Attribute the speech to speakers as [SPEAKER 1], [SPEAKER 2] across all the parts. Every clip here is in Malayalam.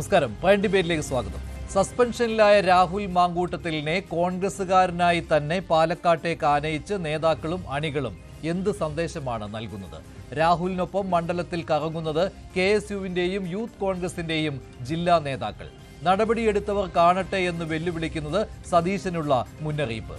[SPEAKER 1] നമസ്കാരം. പ്രൈം ഡിബേറ്റിലേക്ക് സ്വാഗതം. സസ്പെൻഷനിലായ രാഹുൽ മാങ്കൂട്ടത്തിലിനെ കോൺഗ്രസുകാരനായി തന്നെ പാലക്കാട്ടേക്ക് ആനയിച്ച് നേതാക്കളും അണികളും എന്ത് സന്ദേശമാണ് നൽകുന്നത്? രാഹുലിനൊപ്പം മണ്ഡലത്തിൽ കറങ്ങുന്നത് KSUവിന്റെയും യൂത്ത് കോൺഗ്രസിന്റെയും ജില്ലാ നേതാക്കൾ. നടപടിയെടുത്തവർ കാണട്ടെ എന്ന് വെല്ലുവിളിക്കുന്നത് സതീശനുള്ള മുന്നറിയിപ്പ്.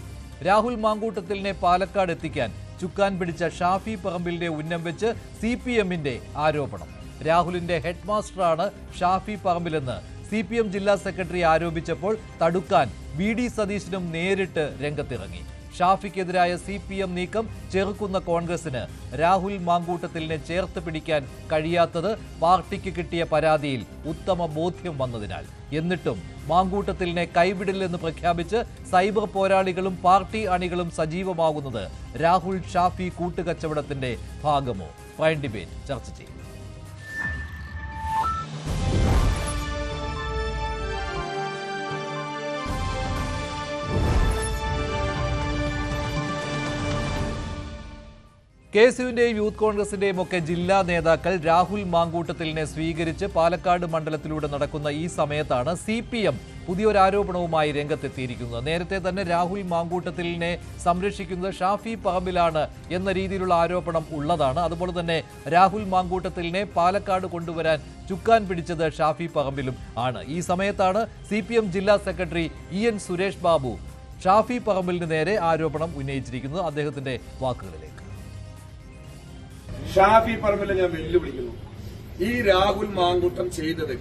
[SPEAKER 1] രാഹുൽ മാങ്കൂട്ടത്തിലിനെ പാലക്കാട് എത്തിക്കാൻ ചുക്കാൻ പിടിച്ച ഷാഫി പറമ്പിലിന്റെ ഉന്നം വെച്ച് CPMന്റെ ആരോപണം. രാഹുലിന്റെ ഹെഡ് മാസ്റ്ററാണ് ഷാഫി പറമ്പിലെന്ന് CPM ജില്ലാ സെക്രട്ടറി ആരോപിച്ചപ്പോൾ തടുക്കാൻ VD സതീശനും നേരിട്ട് രംഗത്തിറങ്ങി. ഷാഫിക്കെതിരായ CPM നീക്കം ചെറുക്കുന്ന കോൺഗ്രസിന് രാഹുൽ മാങ്കൂട്ടത്തിലിനെ ചേർത്ത് പിടിക്കാൻ കഴിയാത്തത് പാർട്ടിക്ക് കിട്ടിയ പരാതിയിൽ ഉത്തമ ബോധ്യം വന്നതിനാൽ. എന്നിട്ടും മാങ്കൂട്ടത്തിലിനെ കൈവിടില്ലെന്ന് പ്രഖ്യാപിച്ച് സൈബർ പോരാളികളും പാർട്ടി അണികളും സജീവമാകുന്നത് രാഹുൽ ഷാഫി കൂട്ടുകച്ചവടത്തിന്റെ ഭാഗമോ? പ്രൈം ഡിബേറ്റ് ചർച്ച ചെയ്യും. KSUവിന്റെയും യൂത്ത് കോൺഗ്രസിന്റെയും ഒക്കെ ജില്ലാ നേതാക്കൾ രാഹുൽ മാങ്കൂട്ടത്തിലിനെ സ്വീകരിച്ച് പാലക്കാട് മണ്ഡലത്തിലൂടെ നടക്കുന്ന ഈ സമയത്താണ് CPM പുതിയൊരു ആരോപണവുമായി രംഗത്തെത്തിയിരിക്കുന്നത്. നേരത്തെ തന്നെ രാഹുൽ മാങ്കൂട്ടത്തിലിനെ സംരക്ഷിക്കുന്നത് ഷാഫി പറമ്പിലാണ് എന്ന രീതിയിലുള്ള ആരോപണം ഉള്ളതാണ്. അതുപോലെ തന്നെ രാഹുൽ മാങ്കൂട്ടത്തിലിനെ പാലക്കാട് കൊണ്ടുവരാൻ ചുക്കാൻ പിടിച്ചത് ഷാഫി പറമ്പിലും ആണ്. ഈ സമയത്താണ് CPM ജില്ലാ സെക്രട്ടറി EN സുരേഷ് ബാബു ഷാഫി പറമ്പിലിന് നേരെ ആരോപണം ഉന്നയിച്ചിരിക്കുന്നത്. അദ്ദേഹത്തിന്റെ വാക്കുകളിലേക്ക്.
[SPEAKER 2] ഷാഫി പറമ്പിലെ ഞാൻ വെല്ലുവിളിക്കുന്നു. ഈ രാഹുൽ മാങ്കൂട്ടം ചെയ്തത്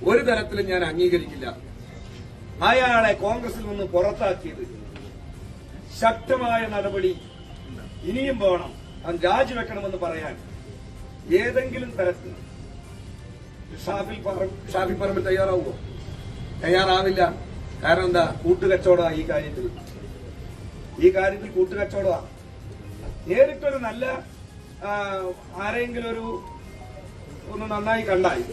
[SPEAKER 2] ഒരു തരത്തിലും ഞാൻ അംഗീകരിക്കില്ല. അയാളെ കോൺഗ്രസിൽ നിന്ന് പുറത്താക്കിയത് ശക്തമായ നടപടി ഇനിയും വേണം. അത് രാജിവെക്കണമെന്ന് പറയാൻ ഏതെങ്കിലും തരത്തിൽ ഷാഫി പറമ്പിൽ തയ്യാറാവുമോ? തയ്യാറാവില്ല. കാരണം എന്താ? കൂട്ടുകച്ചവടമാണ് ഈ കാര്യത്തിൽ കൂട്ടുകച്ചവടമാണ്. നേരിട്ടൊരു നല്ല ആരെങ്കിലും ഒന്ന് നന്നായി കണ്ടായി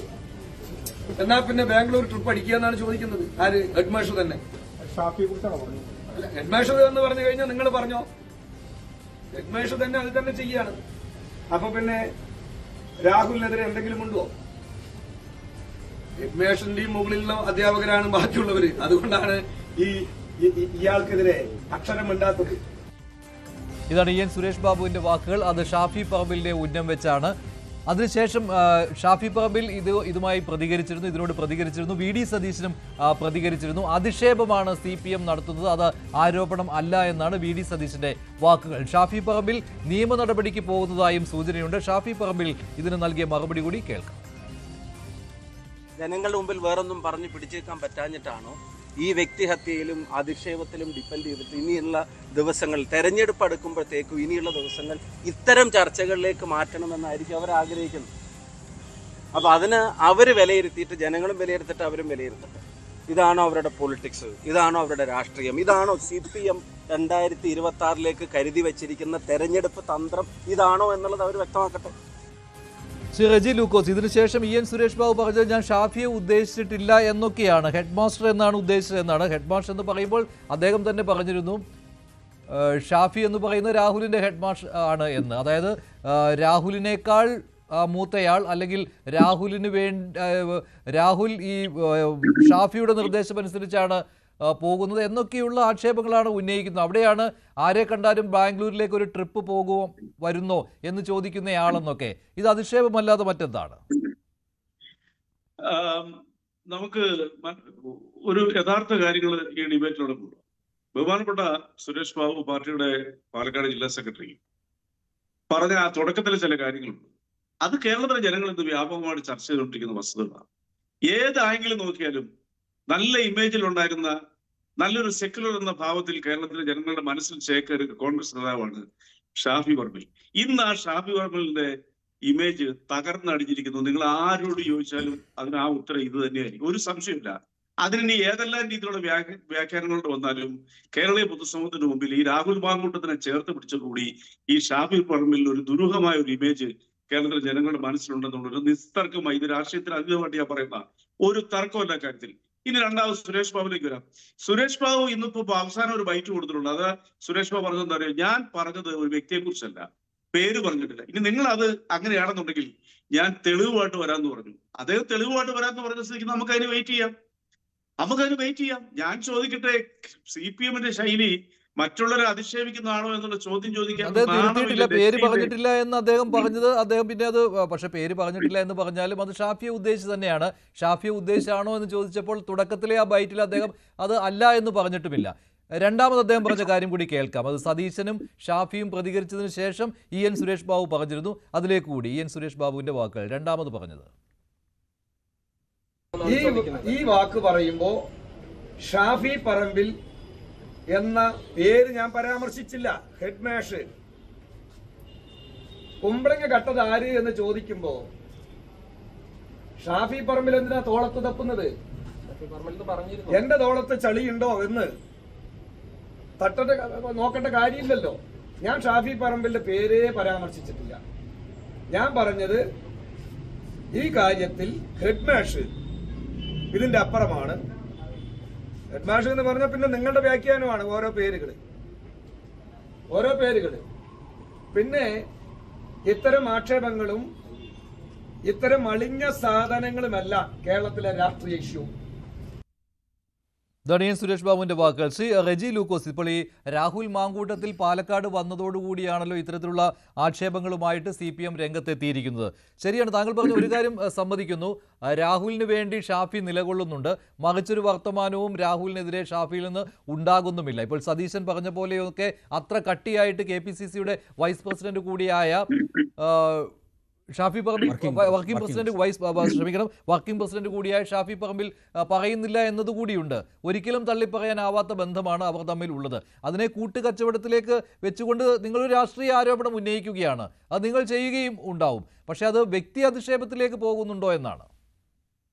[SPEAKER 2] എന്നാ പിന്നെ ബാംഗ്ലൂർ ട്രിപ്പ് അടിക്കുക എന്നാണ് ചോദിക്കുന്നത്. ആര്? ഹെഡ്മാസ്റ്റർ തന്നെ. ഹെഡ്മാസ്റ്റർ എന്ന് പറഞ്ഞു കഴിഞ്ഞാൽ നിങ്ങൾ പറഞ്ഞോ, ഹെഡ്മാസ്റ്റർ തന്നെ അത് തന്നെ ചെയ്യാണ്. അപ്പൊ പിന്നെ രാഹുലിനെതിരെ എന്തെങ്കിലും ഉണ്ടോ? ഹെഡ്മാസ്റ്ററിന്റെയും മുകളിലുള്ള അധ്യാപകരാണ് ബാക്കിയുള്ളവര്. അതുകൊണ്ടാണ് ഇയാൾക്കെതിരെ അക്ഷരം മിണ്ടാത്തത്.
[SPEAKER 1] ഇതാണ് EN സുരേഷ് ബാബുവിന്റെ വാക്കുകൾ. അത് ഷാഫി പറമ്പിലിന്റെ ഉന്നം വെച്ചാണ്. അതിനുശേഷം ഷാഫി പറമ്പിൽ ഇതുമായി പ്രതികരിച്ചിരുന്നു, ഇതിനോട് പ്രതികരിച്ചിരുന്നു. VD സതീശനും പ്രതികരിച്ചിരുന്നു. അധിക്ഷേപമാണ് CPM നടത്തുന്നത്, അത് ആരോപണം അല്ല എന്നാണ് VD സതീശന്റെ വാക്കുകൾ. ഷാഫി പറമ്പിൽ നിയമ നടപടിക്ക് പോകുന്നതായും സൂചനയുണ്ട്. ഷാഫി പറമ്പിൽ ഇതിന് നൽകിയ മറുപടി കൂടി കേൾക്കാം.
[SPEAKER 3] ജനങ്ങളുടെ മുമ്പിൽ വേറൊന്നും പറഞ്ഞു പിടിച്ചേക്കാൻ പറ്റാഞ്ഞിട്ടാണോ ഈ വ്യക്തിഹത്യയിലും അധിക്ഷേപത്തിലും ഡിപ്പെൻഡ് ചെയ്തിട്ട് ഇനിയുള്ള ദിവസങ്ങൾ, തെരഞ്ഞെടുപ്പ് അടുക്കുമ്പോഴത്തേക്കും ഇനിയുള്ള ദിവസങ്ങൾ ഇത്തരം ചർച്ചകളിലേക്ക് മാറ്റണമെന്നായിരിക്കും അവർ ആഗ്രഹിക്കുന്നത്. അപ്പൊ അതിന് അവർ വിലയിരുത്തിയിട്ട് ജനങ്ങളും വിലയിരുത്തിട്ട് അവരും വിലയിരുത്തട്ടെ. ഇതാണോ അവരുടെ പൊളിറ്റിക്സ്? ഇതാണോ അവരുടെ രാഷ്ട്രീയം? ഇതാണോ CPM 2026 കരുതി വെച്ചിരിക്കുന്ന തെരഞ്ഞെടുപ്പ് തന്ത്രം? ഇതാണോ എന്നുള്ളത് അവർ വ്യക്തമാക്കട്ടെ.
[SPEAKER 1] ശ്രീ റെജി ലൂക്കോസ്, ഇതിനുശേഷം EN സുരേഷ് ബാബു പറഞ്ഞത് ഞാൻ ഷാഫിയെ ഉദ്ദേശിച്ചിട്ടില്ല എന്നൊക്കെയാണ്, ഹെഡ് മാസ്റ്റർ എന്നാണ് ഉദ്ദേശിച്ചത് എന്നാണ്. ഹെഡ് മാസ്റ്റർ എന്ന് പറയുമ്പോൾ അദ്ദേഹം തന്നെ പറഞ്ഞിരുന്നു ഷാഫി എന്ന് പറയുന്നത് രാഹുലിന്റെ ഹെഡ് മാസ്റ്റർ ആണ് എന്ന്. അതായത് രാഹുലിനേക്കാൾ മൂത്തയാൾ, അല്ലെങ്കിൽ രാഹുൽ ഈ ഷാഫിയുടെ നിർദ്ദേശമനുസരിച്ചാണ് പോകുന്നത് എന്നൊക്കെയുള്ള ആക്ഷേപങ്ങളാണ് ഉന്നയിക്കുന്നത്. അവിടെയാണ് ആരെ കണ്ടാലും ബാംഗ്ലൂരിലേക്ക് ഒരു ട്രിപ്പ് വരുന്നോ എന്ന് ചോദിക്കുന്നയാളെന്നൊക്കെ. ഇത് അധിക്ഷേപമല്ലാതെ മറ്റെന്താണ്?
[SPEAKER 4] നമുക്ക് ഒരു യഥാർത്ഥ കാര്യങ്ങൾ ഈ ഡിബേറ്റിലൂടെ കൂടും. ബഹുമാനപ്പെട്ട സുരേഷ് ബാബു, പാർട്ടിയുടെ പാലക്കാട് ജില്ലാ സെക്രട്ടറി, പറഞ്ഞ ആ തുടക്കത്തിലെ ചില കാര്യങ്ങളുണ്ട്. അത് കേരളത്തിലെ ജനങ്ങൾ ഇന്ന് വ്യാപകമായിട്ട് ചർച്ച ചെയ്തുകൊണ്ടിരിക്കുന്ന വസ്തുതകളാണ്. ഏത് ആംഗിൾ നോക്കിയാലും നല്ല ഇമേജിൽ ഉണ്ടായിരുന്ന നല്ലൊരു സെക്യുലർ എന്ന ഭാവത്തിൽ കേരളത്തിലെ ജനങ്ങളുടെ മനസ്സിൽ ചേക്കേറിയ കോൺഗ്രസ് നേതാവാണ് ഷാഫി പറമ്പിൽ. ഇന്ന് ആ ഷാഫി പറമ്പിലിന്റെ ഇമേജ് തകർന്നടിഞ്ഞിരിക്കുന്നു. നിങ്ങൾ ആരോട് ചോദിച്ചാലും അതിന് ആ ഉത്തരം ഇത് തന്നെയായിരിക്കും, ഒരു സംശയമില്ല. അതിനി ഏതെല്ലാം രീതിയിലുള്ള വ്യാഖ്യാനങ്ങളോട് വന്നാലും കേരളീയ പൊതുസമൂഹത്തിന് മുമ്പിൽ ഈ രാഹുൽ മാങ്കൂട്ടത്തിനെ ചേർത്ത് പിടിച്ചതോടുകൂടി ഈ ഷാഫി പറമ്പിൽ ഒരു ദുരൂഹമായ ഒരു ഇമേജ് കേരളത്തിലെ ജനങ്ങളുടെ മനസ്സിലുണ്ടെന്നുള്ളൊരു നിസ്തർക്കമായി, ഇത് രാഷ്ട്രീയത്തിന് അതീതമായിട്ട് ഞാൻ പറയുന്ന ഒരു തർക്കമല്ല കാര്യത്തിൽ. ഇനി രണ്ടാമത് സുരേഷ് ബാബുലേക്ക് വരാം. സുരേഷ് ബാബു ഇന്നിപ്പോ അവസാനം ഒരു ബൈറ്റ് കൊടുത്തിട്ടുണ്ട്. അത് സുരേഷ് ബാബു പറഞ്ഞതെന്താ പറയുക, ഞാൻ പറഞ്ഞത് ഒരു വ്യക്തിയെ കുറിച്ചല്ല, പേര് പറഞ്ഞിട്ടില്ല. ഇനി നിങ്ങൾ അത് അങ്ങനെയാണെന്നുണ്ടെങ്കിൽ ഞാൻ തെളിവുമായിട്ട് വരാമെന്ന് പറഞ്ഞു. അദ്ദേഹം തെളിവുമായിട്ട് വരാമെന്ന് പറഞ്ഞ സ്ഥിതിക്ക് നമുക്കതിന് വെയിറ്റ് ചെയ്യാം. ഞാൻ ചോദിക്കട്ടെ, CPM-ന്റെ ശൈലി മറ്റുള്ളവരെ അധിക്ഷേപിക്കുന്നതാണോ എന്നുള്ള ചോദ്യം ചോദിക്കാൻ
[SPEAKER 1] അദ്ദേഹം തിരുത്തിയിട്ടില്ല, പേര് പറഞ്ഞിട്ടില്ല എന്ന് അദ്ദേഹം പറഞ്ഞത്. അദ്ദേഹം പിന്നെ അത് പക്ഷെ പേര് പറഞ്ഞിട്ടില്ല എന്ന് പറഞ്ഞാലും അത് ഷാഫിയെ ഉദ്ദേശിച്ച് തന്നെയാണ്. ഷാഫിയെ ഉദ്ദേശിച്ചാണോ എന്ന് ചോദിച്ചപ്പോൾ തുടക്കത്തിലെ ആ ബൈറ്റിൽ അദ്ദേഹം അത് അല്ല എന്ന് പറഞ്ഞിട്ടുമില്ല. രണ്ടാമത് അദ്ദേഹം പറഞ്ഞ കാര്യം കൂടി കേൾക്കാം. അത് സതീശനും ഷാഫിയും പ്രതികരിച്ചതിന് ശേഷം EN സുരേഷ് ബാബു പറഞ്ഞിരുന്നു. അതിലേക്ക് കൂടി EN സുരേഷ് ബാബുവിന്റെ വാക്കുകൾ രണ്ടാമത് പറഞ്ഞത്.
[SPEAKER 2] ഈ വാക്ക് പറയുമ്പോ ഷാഫി പറമ്പിൽ എന്ന പേര് ഞാൻ പരാമർശിച്ചില്ല. ഹെഡ്മാഷ് കുമ്പളങ്ങ കട്ടത് ആര് എന്ന് ചോദിക്കുമ്പോ ഷാഫി പറമ്പിൽ എന്തിനാ തോളത്ത് തപ്പുന്നത്? എന്റെ തോളത്ത് ചളിയുണ്ടോ എന്ന് നോക്കേണ്ട കാര്യമില്ലല്ലോ. ഞാൻ ഷാഫി പറമ്പിന്റെ പേരേ പരാമർശിച്ചിട്ടില്ല. ഞാൻ പറഞ്ഞത് ഈ കാര്യത്തിൽ ഹെഡ്മാഷ് ഇതിന്റെ അപ്പുറമാണ്. ഹെഡ്മാഷ് എന്ന് പറഞ്ഞാൽ പിന്നെ നിങ്ങളുടെ വ്യാഖ്യാനമാണ് ഓരോ പേരുകൾ. പിന്നെ ഇത്തരം ആക്ഷേപങ്ങളും ഇത്തരം അളിഞ്ഞ സാധനങ്ങളുമല്ല കേരളത്തിലെ രാഷ്ട്രീയ ഇഷ്യൂ.
[SPEAKER 1] ദണിയൻ സുരേഷ് ബാബുവിന്റെ വാക്കുകൾ. ശ്രീ റെജി ലൂക്കോസ്, ഇപ്പോൾ ഈ രാഹുൽ മാങ്കൂട്ടത്തിൽ പാലക്കാട് വന്നതോടുകൂടിയാണല്ലോ ഇത്തരത്തിലുള്ള ആക്ഷേപങ്ങളുമായിട്ട് CPM രംഗത്തെത്തിയിരിക്കുന്നത്. ശരിയാണ്, താങ്കൾ പറഞ്ഞ ഒരു കാര്യം സമ്മതിക്കുന്നു. രാഹുലിന് വേണ്ടി ഷാഫി നിലകൊള്ളുന്നുണ്ട്. മറിച്ചൊരു വർത്തമാനവും രാഹുലിനെതിരെ ഷാഫിയിൽ നിന്ന് ഉണ്ടാകുന്നുമില്ല. ഇപ്പോൾ സതീശൻ പറഞ്ഞ പോലെയൊക്കെ അത്ര കട്ടിയായിട്ട് KPCC-യുടെ വൈസ് പ്രസിഡന്റ് കൂടിയായ ഷാഫി പറമ്പിൽ വർക്കിംഗ് പ്രസിഡന്റ് കൂടിയായ ഷാഫി പറമ്പിൽ പറയുന്നില്ല എന്നതുകൂടിയുണ്ട്. ഒരിക്കലും തള്ളിപ്പറയാനാവാത്ത ബന്ധമാണ് അവർ തമ്മിൽ ഉള്ളത്. അതിനെ കൂട്ടുകച്ചവടത്തിലേക്ക് വെച്ചുകൊണ്ട് നിങ്ങളൊരു രാഷ്ട്രീയ ആരോപണം ഉന്നയിക്കുകയാണ്. അത് നിങ്ങൾ ചെയ്യുകയും ഉണ്ടാവും. പക്ഷെ അത് വ്യക്തി അധിക്ഷേപത്തിലേക്ക് പോകുന്നുണ്ടോ എന്നാണ്.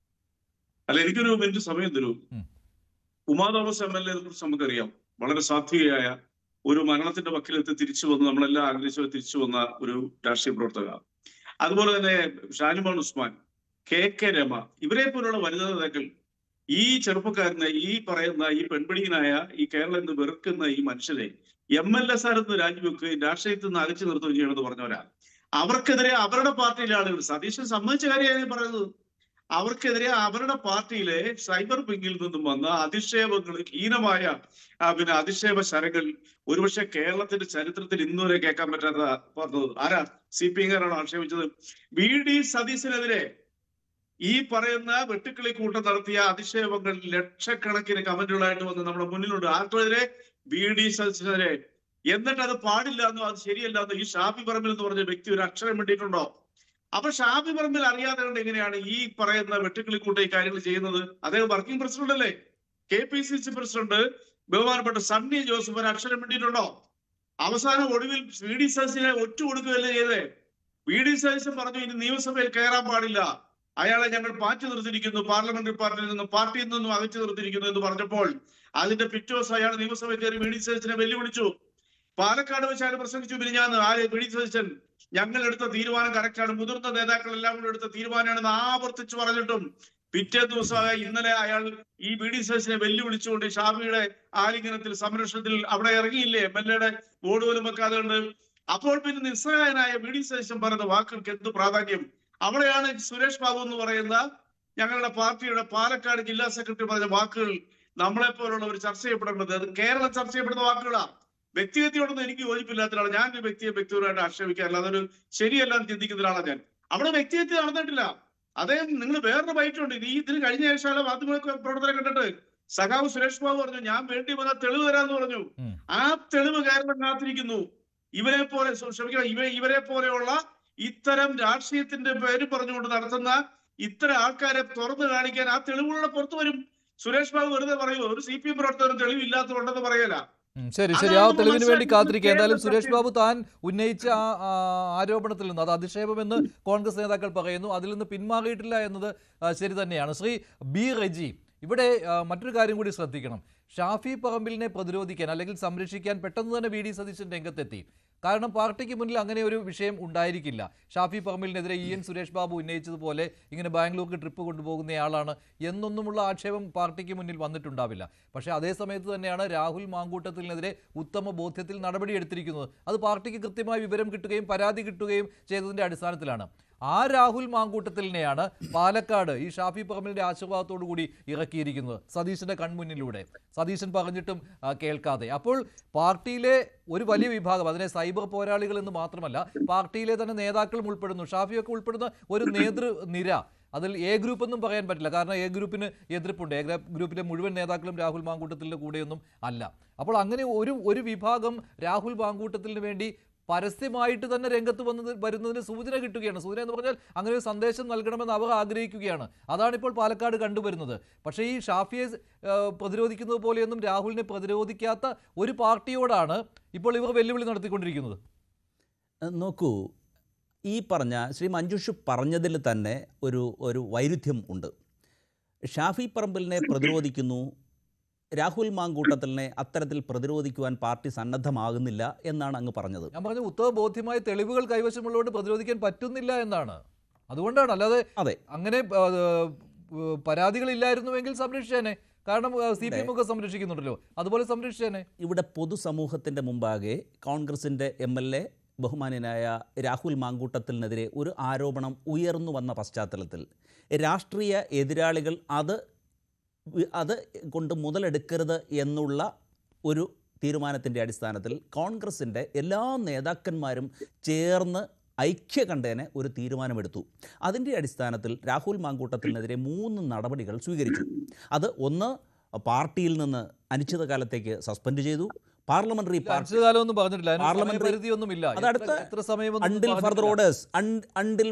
[SPEAKER 4] അല്ല, എനിക്കൊരു മിനിറ്റ് സമയം തരൂ. ഉമാ തോമസ് MLA കുറിച്ച് നമുക്കറിയാം. വളരെ സാത്വികയായ ഒരു മരണത്തിന്റെ വക്കിലെത്തി തിരിച്ചു വന്ന് നമ്മളെല്ലാം ആഗ്രഹിച്ചു തിരിച്ചു വന്ന ഒരു രാഷ്ട്രീയ പ്രവർത്തക. അതുപോലെ തന്നെ ഷാനിമോൾ ഉസ്മാൻ, KK രമ, ഇവരെ പോലുള്ള വനിതാ നേതാക്കൾ ഈ ചെറുപ്പക്കാരനെ, ഈ പറയുന്ന ഈ പെൺപിടിയനായ ഈ കേരളം എന്ന് വെറുക്കുന്ന ഈ മനുഷ്യരെ MLSR എന്ന് രാജിവെക്കുകയും രാഷ്ട്രീയത്തിൽ നിന്ന് അകച്ചു നിർത്തുകയും ചെയ്യണമെന്ന് പറഞ്ഞവരാ. അവർക്കെതിരെ അവരുടെ പാർട്ടിയിലെ ആളുകൾ, സതീശൻ സമ്മതിച്ച കാര്യമാണ് പറയുന്നത്, അവർക്കെതിരെ അവരുടെ പാർട്ടിയിലെ സൈബർ വിങ്ങിൽ നിന്നും വന്ന അധിക്ഷേപങ്ങൾ, ഹീനമായ അധിക്ഷേപ ശരങ്ങൾ ഒരുപക്ഷെ കേരളത്തിന്റെ ചരിത്രത്തിൽ ഇന്നുവരെ കേൾക്കാൻ പറ്റാത്ത പറഞ്ഞത് ആരാ? CPM-കാരാണ് ആക്ഷേപിച്ചത്. VD സതീശനെതിരെ ഈ പറയുന്ന വെട്ടുക്കിളി കൂട്ടം നടത്തിയ അധിക്ഷേപങ്ങൾ ലക്ഷക്കണക്കിന് കമന്റുകളായിട്ട് വന്ന് നമ്മുടെ മുന്നിലുണ്ട്. ആർക്കെതിരെ? VD സതീശനെതിരെ. എന്നിട്ട് അത് പാടില്ല എന്നോ അത് ശരിയല്ല എന്നോ ഈ ഷാഫി പറമ്പിൽ എന്ന് പറഞ്ഞ വ്യക്തി ഒരു അക്ഷരം വേണ്ടിയിട്ടുണ്ടോ? അപ്പൊ ഷാഫി പറമ്പിൽ അറിയാതെ കൊണ്ട് എങ്ങനെയാണ് ഈ പറയുന്ന വെട്ടുക്കിളിക്കൂട്ട ഈ കാര്യങ്ങൾ ചെയ്യുന്നത്? അദ്ദേഹം വർക്കിംഗ് പ്രസിഡന്റ് അല്ലേ? KPCC പ്രസിഡന്റ് ബഹുമാനപ്പെട്ട സണ്ണി ജോസഫ് ഒരു അക്ഷരം വേണ്ടിയിട്ടുണ്ടോ? അവസാനം ഒടുവിൽ VD സതീശനെ ഒറ്റ കൊടുക്കുകയല്ലേ ചെയ്തേ? VD സതീശൻ പറഞ്ഞു ഇനി നിയമസഭയിൽ കയറാൻ പാടില്ല, അയാളെ ഞങ്ങൾ മാറ്റി നിർത്തിയിരിക്കുന്നു, പാർലമെന്ററി പാർട്ടിയിൽ നിന്നും അകറ്റി നിർത്തിയിരിക്കുന്നു എന്ന് പറഞ്ഞപ്പോൾ അതിന്റെ പിറ്റേ ദിവസം അയാൾ നിയമസഭയിൽ കയറി VD സതീശനെ വെല്ലുവിളിച്ചു. പാലക്കാട് വെച്ച് അയാൾ പ്രസംഗിച്ചു. പിന്നെ ഞാൻ VD സതീശൻ ഞങ്ങൾ എടുത്ത തീരുമാനം കറക്റ്റാണ്, മുതിർന്ന നേതാക്കൾ എല്ലാം കൂടെ എടുത്ത തീരുമാനമാണെന്ന് ആവർത്തിച്ചു പറഞ്ഞിട്ടും പിറ്റേ ദിവസമായ ഇന്നലെ അയാൾ ഈ VD സതീശനെ വെല്ലുവിളിച്ചുകൊണ്ട് ഷാഫിയുടെ ആലിംഗനത്തിൽ സംരക്ഷണത്തിൽ അവിടെ ഇറങ്ങിയില്ലേ? MLA-യുടെ ബോർഡ് പോലും വെക്കാതെ ഉണ്ട്. അപ്പോൾ പിന്നെ നിസ്സഹായനായ VD സതീശൻ പറയുന്ന വാക്കുകൾക്ക് എന്ത് പ്രാധാന്യം? അവിടെയാണ് സുരേഷ് ബാബു എന്ന് പറയുന്ന ഞങ്ങളുടെ പാർട്ടിയുടെ പാലക്കാട് ജില്ലാ സെക്രട്ടറി പറഞ്ഞ വാക്കുകൾ നമ്മളെ പോലുള്ളവർ ചർച്ച ചെയ്യപ്പെടേണ്ടത്. അത് കേരളം ചർച്ച ചെയ്യപ്പെടുന്ന വാക്കുകളാണ്. വ്യക്തിഗതയോടൊന്നും എനിക്ക് യോജിപ്പില്ലാത്ത ഒരാളാണ് ഞാൻ. വ്യക്തിപരമായിട്ട് ആക്ഷേപിക്കാറില്ല, അതൊരു ശരിയല്ലാന്ന് ചിന്തിക്കുന്ന ഒരാളാണ് ഞാൻ. അവിടെ വ്യക്തിഗത നടന്നിട്ടില്ല. അദ്ദേഹം നിങ്ങൾ വേറൊരു ബൈറ്റുണ്ട്. ഇതിന് കഴിഞ്ഞ ശേഷം മാധ്യമ പ്രവർത്തനം കണ്ടിട്ട് സഖാവ് സുരേഷ് ബാബു പറഞ്ഞു ഞാൻ വേണ്ടി വന്ന തെളിവ് തരാന്ന് പറഞ്ഞു. ആ തെളിവ് കേരളം കാത്തിരിക്കുന്നു. ഇവരെ പോലെയുള്ള ഇത്തരം രാഷ്ട്രീയത്തിന്റെ പേര് പറഞ്ഞുകൊണ്ട് നടത്തുന്ന ഇത്തരം ആൾക്കാരെ തുറന്നു കാണിക്കാൻ ആ തെളിവുകളുടെ പുറത്തു വരും. സുരേഷ് ബാബു വെറുതെ പറയൂ ഒരു CPM പ്രവർത്തകരും തെളിവില്ലാത്തതുണ്ടെന്ന് പറയല.
[SPEAKER 1] ശരി, ആ തെളിവിന് വേണ്ടി കാത്തിരിക്കുക. എന്തായാലും സുരേഷ് ബാബു താൻ ഉന്നയിച്ച ആരോപണത്തിൽ നിന്ന്, അത് അധിക്ഷേപമെന്ന് കോൺഗ്രസ് നേതാക്കൾ പറയുന്നു, അതിൽ നിന്ന് പിന്മാറിയിട്ടില്ല എന്നത് ശരി തന്നെയാണ്. ശ്രീ B റെജി, ഇവിടെ മറ്റൊരു കാര്യം കൂടി ശ്രദ്ധിക്കണം. ഷാഫി പറമ്പിലിനെ പ്രതിരോധിക്കാൻ അല്ലെങ്കിൽ സംരക്ഷിക്കാൻ പെട്ടെന്ന് തന്നെ വി ഡി സതീശൻ രംഗത്തെത്തി. കാരണം പാർട്ടിക്ക് മുന്നിൽ അങ്ങനെ ഒരു വിഷയം ഉണ്ടായിരിക്കില്ല. ഷാഫി പറമ്പിലിനെതിരെ EN സുരേഷ് ബാബു ഉന്നയിച്ചതുപോലെ ഇങ്ങനെ ബാംഗ്ലൂർക്ക് ട്രിപ്പ് കൊണ്ടുപോകുന്നയാളാണ് എന്നൊന്നുമുള്ള ആക്ഷേപം പാർട്ടിക്ക് മുന്നിൽ വന്നിട്ടുണ്ടാവില്ല. പക്ഷേ അതേ സമയത്ത് തന്നെയാണ് രാഹുൽ മാങ്കൂട്ടത്തിനെതിരെ ഉത്തമ ബോധ്യത്തിൽ നടപടിയെടുത്തിരിക്കുന്നത്. അത് പാർട്ടിക്ക് കൃത്യമായി വിവരം കിട്ടുകയും പരാതി കിട്ടുകയും ചെയ്തതിൻ്റെ അടിസ്ഥാനത്തിലാണ്. ആ രാഹുൽ മാങ്കൂട്ടത്തിലിനെയാണ് പാലക്കാട് ഈ ഷാഫി പറമ്പിലിന്റെ ആശീർവാദത്തോടു കൂടി ഇറക്കിയിരിക്കുന്നത് സതീശന്റെ കൺമുന്നിലൂടെ. സതീശൻ പറഞ്ഞിട്ടും കേൾക്കാതെ. അപ്പോൾ പാർട്ടിയിലെ ഒരു വലിയ വിഭാഗം, അതിനെ സൈബർ പോരാളികൾ എന്ന് മാത്രമല്ല, പാർട്ടിയിലെ തന്നെ നേതാക്കളും ഉൾപ്പെടുന്നു, ഷാഫിയൊക്കെ ഉൾപ്പെടുന്ന ഒരു നേതൃനിര. അതിൽ എ ഗ്രൂപ്പ് എന്നും പറയാൻ പറ്റില്ല, കാരണം എ ഗ്രൂപ്പിന് എതിർപ്പുണ്ട്. എ ഗ്രൂപ്പിലെ മുഴുവൻ നേതാക്കളും രാഹുൽ മാങ്കൂട്ടത്തിൻ്റെ കൂടെയൊന്നും അല്ല. അപ്പോൾ അങ്ങനെ ഒരു വിഭാഗം രാഹുൽ മാങ്കൂട്ടത്തിന് വേണ്ടി പരസ്യമായിട്ട് തന്നെ രംഗത്ത് വരുന്നതിന് സൂചന കിട്ടുകയാണ്. സൂചന എന്ന് പറഞ്ഞാൽ അങ്ങനെ ഒരു സന്ദേശം നൽകണമെന്ന് അവർ ആഗ്രഹിക്കുകയാണ്. അതാണിപ്പോൾ പാലക്കാട് കണ്ടുവരുന്നത്. പക്ഷേ ഈ ഷാഫിയെ പ്രതിരോധിക്കുന്നത് പോലെയൊന്നും രാഹുലിനെ പ്രതിരോധിക്കാത്ത ഒരു പാർട്ടിയോടാണ് ഇപ്പോൾ ഇവർ വെല്ലുവിളി നടത്തിക്കൊണ്ടിരിക്കുന്നത്.
[SPEAKER 5] നോക്കൂ, ഈ പറഞ്ഞ ശ്രീ മഞ്ജുഷ് പറഞ്ഞതിൽ തന്നെ ഒരു വൈരുദ്ധ്യം ഉണ്ട്. ഷാഫി പറമ്പിലിനെ പ്രതിരോധിക്കുന്നു, രാഹുൽ മാങ്കൂട്ടത്തിലിനെ അത്തരത്തിൽ പ്രതിരോധിക്കുവാൻ പാർട്ടി സന്നദ്ധമാകുന്നില്ല എന്നാണ് അങ്ങ് പറഞ്ഞത്.
[SPEAKER 1] ഞാൻ പറഞ്ഞ ഉത്തമ ബോധ്യമായ തെളിവുകൾ കൈവശമുള്ളതുകൊണ്ട് പ്രതിരോധിക്കാൻ പറ്റുന്നില്ല എന്നാണ്. അതുകൊണ്ടാണ്. അല്ലാതെ
[SPEAKER 5] അതെ,
[SPEAKER 1] അങ്ങനെ പരാതികളില്ലായിരുന്നുവെങ്കിൽ സംരക്ഷിച്ചേനെ. കാരണം CPM ഒക്കെ സംരക്ഷിക്കുന്നുണ്ടല്ലോ, അതുപോലെ സംരക്ഷിച്ചേനെ.
[SPEAKER 5] ഇവിടെ പൊതുസമൂഹത്തിൻ്റെ മുമ്പാകെ കോൺഗ്രസിൻ്റെ MLA ബഹുമാന്യനായ രാഹുൽ മാങ്കൂട്ടത്തിനെതിരെ ഒരു ആരോപണം ഉയർന്നു വന്ന പശ്ചാത്തലത്തിൽ രാഷ്ട്രീയ എതിരാളികൾ അത് കൊണ്ട് മുതലെടുക്കരുത് എന്നുള്ള ഒരു തീരുമാനത്തിൻ്റെ അടിസ്ഥാനത്തിൽ കോൺഗ്രസിൻ്റെ എല്ലാ നേതാക്കന്മാരും ചേർന്ന് ഐക്യകണ്ഠേന ഒരു തീരുമാനമെടുത്തു. അതിൻ്റെ അടിസ്ഥാനത്തിൽ രാഹുൽ മാങ്കൂട്ടത്തിനെതിരെ 3 നടപടികൾ സ്വീകരിച്ചു. അത് ഒന്ന്, പാർട്ടിയിൽ നിന്ന് അനിശ്ചിതകാലത്തേക്ക് സസ്പെൻഡ് ചെയ്തു. പാർലമെന്ററി അണ്ടിൽ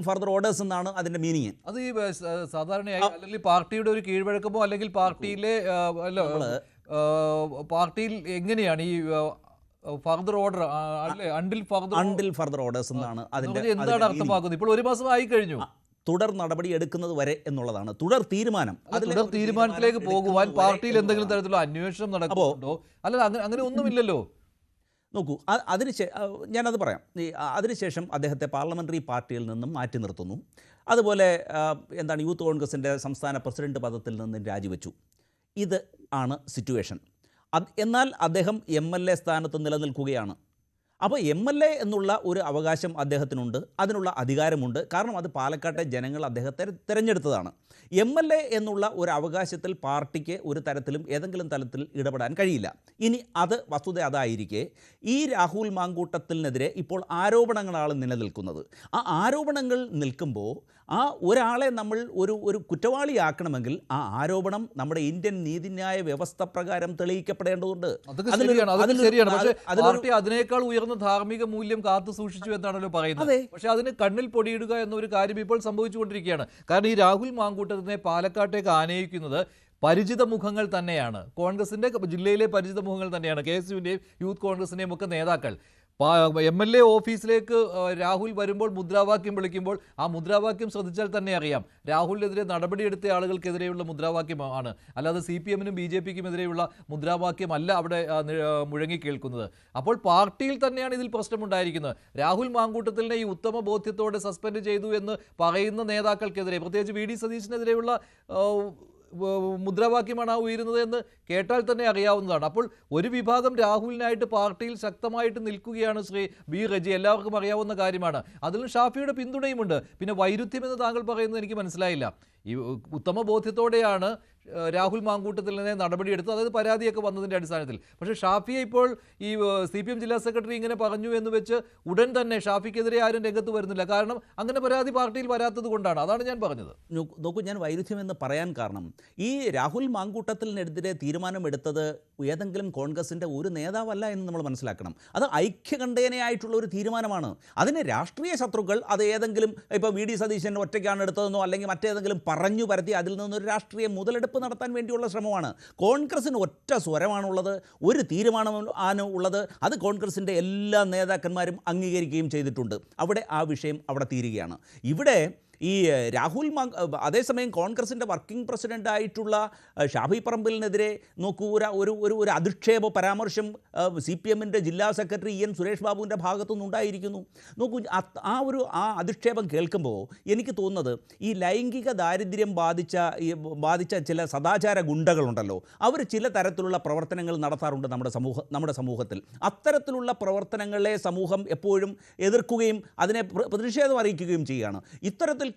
[SPEAKER 5] ഫർദർ ഓർഡേഴ്സ് എന്നാണ് അതിന്റെ മീനിങ്.
[SPEAKER 1] അത് ഈ സാധാരണയായി അല്ലെങ്കിൽ പാർട്ടിയുടെ ഒരു കീഴ്വഴക്കമോ അല്ലെങ്കിൽ പാർട്ടിയിലെ പാർട്ടിയിൽ എങ്ങനെയാണ് ഈ further order
[SPEAKER 5] until further orders എന്നാണ് അതിന്റെ
[SPEAKER 1] എന്താണ് അർത്ഥമാക്കുന്നത്? ഇപ്പോൾ 1 മാസം ആയി കഴിഞ്ഞു.
[SPEAKER 5] തുടർ നടപടി എടുക്കുന്നത് വരെ എന്നുള്ളതാണ് തുടർ തീരുമാനം.
[SPEAKER 1] തുടർ തീരുമാനത്തിലേക്ക് പോകുവാൻ പാർട്ടിയിൽ എന്തെങ്കിലും തരത്തിലുള്ള അന്വേഷണം നടക്കുന്നുണ്ടോ? അല്ല, അങ്ങനെ ഒന്നുമില്ലല്ലോ.
[SPEAKER 5] നോക്കൂ, ഞാനത് പറയാം. അതിനുശേഷം അദ്ദേഹത്തെ പാർലമെൻ്ററി പാർട്ടിയിൽ നിന്നും മാറ്റി നിർത്തുന്നു. അതുപോലെ യൂത്ത് കോൺഗ്രസിൻ്റെ സംസ്ഥാന പ്രസിഡന്റ് പദത്തിൽ നിന്നും രാജിവെച്ചു. ഇത് ആണ് സിറ്റുവേഷൻ. എന്നാൽ അദ്ദേഹം MLA സ്ഥാനത്ത് നിലനിൽക്കുകയാണ്. അപ്പോൾ MLA എന്നുള്ള ഒരു അവകാശം അദ്ദേഹത്തിനുണ്ട്, അതിനുള്ള അധികാരമുണ്ട്. കാരണം അത് പാലക്കാട്ടെ ജനങ്ങൾ അദ്ദേഹത്തെ തിരഞ്ഞെടുത്തതാണ്. MLA എന്നുള്ള ഒരു അവകാശത്തിൽ പാർട്ടിക്ക് ഒരു തരത്തിലും ഏതെങ്കിലും തലത്തിൽ ഇടപെടാൻ കഴിയില്ല. ഇനി അത് വസ്തുത അതായിരിക്കെ ഈ രാഹുൽ മാങ്കൂട്ടത്തിനെതിരെ ഇപ്പോൾ ആരോപണങ്ങളാണ് നിലനിൽക്കുന്നത്. ആ ആരോപണങ്ങൾ നിൽക്കുമ്പോൾ ആ ഒരാളെ നമ്മൾ ഒരു കുറ്റവാളിയാക്കണമെങ്കിൽ ആ ആരോപണം നമ്മുടെ ഇന്ത്യൻ നീതിന്യായ വ്യവസ്ഥ പ്രകാരം തെളിയിക്കപ്പെടേണ്ടതുണ്ട്.
[SPEAKER 1] അതിനേക്കാൾ ഉയർന്ന ധാർമ്മിക മൂല്യം കാത്തു സൂക്ഷിച്ചു എന്നാണല്ലോ പറയുന്നത്. പക്ഷെ അതിന് കണ്ണിൽ പൊടിയിടുക എന്നൊരു കാര്യം ഇപ്പോൾ സംഭവിച്ചുകൊണ്ടിരിക്കുകയാണ്. കാരണം ഈ രാഹുൽ മാങ്കൂട്ടത്തിനെ പാലക്കാട്ടേക്ക് ആനയിക്കുന്നത് പരിചിത മുഖങ്ങൾ തന്നെയാണ്. കോൺഗ്രസിന്റെ ജില്ലയിലെ പരിചിത മുഖങ്ങൾ തന്നെയാണ്. KSUവിന്റെയും യൂത്ത് കോൺഗ്രസിന്റെയും ഒക്കെ നേതാക്കൾ. MLA ഓഫീസിലേക്ക് രാഹുൽ വരുമ്പോൾ മുദ്രാവാക്യം വിളിക്കുമ്പോൾ ആ മുദ്രാവാക്യം ശ്രദ്ധിച്ചാൽ തന്നെ അറിയാം രാഹുലിനെതിരെ നടപടിയെടുത്ത ആളുകൾക്കെതിരെയുള്ള മുദ്രാവാക്യമാണ്. അല്ലാതെ CPM-നും BJP-ക്കും എതിരെയുള്ള മുദ്രാവാക്യമല്ല അവിടെ മുഴങ്ങി കേൾക്കുന്നത്. അപ്പോൾ പാർട്ടിയിൽ തന്നെയാണ് ഇതിൽ പ്രശ്നമുണ്ടായിരിക്കുന്നത്. രാഹുൽ മാങ്കൂട്ടത്തിലിനെ ഈ ഉത്തമ ബോധ്യത്തോടെ സസ്പെൻഡ് ചെയ്തു എന്ന് പറയുന്ന നേതാക്കൾക്കെതിരെ, പ്രത്യേകിച്ച് VD സതീശനെതിരെയുള്ള മുദ്രാവാക്യമാണ് ഉയരുന്നത് എന്ന് കേട്ടാൽ തന്നെ അറിയാവുന്നതാണ്. അപ്പോൾ ഒരു വിഭാഗം രാഹുലിനായിട്ട് പാർട്ടിയിൽ ശക്തമായിട്ട് നിൽക്കുകയാണ്. ശ്രീ B. റജി, എല്ലാവർക്കും അറിയാവുന്ന കാര്യമാണ്. അതിലും ഷാഫിയുടെ പിന്തുണയുമുണ്ട്. പിന്നെ വൈരുദ്ധ്യം എന്ന് താങ്കൾ പറയുന്നത് എനിക്ക് മനസ്സിലായില്ല. ഈ ഉത്തമ ബോധ്യത്തോടെയാണ് രാഹുൽ മാങ്കൂട്ടത്തിലിനെ നടപടിയെടുത്തത്, അതായത് പരാതിയൊക്കെ വന്നതിൻ്റെ അടിസ്ഥാനത്തിൽ. പക്ഷേ ഷാഫിയെ ഇപ്പോൾ ഈ CPM ജില്ലാ സെക്രട്ടറി ഇങ്ങനെ പറഞ്ഞു എന്ന് വെച്ച് ഉടൻ തന്നെ ഷാഫിക്കെതിരെ ആരും രംഗത്ത് വരുന്നില്ല. കാരണം അങ്ങനെ പരാതി പാർട്ടിയിൽ വരാത്തത് കൊണ്ടാണ്. അതാണ് ഞാൻ പറഞ്ഞത്.
[SPEAKER 5] നോക്കൂ, ഞാൻ വൈരുദ്ധ്യം എന്ന് പറയാൻ കാരണം ഈ രാഹുൽ മാങ്കൂട്ടത്തിനെതിരെ തീരുമാനമെടുത്തത് ഏതെങ്കിലും കോൺഗ്രസിൻ്റെ ഒരു നേതാവല്ല എന്ന് നമ്മൾ മനസ്സിലാക്കണം. അത് ഐക്യകണ്ഠേനയായിട്ടുള്ള ഒരു തീരുമാനമാണ്. അതിന് രാഷ്ട്രീയ ശത്രുക്കൾ അത് ഏതെങ്കിലും ഇപ്പോൾ VD സതീശൻ ഒറ്റയ്ക്കാണ് എടുത്തതെന്നോ അല്ലെങ്കിൽ മറ്റേതെങ്കിലും പറഞ്ഞു പരത്തി അതിൽ നിന്നൊരു രാഷ്ട്രീയ മുതലെടുപ്പ് നടത്താൻ വേണ്ടിയുള്ള ശ്രമമാണ്. കോൺഗ്രസിന് ഒറ്റ സ്വരമാണുള്ളത്, ഒരു തീരുമാനമാണ് ഉള്ളത്. അത് കോൺഗ്രസിൻ്റെ എല്ലാ നേതാക്കന്മാരും അംഗീകരിക്കുകയും ചെയ്തിട്ടുണ്ട്. അവിടെ ആ വിഷയം അവിടെ തീരുകയാണ്. ഇവിടെ ഈ രാഹുൽ അതേസമയം കോൺഗ്രസിൻ്റെ വർക്കിംഗ് പ്രസിഡൻ്റായിട്ടുള്ള ഷാഫി പറമ്പിലിനെതിരെ നോക്കൂ ഒരു അധിക്ഷേപ പരാമർശം CPM-ൻ്റെ ജില്ലാ സെക്രട്ടറി EN സുരേഷ് ബാബുവിൻ്റെ ഭാഗത്തുനിന്നുണ്ടായിരിക്കുന്നു. നോക്കൂ, ആ അധിക്ഷേപം കേൾക്കുമ്പോൾ എനിക്ക് തോന്നുന്നത് ഈ ലൈംഗിക ദാരിദ്ര്യം ബാധിച്ച ചില സദാചാര ഗുണ്ടകളുണ്ടല്ലോ, അവർ ചില തരത്തിലുള്ള പ്രവർത്തനങ്ങൾ നടത്താറുണ്ട് നമ്മുടെ സമൂഹത്തിൽ. അത്തരത്തിലുള്ള പ്രവർത്തനങ്ങളെ സമൂഹം എപ്പോഴും എതിർക്കുകയും അതിനെ പ്രതിഷേധം അറിയിക്കുകയും ചെയ്യുകയാണ്. ഇത്തരത്തിൽ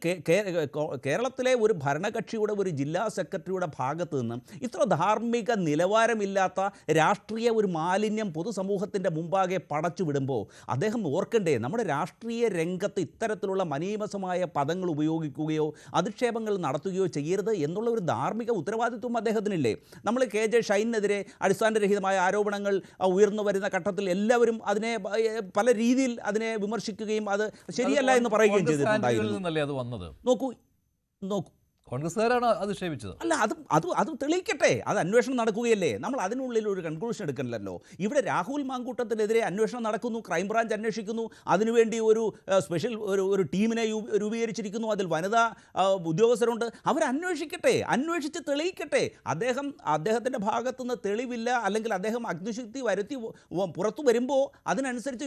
[SPEAKER 5] കേരളത്തിലെ ഒരു ഭരണകക്ഷിയുടെ ഒരു ജില്ലാ സെക്രട്ടറിയുടെ ഭാഗത്തു നിന്ന് ഇത്ര ധാർമ്മിക നിലവാരമില്ലാത്ത രാഷ്ട്രീയ ഒരു മാലിന്യം പൊതുസമൂഹത്തിൻ്റെ മുമ്പാകെ പടച്ചു വിടുമ്പോൾ അദ്ദേഹം ഓർക്കണ്ടേ, നമ്മുടെ രാഷ്ട്രീയ രംഗത്ത് ഇത്തരത്തിലുള്ള മനീമസമായ പദങ്ങൾ ഉപയോഗിക്കുകയോ അധിക്ഷേപങ്ങൾ നടത്തുകയോ ചെയ്യരുത് എന്നുള്ള ഒരു ധാർമ്മിക ഉത്തരവാദിത്വം അദ്ദേഹത്തിനില്ലേ? നമ്മൾ KJ ഷൈനെതിരെ അടിസ്ഥാനരഹിതമായ ആരോപണങ്ങൾ ഉയർന്നു വരുന്ന ഘട്ടത്തിൽ എല്ലാവരും അതിനെ പല രീതിയിൽ അതിനെ വിമർശിക്കുകയും അത് ശരിയല്ല എന്ന് പറയുകയും ചെയ്തിട്ടുണ്ടായിരുന്നു. നോക്കൂ
[SPEAKER 1] കോൺഗ്രസ്സുകാരാണ് അധിക്ഷേപിച്ചത്.
[SPEAKER 5] അല്ല, അത് തെളിയിക്കട്ടെ, അത് അന്വേഷണം നടക്കുകയല്ലേ. നമ്മൾ അതിനുള്ളിൽ ഒരു കൺക്ലൂഷൻ എടുക്കണമല്ലോ. ഇവിടെ രാഹുൽ മാങ്കൂട്ടത്തിനെതിരെ അന്വേഷണം നടക്കുന്നു, ക്രൈംബ്രാഞ്ച് അന്വേഷിക്കുന്നു, അതിനുവേണ്ടി ഒരു സ്പെഷ്യൽ ഒരു ടീമിനെ രൂപീകരിച്ചിരിക്കുന്നു, അതിൽ വനിതാ ഉദ്യോഗസ്ഥരുണ്ട്. അവരന്വേഷിക്കട്ടെ, അന്വേഷിച്ച് തെളിയിക്കട്ടെ. അദ്ദേഹത്തിൻ്റെ ഭാഗത്തുനിന്ന് തെളിവില്ല, അല്ലെങ്കിൽ അദ്ദേഹം അഗ്നിശുദ്ധി വരുത്തി പുറത്തു വരുമ്പോൾ അതിനനുസരിച്ച്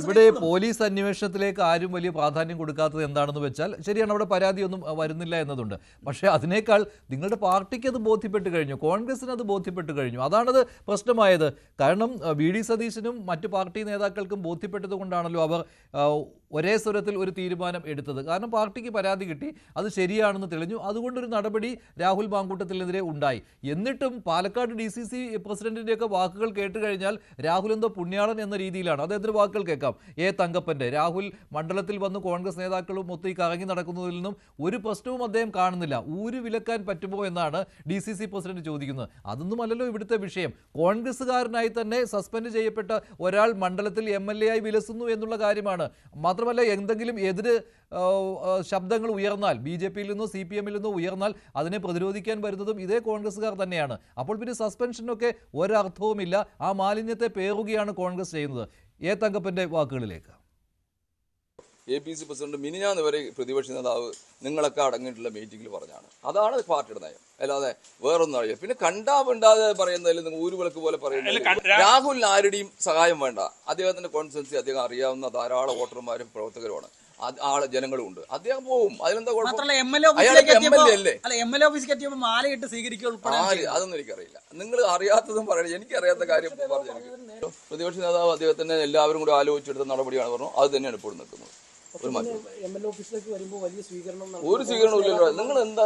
[SPEAKER 1] ഇവിടെ പോലീസ് അന്വേഷണത്തിലേക്ക് ആരും വലിയ പ്രാധാന്യം കൊടുക്കാത്തത് എന്താണെന്ന് വെച്ചാൽ, ശരിയാണ്, അവിടെ പരാതിയൊന്നും വരുന്നില്ല എന്നതുണ്ട്. പക്ഷേ അതിനേക്കാൾ നിങ്ങളുടെ പാർട്ടിക്ക് അത് ബോധ്യപ്പെട്ട് കഴിഞ്ഞു, കോൺഗ്രസിന് അത് ബോധ്യപ്പെട്ട് കഴിഞ്ഞു. അതാണത് പ്രശ്നമായത്. കാരണം VD സതീശനും മറ്റു പാർട്ടി നേതാക്കൾക്കും ബോധ്യപ്പെട്ടത് കൊണ്ടാണല്ലോ അവർ ഒരേ സ്വരത്തിൽ ഒരു തീരുമാനം എടുത്തത്. കാരണം പാർട്ടിക്ക് പരാതി കിട്ടി, അത് ശരിയാണെന്ന് തെളിഞ്ഞു, അതുകൊണ്ടൊരു നടപടി രാഹുൽ മാങ്കൂട്ടത്തിനെതിരെ ഉണ്ടായി. എന്നിട്ടും പാലക്കാട് DCC പ്രസിഡന്റിൻ്റെയൊക്കെ വാക്കുകൾ കേട്ട് കഴിഞ്ഞാൽ രാഹുൽ എന്തോ പുണ്യാളൻ എന്ന രീതിയിലാണ്. അദ്ദേഹത്തിൻ്റെ വാക്കുകൾ കേൾക്കാം. തങ്കപ്പൻ്റെ രാഹുൽ മണ്ഡലത്തിൽ വന്ന് കോൺഗ്രസ് നേതാക്കളും മൊത്തം കറങ്ങി നടക്കുന്നതിൽ നിന്നും ഒരു പ്രശ്നവും അദ്ദേഹം കാണുന്നില്ല. ഊര് വിലക്കാൻ പറ്റുമോ എന്നാണ് DCC പ്രസിഡന്റ് ചോദിക്കുന്നത്. അതൊന്നുമല്ലല്ലോ ഇവിടുത്തെ വിഷയം. കോൺഗ്രസ്സുകാരനായി തന്നെ സസ്പെൻഡ് ചെയ്യപ്പെട്ട ഒരാൾ മണ്ഡലത്തിൽ MLA ആയി വിലസുന്നു എന്നുള്ള കാര്യമാണ്. മാത്രമല്ല, എന്തെങ്കിലും എതിര് ശബ്ദങ്ങൾ ഉയർന്നാൽ, BJP-യിൽ നിന്നോ CPM-ൽ നിന്നോ ഉയർന്നാൽ അതിനെ പ്രതിരോധിക്കാൻ വരുന്നതും ഇതേ കോൺഗ്രസ്സുകാർ തന്നെയാണ്. അപ്പോൾ പിന്നെ സസ്പെൻഷനൊക്കെ ഒരർത്ഥവുമില്ല. ആ മാലിന്യത്തെ പേറുകയാണ് കോൺഗ്രസ് ചെയ്യുന്നത്. തങ്കപ്പൻ്റെ വാക്കുകളിലേക്ക്.
[SPEAKER 6] APC പ്രസിഡന്റ് മിനിഞ്ഞാന്ന് വരെ പ്രതിപക്ഷ നേതാവ് നിങ്ങളൊക്കെ അടങ്ങിയിട്ടുള്ള മീറ്റിംഗിൽ പറഞ്ഞാണ്. അതാണ് പാർട്ടിയുടെ നയം, അല്ലാതെ വേറൊന്നും അറിയാം. പിന്നെ കണ്ടാവിണ്ടാതെ പറയുന്നതിൽ നിങ്ങൾ ഊരുവിളക്ക് പോലെ പറയുന്നത്. രാഹുലിന് ആരുടെയും സഹായം വേണ്ട. അദ്ദേഹത്തിന്റെ കോൺസ്റ്റൻസി അദ്ദേഹം അറിയാവുന്ന ധാരാളം വോട്ടർമാരും പ്രവർത്തകരുമാണ്, ജനങ്ങളും ഉണ്ട്. അദ്ദേഹം പോവും, അതിലെന്താ കുഴപ്പം? അതൊന്നും എനിക്കറിയില്ല. നിങ്ങൾ അറിയാത്തതും പറയണം, എനിക്കറിയാത്ത കാര്യം പറഞ്ഞു. പ്രതിപക്ഷ നേതാവ് അദ്ദേഹത്തിന് എല്ലാവരും കൂടി ആലോചിച്ചെടുത്ത നടപടിയാണ് പറഞ്ഞു. അത് തന്നെയാണ് ഇപ്പോൾ നിൽക്കുന്നത്. ഒരു സ്വീകരണവും ഇല്ലല്ലോ. നിങ്ങൾ എന്താ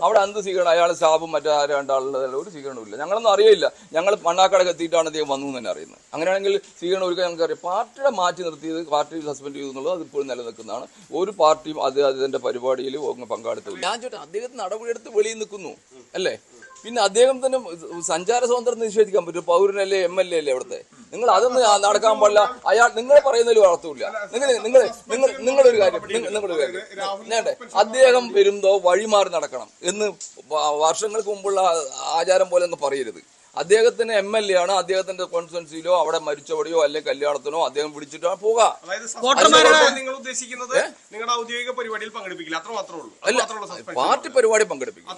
[SPEAKER 6] അവിടെ എന്ത് സ്വീകരണം? അയാൾ സ്റ്റാഫും മറ്റേ രണ്ടാളുള്ളതല്ല, ഒരു സ്വീകരണവും ഇല്ല. ഞങ്ങളൊന്നും അറിയില്ല. ഞങ്ങൾ മണ്ണാക്കാടൊക്കെ എത്തിയിട്ടാണ് അദ്ദേഹം വന്നു എന്ന് തന്നെ അറിയുന്നത്. അങ്ങനെയാണെങ്കിൽ സ്വീകരണം ഒരുക്കാൻ ഞങ്ങൾക്കറിയാം. പാർട്ടിയുടെ മാറ്റി നിർത്തിയത്, പാർട്ടി സസ്പെൻഡ് ചെയ്തു എന്നുള്ളത് അതിപ്പോഴും നിലനിൽക്കുന്നതാണ്. ഒരു പാർട്ടിയും അതിന്റെ പരിപാടിയിൽ പങ്കാളിത്തമില്ല. ഞാൻ ചോദിച്ചു, അദ്ദേഹത്തിന് നടപടിയെടുത്ത് വെളിയിൽ നിൽക്കുന്നു അല്ലേ? പിന്നെ അദ്ദേഹം തന്നെ സഞ്ചാര സ്വാതന്ത്ര്യം നിഷേധിക്കാൻ പറ്റും? പൗരനല്ലേ, MLA അല്ലേ അവിടുത്തെ? നിങ്ങൾ അതൊന്നും നടക്കാൻ പാടില്ല. നിങ്ങൾ പറയുന്നതിൽ വളർത്തൂല്ല. നിങ്ങളൊരു കാര്യം വേണ്ടേ, അദ്ദേഹം വരുമ്പോ വഴിമാറി നടക്കണം എന്ന് വർഷങ്ങൾക്ക് മുമ്പുള്ള ആചാരം പോലെ ഒന്നും പറയരുത്. അദ്ദേഹത്തിന് MLA ആണ്. അദ്ദേഹത്തിന്റെ കോൺസ്റ്റിറ്റ്യുവൻസിയിലോ അവിടെ മരിച്ചവിടെയോ അല്ലെങ്കിൽ കല്യാണത്തിനോ അദ്ദേഹം വിളിച്ചിട്ടാണ് പോകാം.
[SPEAKER 2] നിങ്ങൾ ഉദ്ദേശിക്കുന്നത് നിങ്ങളുടെ ഔദ്യോഗിക പരിപാടിയിൽ പങ്കെടുപ്പിക്കില്ല, അത്ര മാത്രമേ ഉള്ളൂ.
[SPEAKER 6] അല്ല, പാർട്ടി പരിപാടി പങ്കെടുപ്പിക്കും.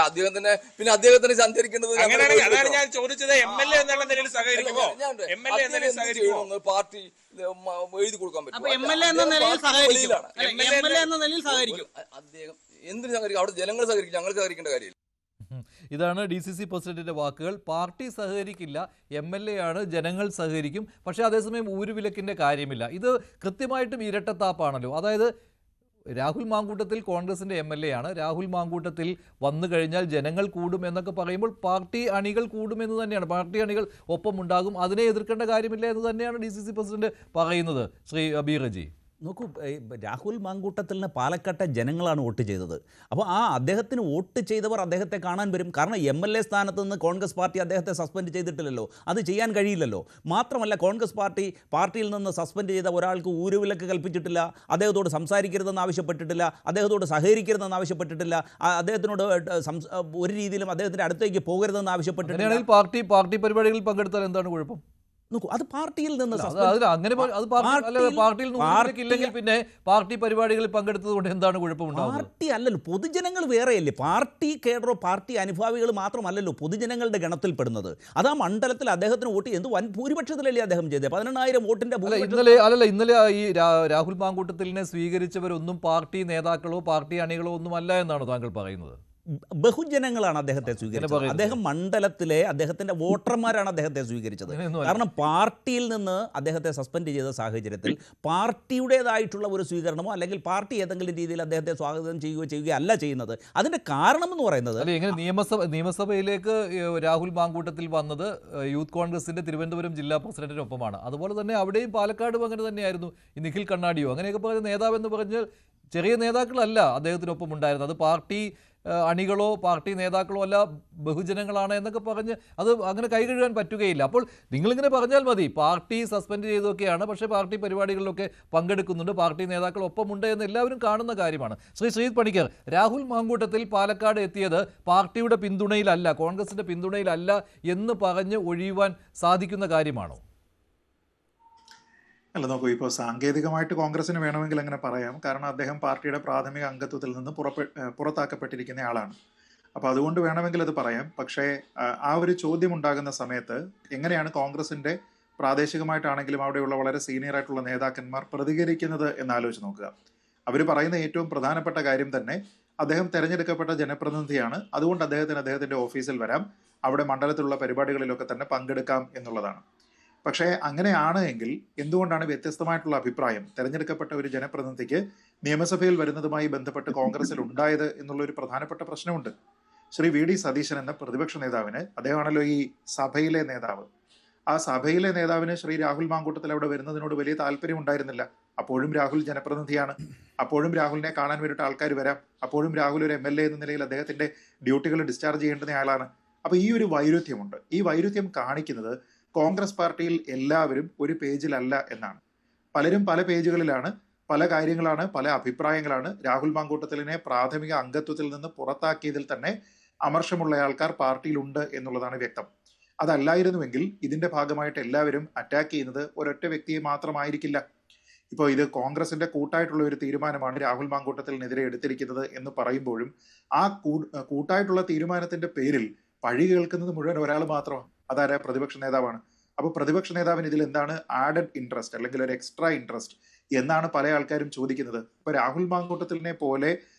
[SPEAKER 6] അദ്ദേഹത്തിന് പിന്നെ അദ്ദേഹത്തിന് സഞ്ചരിക്കേണ്ടത് പാർട്ടി എഴുതി കൊടുക്കാൻ പറ്റും. അദ്ദേഹം എന്തിനു സഹകരിക്കും? അവിടെ ജനങ്ങൾ സഹകരിക്കും, ഞങ്ങൾ സഹകരിക്കേണ്ട കാര്യമില്ല.
[SPEAKER 1] ഇതാണ് DCC പ്രസിഡന്റിന്റെ വാക്കുകൾ. പാർട്ടി സഹകരിക്കില്ല, MLA ആണ്, ജനങ്ങൾ സഹകരിക്കും. പക്ഷേ അതേസമയം ഊരുവിലക്കിൻ്റെ കാര്യമില്ല. ഇത് കൃത്യമായിട്ടും ഇരട്ടത്താപ്പാണല്ലോ. അതായത് രാഹുൽ മാങ്കൂട്ടത്തിൽ കോൺഗ്രസിൻ്റെ MLA ആണ്. രാഹുൽ മാങ്കൂട്ടത്തിൽ വന്നു കഴിഞ്ഞാൽ ജനങ്ങൾ കൂടും എന്നൊക്കെ പറയുമ്പോൾ പാർട്ടി അണികൾ കൂടുമെന്ന് തന്നെയാണ്. പാർട്ടി അണികൾ ഒപ്പമുണ്ടാകും, അതിനെ എതിർക്കേണ്ട കാര്യമില്ല എന്ന് തന്നെയാണ് DCC പ്രസിഡന്റ് പറയുന്നത്. ശ്രീ ബീറജി,
[SPEAKER 5] നോക്കൂ, രാഹുൽ മാങ്കൂട്ടത്തിന് പാലക്കാട്ടെ ജനങ്ങളാണ് വോട്ട് ചെയ്തത്. അപ്പോൾ അദ്ദേഹത്തിന് വോട്ട് ചെയ്തവർ അദ്ദേഹത്തെ കാണാൻ വരും. കാരണം MLA സ്ഥാനത്ത് നിന്ന് കോൺഗ്രസ് പാർട്ടി അദ്ദേഹത്തെ സസ്പെൻഡ് ചെയ്തിട്ടില്ലല്ലോ, അത് ചെയ്യാൻ കഴിയില്ലല്ലോ. മാത്രമല്ല, കോൺഗ്രസ് പാർട്ടിയിൽ നിന്ന് സസ്പെൻഡ് ചെയ്ത ഒരാൾക്ക് ഊരുവിലക്ക് കൽപ്പിച്ചിട്ടില്ല, അദ്ദേഹത്തോട് സംസാരിക്കരുതെന്ന് ആവശ്യപ്പെട്ടിട്ടില്ല, അദ്ദേഹത്തോട് സഹകരിക്കരുതെന്ന് ആവശ്യപ്പെട്ടിട്ടില്ല, അദ്ദേഹത്തിനോട് ഒരു രീതിയിലും അദ്ദേഹത്തിൻ്റെ അടുത്തേക്ക് പോകരുതെന്ന് ആവശ്യപ്പെട്ടിട്ടില്ല.
[SPEAKER 1] പാർട്ടി പരിപാടികളിൽ പങ്കെടുത്താൽ എന്താണ് കുഴപ്പം?
[SPEAKER 5] നോക്കൂ, അത് പാർട്ടിയിൽ നിന്ന്
[SPEAKER 1] അങ്ങനെ പാർട്ടിയിൽ ഇല്ലെങ്കിൽ പിന്നെ പാർട്ടി പരിപാടികളിൽ പങ്കെടുത്തത് കൊണ്ട് എന്താണ് കുഴപ്പമുണ്ടാകുന്നത്?
[SPEAKER 5] പാർട്ടി അല്ലല്ലോ, പൊതുജനങ്ങൾ വേറെയല്ലേ. പാർട്ടി കേഡറോ പാർട്ടി അനുഭാവികൾ മാത്രമല്ലല്ലോ പൊതുജനങ്ങളുടെ ഗണത്തിൽപ്പെടുന്നത്. അത് ആ മണ്ഡലത്തിൽ അദ്ദേഹത്തിന് വോട്ട് എന്ത് വൻ ഭൂരിപക്ഷത്തിലല്ലേ അദ്ദേഹം ചെയ്തത്? 18,000 വോട്ടിന്റെ
[SPEAKER 1] ഇന്നലെ ഈ രാഹുൽ മാങ്കൂട്ടത്തിലിനെ സ്വീകരിച്ചവരൊന്നും പാർട്ടി നേതാക്കളോ പാർട്ടി അണികളോ ഒന്നും അല്ല എന്നാണ് താങ്കൾ പറയുന്നത്?
[SPEAKER 5] ബഹുജനങ്ങളാണ് അദ്ദേഹത്തെ സ്വീകരിച്ചത്. അദ്ദേഹം മണ്ഡലത്തിലെ അദ്ദേഹത്തിന്റെ വോട്ടർമാരാണ് അദ്ദേഹത്തെ സ്വീകരിച്ചത്. കാരണം പാർട്ടിയിൽ നിന്ന് അദ്ദേഹത്തെ സസ്പെൻഡ് ചെയ്ത സാഹചര്യത്തിൽ പാർട്ടിയുടേതായിട്ടുള്ള ഒരു സ്വീകരണമോ അല്ലെങ്കിൽ പാർട്ടി ഏതെങ്കിലും രീതിയിൽ അദ്ദേഹത്തെ സ്വാഗതം ചെയ്യുകയോ അല്ല ചെയ്യുന്നത്. അതിന്റെ കാരണം എന്ന് പറയുന്നത്
[SPEAKER 1] എങ്ങനെ നിയമസഭയിലേക്ക് രാഹുൽ മാങ്കൂട്ടത്തിൽ വന്നത് യൂത്ത് കോൺഗ്രസിന്റെ തിരുവനന്തപുരം ജില്ലാ പ്രസിഡന്റിനൊപ്പമാണ്. അതുപോലെ തന്നെ അവിടെയും പാലക്കാടും അങ്ങനെ തന്നെയായിരുന്നു. ഈ നിഖിൽ കണ്ണാടിയോ അങ്ങനെയൊക്കെ പറഞ്ഞ നേതാവെന്ന് പറഞ്ഞാൽ ചെറിയ നേതാക്കളല്ല അദ്ദേഹത്തിനൊപ്പം ഉണ്ടായിരുന്നത്. അത് പാർട്ടി അണികളോ പാർട്ടി നേതാക്കളോ അല്ല, ബഹുജനങ്ങളാണ് എന്നൊക്കെ പറഞ്ഞ് അത് അങ്ങനെ കൈകഴുകാൻ പറ്റുകയില്ല. അപ്പോൾ നിങ്ങളിങ്ങനെ പറഞ്ഞാൽ മതി പാർട്ടി സസ്പെൻഡ് ചെയ്തൊക്കെയാണ്, പക്ഷേ പാർട്ടി പരിപാടികളിലൊക്കെ പങ്കെടുക്കുന്നുണ്ട്, പാർട്ടി നേതാക്കൾ ഒപ്പമുണ്ട് എന്ന് എല്ലാവരും കാണുന്ന കാര്യമാണ്. ശ്രീജിത്ത് പണിക്കർ, രാഹുൽ മാങ്കൂട്ടത്തിൽ പാലക്കാട് എത്തിയത് പാർട്ടിയുടെ പിന്തുണയിലല്ല, കോൺഗ്രസിന്റെ പിന്തുണയിലല്ല എന്ന് പറഞ്ഞ് ഒഴിയുവാൻ സാധിക്കുന്ന കാര്യമാണോ?
[SPEAKER 7] അല്ല, നോക്കൂ, ഇപ്പോൾ സാങ്കേതികമായിട്ട് കോൺഗ്രസിന് വേണമെങ്കിൽ അങ്ങനെ പറയാം. കാരണം അദ്ദേഹം പാർട്ടിയുടെ പ്രാഥമിക അംഗത്വത്തിൽ നിന്ന് പുറത്താക്കപ്പെട്ടിരിക്കുന്ന ആളാണ്. അപ്പോൾ അതുകൊണ്ട് വേണമെങ്കിൽ അത് പറയാം. പക്ഷേ ആ ഒരു ചോദ്യം ഉണ്ടാകുന്ന സമയത്ത് എങ്ങനെയാണ് കോൺഗ്രസിൻ്റെ പ്രാദേശികമായിട്ടാണെങ്കിലും അവിടെയുള്ള വളരെ സീനിയർ ആയിട്ടുള്ള നേതാക്കന്മാർ പ്രതികരിക്കുന്നത് എന്നാലോചിച്ച് നോക്കുക. അവർ പറയുന്ന ഏറ്റവും പ്രധാനപ്പെട്ട കാര്യം തന്നെ അദ്ദേഹം തെരഞ്ഞെടുക്കപ്പെട്ട ജനപ്രതിനിധിയാണ്, അതുകൊണ്ട് അദ്ദേഹത്തിൻ്റെ ഓഫീസിൽ വരാം, അവിടെ മണ്ഡലത്തിലുള്ള പരിപാടികളിലൊക്കെ തന്നെ പങ്കെടുക്കാം എന്നുള്ളതാണ്. പക്ഷേ അങ്ങനെയാണ് എങ്കിൽ എന്തുകൊണ്ടാണ് വ്യത്യസ്തമായിട്ടുള്ള അഭിപ്രായം തെരഞ്ഞെടുക്കപ്പെട്ട ഒരു ജനപ്രതിനിധിക്ക് നിയമസഭയിൽ വരുന്നതുമായി ബന്ധപ്പെട്ട് കോൺഗ്രസിൽ ഉണ്ടായത് എന്നുള്ളൊരു പ്രധാനപ്പെട്ട പ്രശ്നമുണ്ട്. ശ്രീ വി.ഡി. സതീശൻ എന്ന പ്രതിപക്ഷ നേതാവിന്, അദ്ദേഹമാണല്ലോ ഈ സഭയിലെ നേതാവ്, ആ സഭയിലെ നേതാവിന് ശ്രീ രാഹുൽ മാങ്കൂട്ടത്തിൽ അവിടെ വരുന്നതിനോട് വലിയ താല്പര്യം ഉണ്ടായിരുന്നില്ല. അപ്പോഴും രാഹുൽ ജനപ്രതിനിധിയാണ്, അപ്പോഴും രാഹുലിനെ കാണാൻ വേണ്ടിയിട്ട് ആൾക്കാർ വരാം, അപ്പോഴും രാഹുൽ ഒരു MLA എന്ന നിലയിൽ അദ്ദേഹത്തിന്റെ ഡ്യൂട്ടികൾ ഡിസ്ചാർജ് ചെയ്യേണ്ടുന്ന ആളാണ്. അപ്പൊ ഈ ഒരു വൈരുദ്ധ്യമുണ്ട്. ഈ വൈരുദ്ധ്യം കാണിക്കുന്നത് കോൺഗ്രസ് പാർട്ടിയിൽ എല്ലാവരും ഒരു പേജിലല്ല എന്നാണ്. പലരും പല പേജുകളിലാണ്, പല കാര്യങ്ങളാണ്, പല അഭിപ്രായങ്ങളാണ്. രാഹുൽ മാങ്കൂട്ടത്തിലിനെ പ്രാഥമിക അംഗത്വത്തിൽ നിന്ന് പുറത്താക്കിയതിൽ തന്നെ അമർഷമുള്ള ആൾക്കാർ പാർട്ടിയിലുണ്ട് എന്നുള്ളതാണ് വ്യക്തം. അതല്ലായിരുന്നുവെങ്കിൽ ഇതിന്റെ ഭാഗമായിട്ട് എല്ലാവരും അറ്റാക്ക് ചെയ്യുന്നത് ഒരൊറ്റ വ്യക്തിയെ മാത്രമായിരിക്കില്ല. ഇപ്പോൾ ഇത് കോൺഗ്രസിന്റെ കൂട്ടായിട്ടുള്ള ഒരു തീരുമാനമാണ് രാഹുൽ മാങ്കൂട്ടത്തിനെതിരെ എടുത്തിരിക്കുന്നത് എന്ന് പറയുമ്പോഴും ആ കൂട്ടായിട്ടുള്ള തീരുമാനത്തിന്റെ പേരിൽ പഴി കേൾക്കുന്നത് മുഴുവൻ ഒരാൾ മാത്രമാണ്. അതാരാ? പ്രതിപക്ഷ നേതാവാണ്. അപ്പോൾ പ്രതിപക്ഷ നേതാവിന് ഇതിൽ എന്താണ് ആഡഡ് ഇൻട്രസ്റ്റ് അല്ലെങ്കിൽ ഒരു എക്സ്ട്രാ ഇൻട്രസ്റ്റ് എന്നാണ് പല ആൾക്കാരും ചോദിക്കുന്നത്. ഇപ്പൊ രാഹുൽ മാങ്കൂട്ടത്തിലിനെ പോലെ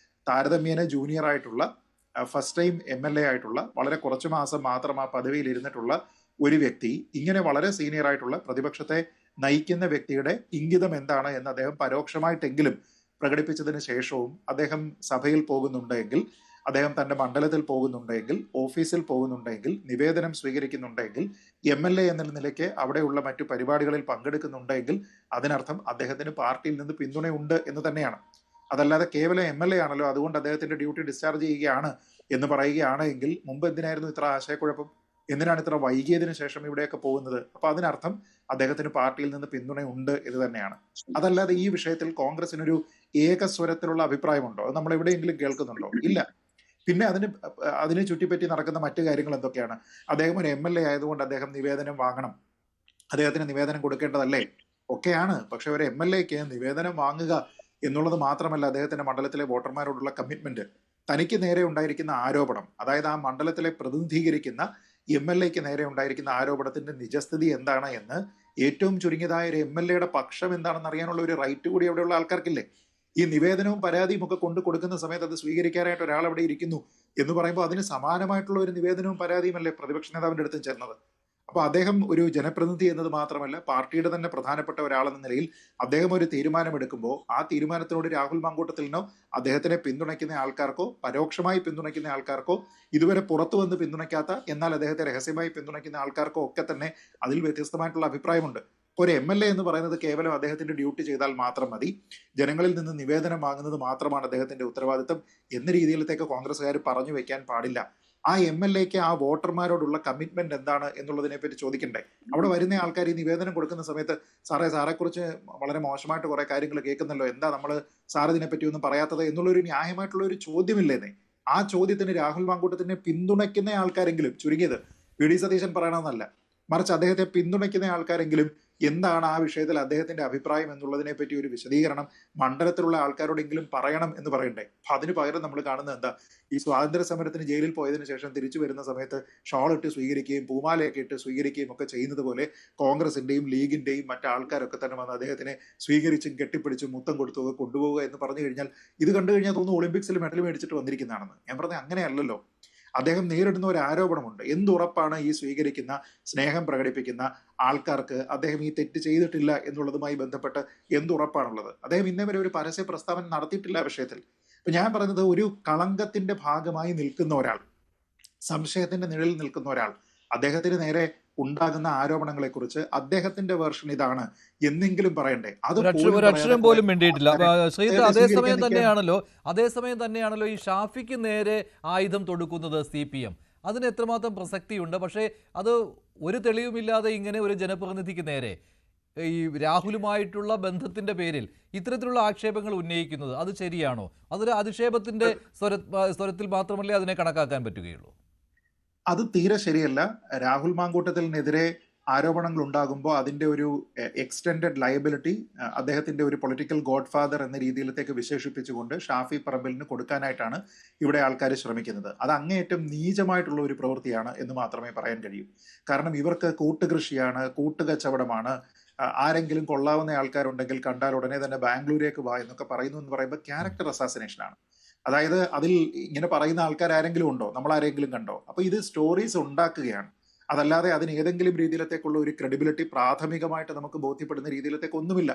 [SPEAKER 7] താരതമ്യേന ജൂനിയർ ആയിട്ടുള്ള ഫസ്റ്റ് ടൈം MLA ആയിട്ടുള്ള വളരെ കുറച്ചു മാസം മാത്രം ആ പദവിയിൽ ഇരുന്നിട്ടുള്ള ഒരു വ്യക്തി ഇങ്ങനെ വളരെ സീനിയർ ആയിട്ടുള്ള പ്രതിപക്ഷത്തെ നയിക്കുന്ന വ്യക്തിയുടെ ഇംഗിതം എന്താണ് എന്ന് അദ്ദേഹം പരോക്ഷമായിട്ടെങ്കിലും പ്രകടിപ്പിച്ചതിന് ശേഷവും അദ്ദേഹം സഭയിൽ പോകുന്നുണ്ടെങ്കിൽ, അദ്ദേഹം തന്റെ മണ്ഡലത്തിൽ പോകുന്നുണ്ടെങ്കിൽ, ഓഫീസിൽ പോകുന്നുണ്ടെങ്കിൽ, നിവേദനം സ്വീകരിക്കുന്നുണ്ടെങ്കിൽ, MLA എന്ന നിലയ്ക്ക് അവിടെയുള്ള മറ്റു പരിപാടികളിൽ പങ്കെടുക്കുന്നുണ്ടെങ്കിൽ അതിനർത്ഥം അദ്ദേഹത്തിന് പാർട്ടിയിൽ നിന്ന് പിന്തുണയുണ്ട് എന്ന് തന്നെയാണ്. അതല്ലാതെ കേവലം MLA ആണല്ലോ അതുകൊണ്ട് അദ്ദേഹത്തിന്റെ ഡ്യൂട്ടി ഡിസ്ചാർജ് ചെയ്യുകയാണ് എന്ന് പറയുകയാണ് എങ്കിൽ മുമ്പ് എന്തിനായിരുന്നു ഇത്ര ആശയക്കുഴപ്പം? എന്തിനാണ് ഇത്ര വൈകിയതിനു ശേഷം ഇവിടെയൊക്കെ പോകുന്നത്? അപ്പൊ അതിനർത്ഥം അദ്ദേഹത്തിന് പാർട്ടിയിൽ നിന്ന് പിന്തുണയുണ്ട് എന്ന് തന്നെയാണ്. അതല്ലാതെ ഈ വിഷയത്തിൽ കോൺഗ്രസിനൊരു ഏകസ്വരത്തിലുള്ള അഭിപ്രായമുണ്ടോ? അത് നമ്മൾ എവിടെയെങ്കിലും കേൾക്കുന്നുണ്ടോ? ഇല്ല. പിന്നെ അതിനെ ചുറ്റിപ്പറ്റി നടക്കുന്ന മറ്റു കാര്യങ്ങൾ എന്തൊക്കെയാണ്? അദ്ദേഹം ഒരു MLA ആയതുകൊണ്ട് അദ്ദേഹം നിവേദനം വാങ്ങണം, അദ്ദേഹത്തിന് നിവേദനം കൊടുക്കേണ്ടതല്ലേ? ഒക്കെയാണ്. പക്ഷെ ഒരു MLAക്ക് നിവേദനം വാങ്ങുക എന്നുള്ളത് മാത്രമല്ല അദ്ദേഹത്തിന്റെ മണ്ഡലത്തിലെ വോട്ടർമാരോടുള്ള കമ്മിറ്റ്മെന്റ്. തനിക്ക് നേരെ ഉണ്ടായിരിക്കുന്ന ആരോപണം, അതായത് ആ മണ്ഡലത്തിലെ പ്രതിനിധീകരിക്കുന്ന MLAക്ക് നേരെ ഉണ്ടായിരിക്കുന്ന ആരോപണത്തിന്റെ നിജസ്ഥിതി എന്താണ് എന്ന് ഏറ്റവും ചുരുങ്ങിയതായ ഒരു MLAയുടെ പക്ഷം എന്താണെന്ന് അറിയാനുള്ള ഒരു റൈറ്റ് കൂടി അവിടെയുള്ള ആൾക്കാർക്കില്ലേ? ഈ നിവേദനവും പരാതിയും ഒക്കെ കൊണ്ടു കൊടുക്കുന്ന സമയത്ത് അത് സ്വീകരിക്കാനായിട്ട് ഒരാൾ അവിടെ ഇരിക്കുന്നു എന്ന് പറയുമ്പോൾ അതിന് സമാനമായിട്ടുള്ള ഒരു നിവേദനവും പരാതിയും അല്ലേ പ്രതിപക്ഷ നേതാവിന്റെ അടുത്തും ചേർന്നത്? അപ്പൊ അദ്ദേഹം ഒരു ജനപ്രതിനിധി എന്നത് മാത്രമല്ല പാർട്ടിയുടെ തന്നെ പ്രധാനപ്പെട്ട ഒരാളെന്ന നിലയിൽ അദ്ദേഹം ഒരു തീരുമാനമെടുക്കുമ്പോൾ ആ തീരുമാനത്തിനോട് രാഹുൽ മാങ്കൂട്ടത്തിലിനോ അദ്ദേഹത്തിനെ പിന്തുണയ്ക്കുന്ന ആൾക്കാർക്കോ പരോക്ഷമായി പിന്തുണയ്ക്കുന്ന ആൾക്കാർക്കോ ഇതുവരെ പുറത്തു വന്ന് പിന്തുണയ്ക്കാത്ത എന്നാൽ അദ്ദേഹത്തെ രഹസ്യമായി പിന്തുണയ്ക്കുന്ന ആൾക്കാർക്കോ ഒക്കെ തന്നെ അതിൽ വ്യത്യസ്തമായിട്ടുള്ള അഭിപ്രായമുണ്ട്. ഒരു MLA എന്ന് പറയുന്നത് കേവലം അദ്ദേഹത്തിന്റെ ഡ്യൂട്ടി ചെയ്താൽ മാത്രം മതി, ജനങ്ങളിൽ നിന്ന് നിവേദനം വാങ്ങുന്നത് മാത്രമാണ് അദ്ദേഹത്തിന്റെ ഉത്തരവാദിത്തം എന്ന രീതിയിലത്തേക്ക് കോൺഗ്രസ്സുകാർ പറഞ്ഞു വെക്കാൻ പാടില്ല. ആ MLAക്ക് ആ വോട്ടർമാരോടുള്ള കമ്മിറ്റ്മെന്റ് എന്താണ് എന്നുള്ളതിനെ പറ്റി ചോദിക്കണ്ടേ? അവിടെ വരുന്ന ആൾക്കാർ ഈ നിവേദനം കൊടുക്കുന്ന സമയത്ത് സാറെക്കുറിച്ച് വളരെ മോശമായിട്ട് കുറെ കാര്യങ്ങൾ കേൾക്കുന്നല്ലോ, എന്താ നമ്മൾ സാർ ഇതിനെപ്പറ്റി ഒന്നും പറയാത്തത് എന്നുള്ളൊരു ന്യായമായിട്ടുള്ള ഒരു ചോദ്യമില്ലേന്നേ? ആ ചോദ്യത്തിന് രാഹുൽ മാങ്കൂട്ടത്തിനെ പിന്തുണയ്ക്കുന്ന ആൾക്കാരെങ്കിലും, ചുരുങ്ങിയത് വി.ഡി. സതീശൻ പറയണമെന്നല്ല, മറിച്ച് അദ്ദേഹത്തെ പിന്തുണയ്ക്കുന്ന ആൾക്കാരെങ്കിലും എന്താണ് ആ വിഷയത്തിൽ അദ്ദേഹത്തിന്റെ അഭിപ്രായം എന്നുള്ളതിനെ പറ്റി ഒരു വിശദീകരണം മണ്ഡലത്തിലുള്ള ആൾക്കാരോടെങ്കിലും പറയണം എന്ന് പറയണ്ടേ. അപ്പൊ അതിന് പകരം നമ്മൾ കാണുന്നത് എന്താ, ഈ സ്വാതന്ത്ര്യ സമരത്തിന് ജയിലിൽ പോയതിനു ശേഷം തിരിച്ചു വരുന്ന സമയത്ത് ഷോൾ ഇട്ട് സ്വീകരിക്കുകയും പൂമാലയൊക്കെ ഇട്ട് സ്വീകരിക്കുകയും ഒക്കെ ചെയ്യുന്നത് പോലെ കോൺഗ്രസിന്റെയും ലീഗിന്റെയും മറ്റാൾക്കാരൊക്കെ തന്നെ വന്ന് അദ്ദേഹത്തിനെ സ്വീകരിച്ചും കെട്ടിപ്പിടിച്ചും മുത്തം കൊടുത്തുക കൊണ്ടുപോവുക എന്ന് പറഞ്ഞു കഴിഞ്ഞാൽ ഇത് കണ്ടു കഴിഞ്ഞാൽ തോന്നുന്നു ഒളിമ്പിക്സിൽ മെഡൽ മേടിച്ചിട്ട് വന്നിരിക്കുന്നതാണെന്ന്. ഞാൻ പറഞ്ഞത് അങ്ങനെയല്ലല്ലോ. അദ്ദേഹം നേരിടുന്ന ഒരു ആരോപണമുണ്ട്. എന്തുറപ്പാണ് ഈ സ്വീകരിക്കുന്ന സ്നേഹം പ്രകടിപ്പിക്കുന്ന ആൾക്കാർക്ക് അദ്ദേഹം ഈ തെറ്റ് ചെയ്തിട്ടില്ല എന്നുള്ളതുമായി ബന്ധപ്പെട്ട് എന്തുറപ്പാണുള്ളത്? അദ്ദേഹം ഇന്നേ വരെ ഒരു പരസ്യ പ്രസ്താവന നടത്തിയിട്ടില്ല ആ വിഷയത്തിൽ. ഇപ്പൊ ഞാൻ പറയുന്നത്, ഒരു കളങ്കത്തിന്റെ ഭാഗമായി നിൽക്കുന്ന ഒരാൾ, സംശയത്തിന്റെ നിഴലിൽ നിൽക്കുന്ന ഒരാൾ, അദ്ദേഹത്തിന് നേരെ ഉണ്ടാകുന്ന ആരോപണങ്ങളെ കുറിച്ച് അദ്ദേഹത്തിന്റെ വേർഷൻ ഇതാണ് എന്നെങ്കിലും പറയണ്ടേ? അത്
[SPEAKER 1] ഒരു അക്ഷരം പോലും വേണ്ടിയിട്ടില്ല. ശ്രീജിത്ത്, അതേസമയം തന്നെയാണല്ലോ ഈ ഷാഫിക്ക് നേരെ ആയുധം തൊടുക്കുന്നത് CPM. അതിന് എത്രമാത്രം പ്രസക്തിയുണ്ട്? പക്ഷേ അത് ഒരു തെളിവുമില്ലാതെ ഇങ്ങനെ ഒരു ജനപ്രതിനിധിക്ക് നേരെ ഈ രാഹുലുമായിട്ടുള്ള ബന്ധത്തിന്റെ പേരിൽ ഇത്തരത്തിലുള്ള ആക്ഷേപങ്ങൾ ഉന്നയിക്കുന്നത് അത് ശരിയാണോ? അതൊരു അധിക്ഷേപത്തിന്റെ സ്വരത്തിൽ മാത്രമല്ലേ അതിനെ കണക്കാക്കാൻ പറ്റുകയുള്ളൂ?
[SPEAKER 7] അത് തീരെ ശരിയല്ല. രാഹുൽ മാങ്കൂട്ടത്തിനെതിരെ ആരോപണങ്ങൾ ഉണ്ടാകുമ്പോൾ അതിന്റെ ഒരു എക്സ്റ്റെൻഡഡ് ലയബിലിറ്റി അദ്ദേഹത്തിന്റെ ഒരു പൊളിറ്റിക്കൽ ഗോഡ് ഫാദർ എന്ന രീതിയിലത്തേക്ക് വിശേഷിപ്പിച്ചുകൊണ്ട് ഷാഫി പറമ്പിലിന് കൊടുക്കാനായിട്ടാണ് ഇവിടെ ആൾക്കാർ ശ്രമിക്കുന്നത്. അത് അങ്ങേയറ്റം നീചമായിട്ടുള്ള ഒരു പ്രവൃത്തിയാണ് എന്ന് മാത്രമേ പറയാൻ കഴിയൂ. കാരണം ഇവർക്ക് കൂട്ടുകൃഷിയാണ്, കൂട്ടുകച്ചവടമാണ്. ആരെങ്കിലും കൊള്ളാവുന്ന ആൾക്കാരുണ്ടെങ്കിൽ കണ്ടാൽ ഉടനെ തന്നെ ബാംഗ്ലൂരേക്ക് വാ എന്നൊക്കെ പറയുന്നു എന്ന് പറയുമ്പോൾ ക്യാരക്ടർ അസാസിനേഷനാണ്. അതായത് അതിൽ ഇങ്ങനെ പറയുന്ന ആൾക്കാർ ആരെങ്കിലും ഉണ്ടോ? നമ്മൾ ആരെങ്കിലും കണ്ടോ? അപ്പൊ ഇത് സ്റ്റോറീസ് ഉണ്ടാക്കുകയാണ്. അതല്ലാതെ അതിന് ഏതെങ്കിലും രീതിയിലത്തേക്കുള്ള ഒരു ക്രെഡിബിലിറ്റി പ്രാഥമികമായിട്ട് നമുക്ക് ബോധ്യപ്പെടുന്ന രീതിയിലത്തേക്ക് ഒന്നുമില്ല.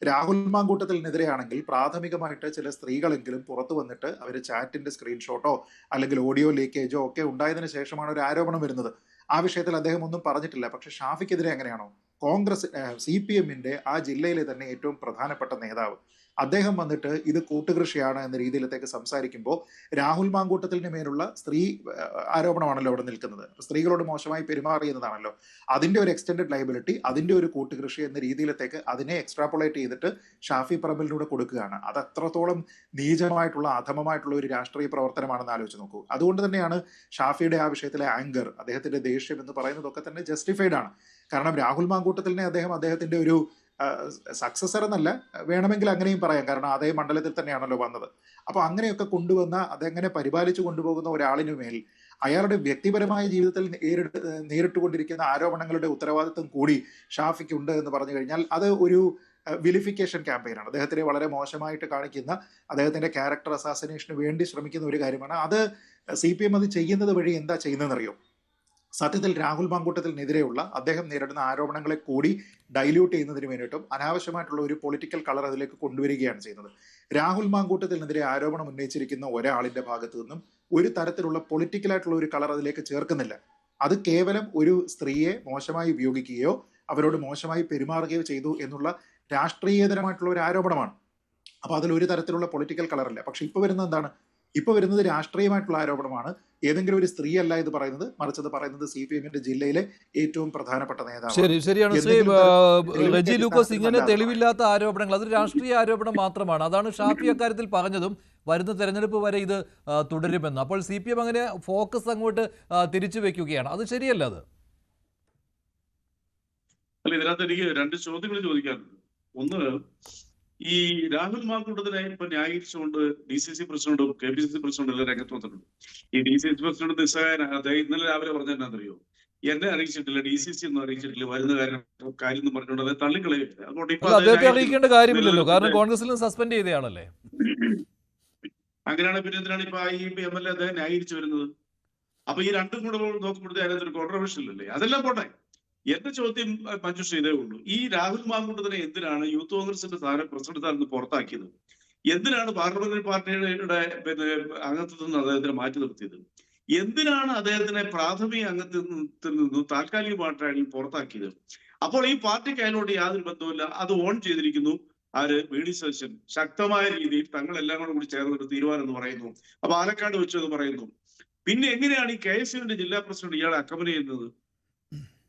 [SPEAKER 7] രാഹുൽ മാങ്കൂട്ടത്തിനെതിരെയാണെങ്കിൽ പ്രാഥമികമായിട്ട് ചില സ്ത്രീകളെങ്കിലും പുറത്തു വന്നിട്ട് അവർ ചാറ്റിന്റെ സ്ക്രീൻഷോട്ടോ അല്ലെങ്കിൽ ഓഡിയോ ലീക്കേജോ ഒക്കെ ഉണ്ടായതിനു ശേഷമാണ് ഒരു ആരോപണം വരുന്നത്. ആ വിഷയത്തിൽ അദ്ദേഹം ഒന്നും പറഞ്ഞിട്ടില്ല. പക്ഷെ ഷാഫിക്കെതിരെ എങ്ങനെയാണോ കോൺഗ്രസ് CPMന്റെ ആ ജില്ലയിലെ തന്നെ ഏറ്റവും പ്രധാനപ്പെട്ട നേതാവ് അദ്ദേഹം വന്നിട്ട് ഇത് കൂട്ടുകൃഷിയാണ് എന്ന രീതിയിലത്തേക്ക് സംസാരിക്കുമ്പോൾ രാഹുൽ മാങ്കൂട്ടത്തിന് മേലുള്ള സ്ത്രീ ആരോപണമാണല്ലോ അവിടെ നിൽക്കുന്നത്. സ്ത്രീകളോട് മോശമായി പെരുമാറിയെന്നതാണല്ലോ അതിന്റെ ഒരു എക്സ്റ്റെൻഡഡ് ലയബിലിറ്റി, അതിന്റെ ഒരു കൂട്ടുകൃഷി എന്ന രീതിയിലത്തേക്ക് അതിനെ എക്സ്ട്രാപ്പുലേറ്റ് ചെയ്തിട്ട് ഷാഫി പറമ്പിലിലൂടെ കൊടുക്കുകയാണ്. അത് അത്രത്തോളം നീചമായിട്ടുള്ള അധമമായിട്ടുള്ള ഒരു രാഷ്ട്രീയ പ്രവർത്തനമാണെന്ന് ആലോചിച്ച് നോക്കൂ. അതുകൊണ്ട് തന്നെയാണ് ഷാഫിയുടെ ആ വിഷയത്തിലെ ആങ്കർ, അദ്ദേഹത്തിന്റെ ദേഷ്യം എന്ന് പറയുന്നതൊക്കെ തന്നെ ജസ്റ്റിഫൈഡ് ആണ്. കാരണം രാഹുൽ മാങ്കൂട്ടത്തിനെ അദ്ദേഹത്തിന്റെ ഒരു സക്സസർ എന്നല്ല, വേണമെങ്കിൽ അങ്ങനെയും പറയാം. കാരണം അതേ മണ്ഡലത്തിൽ തന്നെയാണല്ലോ വന്നത്. അപ്പൊ അങ്ങനെയൊക്കെ കൊണ്ടുവന്ന അതെങ്ങനെ പരിപാലിച്ചു കൊണ്ടുപോകുന്ന ഒരാളിനു മേൽ അയാളുടെ വ്യക്തിപരമായ ജീവിതത്തിൽ നേരിട്ടുകൊണ്ടിരിക്കുന്ന ആരോപണങ്ങളുടെ ഉത്തരവാദിത്വം കൂടി ഷാഫിക്ക് ഉണ്ട് എന്ന് പറഞ്ഞു കഴിഞ്ഞാൽ അത് ഒരു വിലിഫിക്കേഷൻ ക്യാമ്പയിനാണ്. അദ്ദേഹത്തിനെ വളരെ മോശമായിട്ട് കാണിക്കുന്ന, അദ്ദേഹത്തിന്റെ ക്യാരക്ടർ അസാസിനേഷന് വേണ്ടി ശ്രമിക്കുന്ന ഒരു കാര്യമാണ്. അത് CPM അത് ചെയ്യുന്നത് വഴി എന്താ ചെയ്യുന്നതെന്നറിയോ? സത്യത്തിൽ രാഹുൽ മാങ്കൂട്ടത്തിനെതിരെയുള്ള അദ്ദേഹം നേരിടുന്ന ആരോപണങ്ങളെ കൂടി ഡൈല്യൂട്ട് ചെയ്യുന്നതിന് വേണ്ടിയിട്ടും അനാവശ്യമായിട്ടുള്ള ഒരു പൊളിറ്റിക്കൽ കളർ അതിലേക്ക് കൊണ്ടുവരികയാണ് ചെയ്യുന്നത്. രാഹുൽ മാങ്കൂട്ടത്തിനെതിരെ ആരോപണം ഉന്നയിച്ചിരിക്കുന്ന ഒരാളിന്റെ ഭാഗത്തു നിന്നും ഒരു തരത്തിലുള്ള പൊളിറ്റിക്കലായിട്ടുള്ള ഒരു കളർ അതിലേക്ക് ചേർക്കുന്നില്ല. അത് കേവലം ഒരു സ്ത്രീയെ മോശമായി ഉപയോഗിക്കുകയോ അവരോട് മോശമായി പെരുമാറുകയോ ചെയ്തു എന്നുള്ള രാഷ്ട്രീയേതരമായിട്ടുള്ള ഒരു ആരോപണമാണ്. അപ്പൊ അതിലൊരു തരത്തിലുള്ള പൊളിറ്റിക്കൽ കളറില്ല. പക്ഷെ ഇപ്പൊ വരുന്നത് എന്താണ്? ഇപ്പൊ വരുന്നത് രാഷ്ട്രീയമായിട്ടുള്ള ആരോപണമാണ്. ഏതെങ്കിലും ഒരു സ്ത്രീ അല്ല ഇത് പറയുന്നത്, മറിച്ച് അത് പറയുന്നത് CPMന്റെ ജില്ലയിലെ ഏറ്റവും പ്രധാനപ്പെട്ട നേതാവ്.
[SPEAKER 1] ശരിയാണ് ശ്രീ റെജി ലൂക്കോസ്. ഇങ്ങനെ തെളിവില്ലാത്ത ആരോപണങ്ങൾ അതൊരു രാഷ്ട്രീയ ആരോപണം മാത്രമാണ്. അതാണ് ഷാഫി അക്കാര്യത്തിൽ പറഞ്ഞതും വരുന്ന തെരഞ്ഞെടുപ്പ് വരെ ഇത് തുടരുമെന്ന്. അപ്പോൾ CPM അങ്ങനെ ഫോക്കസ് അങ്ങോട്ട് തിരിച്ചു വെക്കുകയാണ്. അത് ശരിയല്ല. അത്
[SPEAKER 4] അല്ല, ഇതിനകത്ത് എനിക്ക് രണ്ട് ചോദ്യങ്ങൾ ചോദിക്കാനുണ്ട്. ഒന്ന്, ഈ രാഹുൽ മാങ്കൂട്ടത്തിനെ ഇപ്പൊ ന്യായീകരിച്ചുകൊണ്ട് DCC പ്രസിഡന്റും KPCC പ്രസിഡന്റും എല്ലാം രംഗത്ത് വന്നിട്ടുണ്ട്. ഈ DCC പ്രസിഡന്റ് നിസ്സഹായനാണ്. അദ്ദേഹം ഇന്നലെ രാവിലെ പറഞ്ഞെന്നറിയോ, എന്നെ അറിയിച്ചിട്ടില്ല, DCC ഒന്നും അറിയിച്ചിട്ടില്ല, വരുന്ന കാര്യം എന്ന് പറഞ്ഞുകൊണ്ട് അത് തള്ളിക്കളയില്ല. അതുകൊണ്ട് ഇപ്പൊ
[SPEAKER 1] അദ്ദേഹത്തെ അറിയിക്കേണ്ട കാര്യമില്ലല്ലോ, കാരണം കോൺഗ്രസിൽ സസ്പെൻഡ് ചെയ്തയാളല്ലേ.
[SPEAKER 4] അങ്ങനെയാണ് പിന്നെ എന്തിനാണ് ഇപ്പൊ ഈ MLA അദ്ദേഹം ന്യായീകരിച്ചു വരുന്നത്? അപ്പൊ ഈ രണ്ടും കൂടെ നോക്കുമ്പോഴത്തെ അതിനകത്തൊരു കോൺട്രവേഴ്ഷ്യൽ അല്ലേ? അതെല്ലാം പോട്ടെ. എന്റെ ചോദ്യം മഞ്ജുഷ ഇതേ ഉള്ളൂ. ഈ രാഹുൽ മാങ്കൂട്ടത്തിനെ എന്തിനാണ് യൂത്ത് കോൺഗ്രസിന്റെ പ്രസിഡന്റ് സ്ഥാനത്ത് പുറത്താക്കിയത്? എന്തിനാണ് പാർലമെന്ററി പാർട്ടിയുടെ അംഗത്വത്തിൽ നിന്ന് അദ്ദേഹത്തിനെ മാറ്റി നിർത്തിയത്? എന്തിനാണ് അദ്ദേഹത്തിനെ പ്രാഥമിക അംഗത്തിൽ നിന്നും താൽക്കാലികമായിട്ടാണ് പുറത്താക്കിയത്? അപ്പോൾ ഈ പാർട്ടിക്ക് അതിനോട് യാതൊരു ബന്ധവുമില്ല. അത് ഓൺ ചെയ്തിരിക്കുന്നു ആര്? VD സതീശൻ ശക്തമായ രീതിയിൽ തങ്ങളെല്ലാം കൂടി ചേർന്നൊരു തീരുമാനം എന്ന് പറയുന്നു. അപ്പൊ പാലക്കാട് വെച്ചത് പറയുന്നു. പിന്നെ എങ്ങനെയാണ് ഈ KSUവിന്റെ ജില്ലാ പ്രസിഡന്റ് ഇയാളെ അക്കമ്പനി ചെയ്യുന്നത്?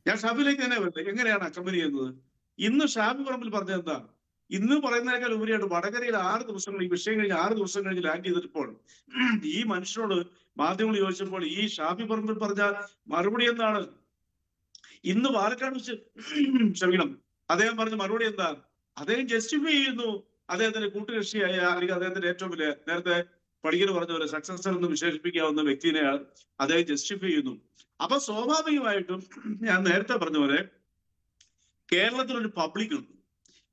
[SPEAKER 4] ഞാൻ ഷാഫിലേക്ക് തന്നെ വരുന്നത്. എങ്ങനെയാണ് അക്കമ്പനി ചെയ്യുന്നത്? ഇന്ന് ഷാഫി പറമ്പിൽ പറഞ്ഞത് എന്താ? ഇന്ന് പറയുന്നതിനേക്കാൾ ഉപരിയായിട്ട് വടകരയിൽ 6 ദിവസങ്ങൾ, ഈ വിഷയം കഴിഞ്ഞ് 6 ദിവസം കഴിഞ്ഞ് ലാൻഡ് ചെയ്തിട്ടപ്പോൾ ഈ മനുഷ്യനോട് മാധ്യമങ്ങൾ ചോദിച്ചപ്പോൾ ഈ ഷാഫി പറമ്പിൽ പറഞ്ഞ മറുപടി എന്താണ്? ഇന്ന് പാലക്കാട് വെച്ച് ക്ഷമിക്കണം, അദ്ദേഹം പറഞ്ഞ മറുപടി എന്താ? അദ്ദേഹം ജസ്റ്റിഫൈ ചെയ്യുന്നു അദ്ദേഹത്തിന്റെ കൂട്ടുകക്ഷിയായ അല്ലെങ്കിൽ അദ്ദേഹത്തിന്റെ ഏറ്റവും വലിയ നേരത്തെ പണിക്കർ പറഞ്ഞ പോലെ സക്സസർ എന്ന് വിശേഷിപ്പിക്കാവുന്ന വ്യക്തിനെ അദ്ദേഹം ജസ്റ്റിഫൈ ചെയ്യുന്നു. അപ്പൊ സ്വാഭാവികമായിട്ടും ഞാൻ നേരത്തെ പറഞ്ഞ പോലെ കേരളത്തിലൊരു പബ്ലിക് ഉണ്ട്.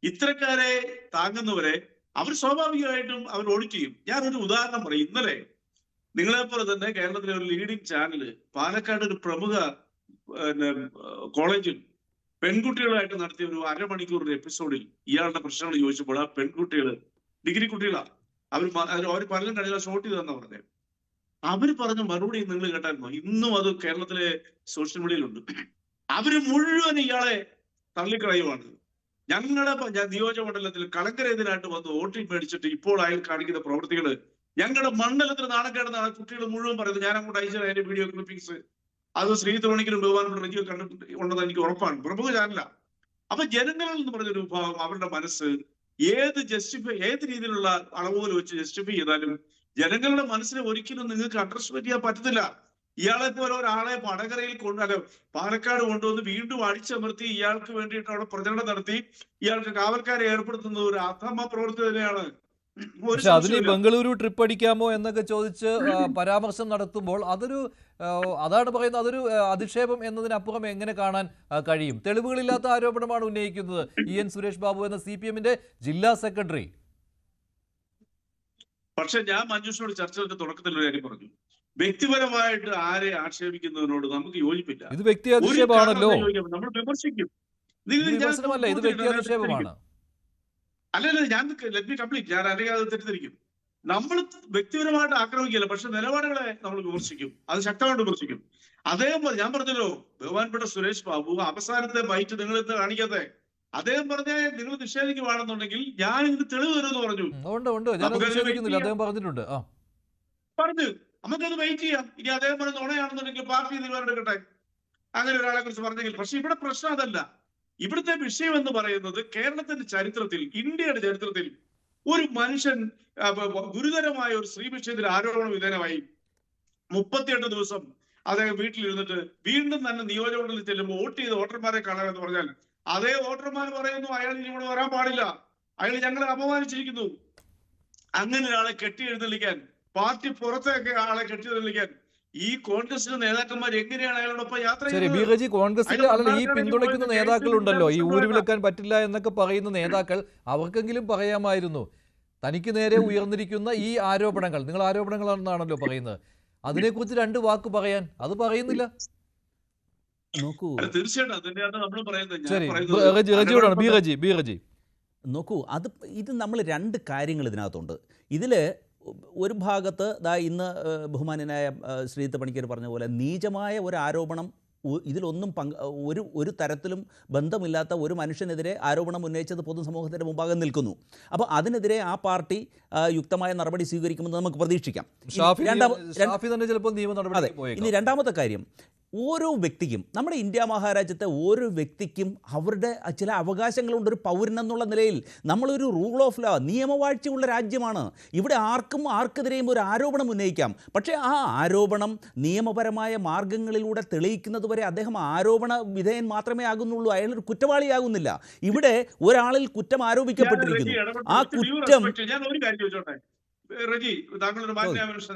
[SPEAKER 4] ഇത്തരക്കാരെ താങ്ങുന്നവരെ അവർ സ്വാഭാവികമായിട്ടും അവർ ഓഡിറ്റ് ചെയ്യും. ഞാനൊരു ഉദാഹരണം പറയും. ഇന്നലെ നിങ്ങളെപ്പോലെ തന്നെ കേരളത്തിലെ ഒരു ലീഡിംഗ് ചാനല് പാലക്കാട് ഒരു പ്രമുഖ കോളേജിൽ പെൺകുട്ടികളായിട്ട് നടത്തിയ ഒരു അരമണിക്കൂർ എപ്പിസോഡിൽ ഇയാളുടെ പ്രശ്നങ്ങൾ ചോദിച്ചപ്പോൾ ആ പെൺകുട്ടികൾ ഡിഗ്രി കുട്ടികളാണ്. അവർ പലരും കഴിഞ്ഞ ഷോട്ട് ചെയ്തെന്നാ പറഞ്ഞത്. അവര് പറഞ്ഞ മറുപടി നിങ്ങൾ കേട്ടായിരുന്നോ? ഇന്നും അത് കേരളത്തിലെ സോഷ്യൽ മീഡിയയിലുണ്ട്. അവര് മുഴുവൻ ഇയാളെ തള്ളിക്കളയുവാണ്. ഞങ്ങളുടെ നിയോജകമണ്ഡലത്തിൽ കളങ്കരെതിരായിട്ട് വന്ന് വോട്ട് മേടിച്ചിട്ട് ഇപ്പോൾ അയാൾ കാണിക്കുന്ന പ്രവൃത്തികള് ഞങ്ങളുടെ മണ്ഡലത്തിൽ നാണക്കേടെന്നാണ് കുട്ടികൾ മുഴുവൻ പറയുന്നത്. ഞാൻ അങ്ങോട്ട് അയച്ചത് അതിന്റെ വീഡിയോ ക്ലിപ്പിംഗ്സ് അത് ശ്രീധോണിക്കലും ബഹുമാനപ്പെട്ട റജിയോ കണ്ടിട്ടുണ്ടെന്ന് എനിക്ക് ഉറപ്പാണ്. പ്രമുഖ ചാനല. അപ്പൊ ജനങ്ങളിൽ എന്ന് പറഞ്ഞൊരു വിഭാഗം അവരുടെ മനസ്സ് ഏത് രീതിയിലുള്ള അളവുകൾ വെച്ച് ജസ്റ്റിഫൈ ചെയ്താലും ജനങ്ങളുടെ മനസ്സിനെ ഒരിക്കലും നിങ്ങൾക്ക് അണ്ടർസ്റ്റാൻഡ് ചെയ്യാൻ പറ്റത്തില്ല. ഇയാളെ പോലെ ഒരാളെ വടകരയിൽ പാലക്കാട് കൊണ്ടുവന്ന് വീണ്ടും അടിച്ചമർത്തി ഇയാൾക്ക് വേണ്ടിയിട്ട് അവിടെ പ്രചരണം നടത്തി ഇയാൾക്ക് കാവൽക്കാരെ ഏർപ്പെടുത്തുന്നത് ഒരു അധമ പ്രവൃത്തി തന്നെയാണ്.
[SPEAKER 1] പക്ഷെ അതിന് ബംഗളൂരു ട്രിപ്പ് അടിക്കാമോ എന്നൊക്കെ ചോദിച്ച് പരാമർശം നടത്തുമ്പോൾ അതാണ് പറയുന്നത്, അതൊരു അധിക്ഷേപം എന്നതിനപ്പുറം എങ്ങനെ കാണാൻ കഴിയും? തെളിവുകളില്ലാത്ത ആരോപണമാണ് ഉന്നയിക്കുന്നത് EN സുരേഷ് ബാബു എന്ന CPM-ന്റെ ജില്ലാ സെക്രട്ടറി.
[SPEAKER 4] പക്ഷെ ഞാൻ മഞ്ജുഷിനോട് ചർച്ചയുടെ തുടക്കത്തിൽ ഒരു കാര്യം പറഞ്ഞു. വ്യക്തിപരമായിട്ട് ആരെ ആക്ഷേപിക്കുന്നതിനോട് നമുക്ക് യോജിപ്പില്ല.
[SPEAKER 1] ഇത് വ്യക്തി അധിക്ഷേപമാണല്ലോ.
[SPEAKER 4] നമ്മൾ വിമർശിക്കും.
[SPEAKER 1] വിമർശനമല്ല, ഇത് വ്യക്തി അധിക്ഷേപമാണ്.
[SPEAKER 4] അല്ലല്ല, ഞാൻ ലെറ്റ് മീ കംപ്ലീറ്റ്. ഞാൻ അല്ലെങ്കിൽ അത് തെറ്റിദ്ധരിക്കും. നമ്മൾ വ്യക്തിപരമായിട്ട് ആക്രമിക്കില്ല, പക്ഷെ നിലപാടുകളെ നമ്മൾ വിമർശിക്കും, അത് ശക്തമായിട്ട് വിമർശിക്കും. അദ്ദേഹം ഞാൻ പറഞ്ഞല്ലോ, ബഹുമാനപ്പെട്ട സുരേഷ് ബാബു അവസാനത്തെ ബൈറ്റ് നിങ്ങൾ ഇന്ന് കാണിക്കാതെ അദ്ദേഹം പറഞ്ഞ നിങ്ങൾ നിഷേധിക്കുവാണെന്നുണ്ടെങ്കിൽ ഞാൻ ഇതിന് തെളിവ് തരുമെന്ന് പറഞ്ഞു.
[SPEAKER 1] അദ്ദേഹം പറഞ്ഞിട്ടുണ്ട്,
[SPEAKER 4] പറഞ്ഞു. നമുക്കത് വെയിറ്റ് ചെയ്യാം. ഇനി അദ്ദേഹം പറഞ്ഞ നുണയാണെന്നുണ്ടെങ്കിൽ പാർട്ടി തീരുമാനം എടുക്കട്ടെ, അങ്ങനെ ഒരാളെ കുറിച്ച് പറഞ്ഞെങ്കിൽ. പക്ഷെ ഇവിടെ പ്രശ്നം അതല്ല. ഇവിടുത്തെ വിഷയം എന്ന് പറയുന്നത് കേരളത്തിന്റെ ചരിത്രത്തിൽ, ഇന്ത്യയുടെ ചരിത്രത്തിൽ ഒരു മനുഷ്യൻ ഗുരുതരമായ ഒരു സ്ത്രീ വിഷയത്തിൽ ആരോപണ വിധേയമായി 38 ദിവസം അദ്ദേഹം വീട്ടിലിരുന്നിട്ട് വീണ്ടും തന്നെ നിയോജകമണ്ഡലത്തിൽ ചെല്ലുമ്പോൾ വോട്ട് ചെയ്ത വോട്ടർമാരെ കാണാമെന്ന് പറഞ്ഞാൽ അതേ വോട്ടർമാർ പറയുന്നു അയാൾ ഇനി ഇവിടെ വരാൻ പാടില്ല, അയാൾ ഞങ്ങളെ അപമാനിച്ചിരിക്കുന്നു. അങ്ങനെ ഒരാളെ കെട്ടി എഴുന്നള്ളിക്കാൻ, പാർട്ടി പുറത്തേക്ക് ആളെ കെട്ടി എഴുന്നള്ളിക്കാൻ ഈ കോൺഗ്രസിന്റെ നേതാക്കന്മാർ എങ്ങനെയാണ് അയാളോടൊപ്പം യാത്ര
[SPEAKER 1] ചെയ്യുന്നത്? കോൺഗ്രസിന്റെ അല്ല, ഈ പിന്തുണയ്ക്കുന്ന നേതാക്കളുണ്ടല്ലോ, ഈ ഊരുവിളക്കാൻ പറ്റില്ല എന്നൊക്കെ പറയുന്ന നേതാക്കൾ, അവർക്കെങ്കിലും പറയാമായിരുന്നു തനിക്ക് നേരെ ഉയർന്നിരിക്കുന്ന ഈ ആരോപണങ്ങൾ, നിങ്ങൾ ആരോപണങ്ങളാണെന്നാണല്ലോ പറയുന്നത്, അതിനെക്കുറിച്ച് 2 വാക്ക് പറയാൻ. അത് പറയുന്നില്ല.
[SPEAKER 5] നോക്കൂ, നോക്കൂ, ഇത് നമ്മൾ 2 കാര്യങ്ങൾ ഇതിനകത്തുണ്ട്. ഇതിൽ ഒരു ഭാഗത്ത് ഇന്ന് ബഹുമാന്യനായ ശ്രീജിത്ത് പണിക്കർ പറഞ്ഞ പോലെ നീചമായ ഒരു ആരോപണം, ഇതിലൊന്നും ഒരു തരത്തിലും ബന്ധമില്ലാത്ത ഒരു മനുഷ്യനെതിരെ ആരോപണം ഉന്നയിച്ചത് പൊതുസമൂഹത്തിൻ്റെ മുമ്പാകെ നിൽക്കുന്നു. അപ്പോൾ അതിനെതിരെ ആ പാർട്ടി യുക്തമായ നടപടി സ്വീകരിക്കുമെന്ന് നമുക്ക് പ്രതീക്ഷിക്കാം. ഇനി രണ്ടാമത്തെ കാര്യം, ഓരോ വ്യക്തിക്കും, നമ്മുടെ ഇന്ത്യ മഹാരാജ്യത്തെ ഓരോ വ്യക്തിക്കും അവരുടെ ചില അവകാശങ്ങളുണ്ട്. ഒരു പൗരനെന്നുള്ള നിലയിൽ നമ്മളൊരു റൂൾ ഓഫ് ലോ, നിയമവാഴ്ചയുള്ള രാജ്യമാണ്. ഇവിടെ ആർക്കെതിരെയും ഒരു ആരോപണം ഉന്നയിക്കാം. പക്ഷേ ആ ആരോപണം നിയമപരമായ മാർഗങ്ങളിലൂടെ തെളിയിക്കുന്നത് വരെ അദ്ദേഹം ആരോപണ വിധേയൻ മാത്രമേ ആകുന്നുള്ളൂ, അയാളൊരു കുറ്റവാളിയാകുന്നില്ല. ഇവിടെ ഒരാളിൽ കുറ്റം ആരോപിക്കപ്പെട്ടിരിക്കുന്നു. ആ കുറ്റം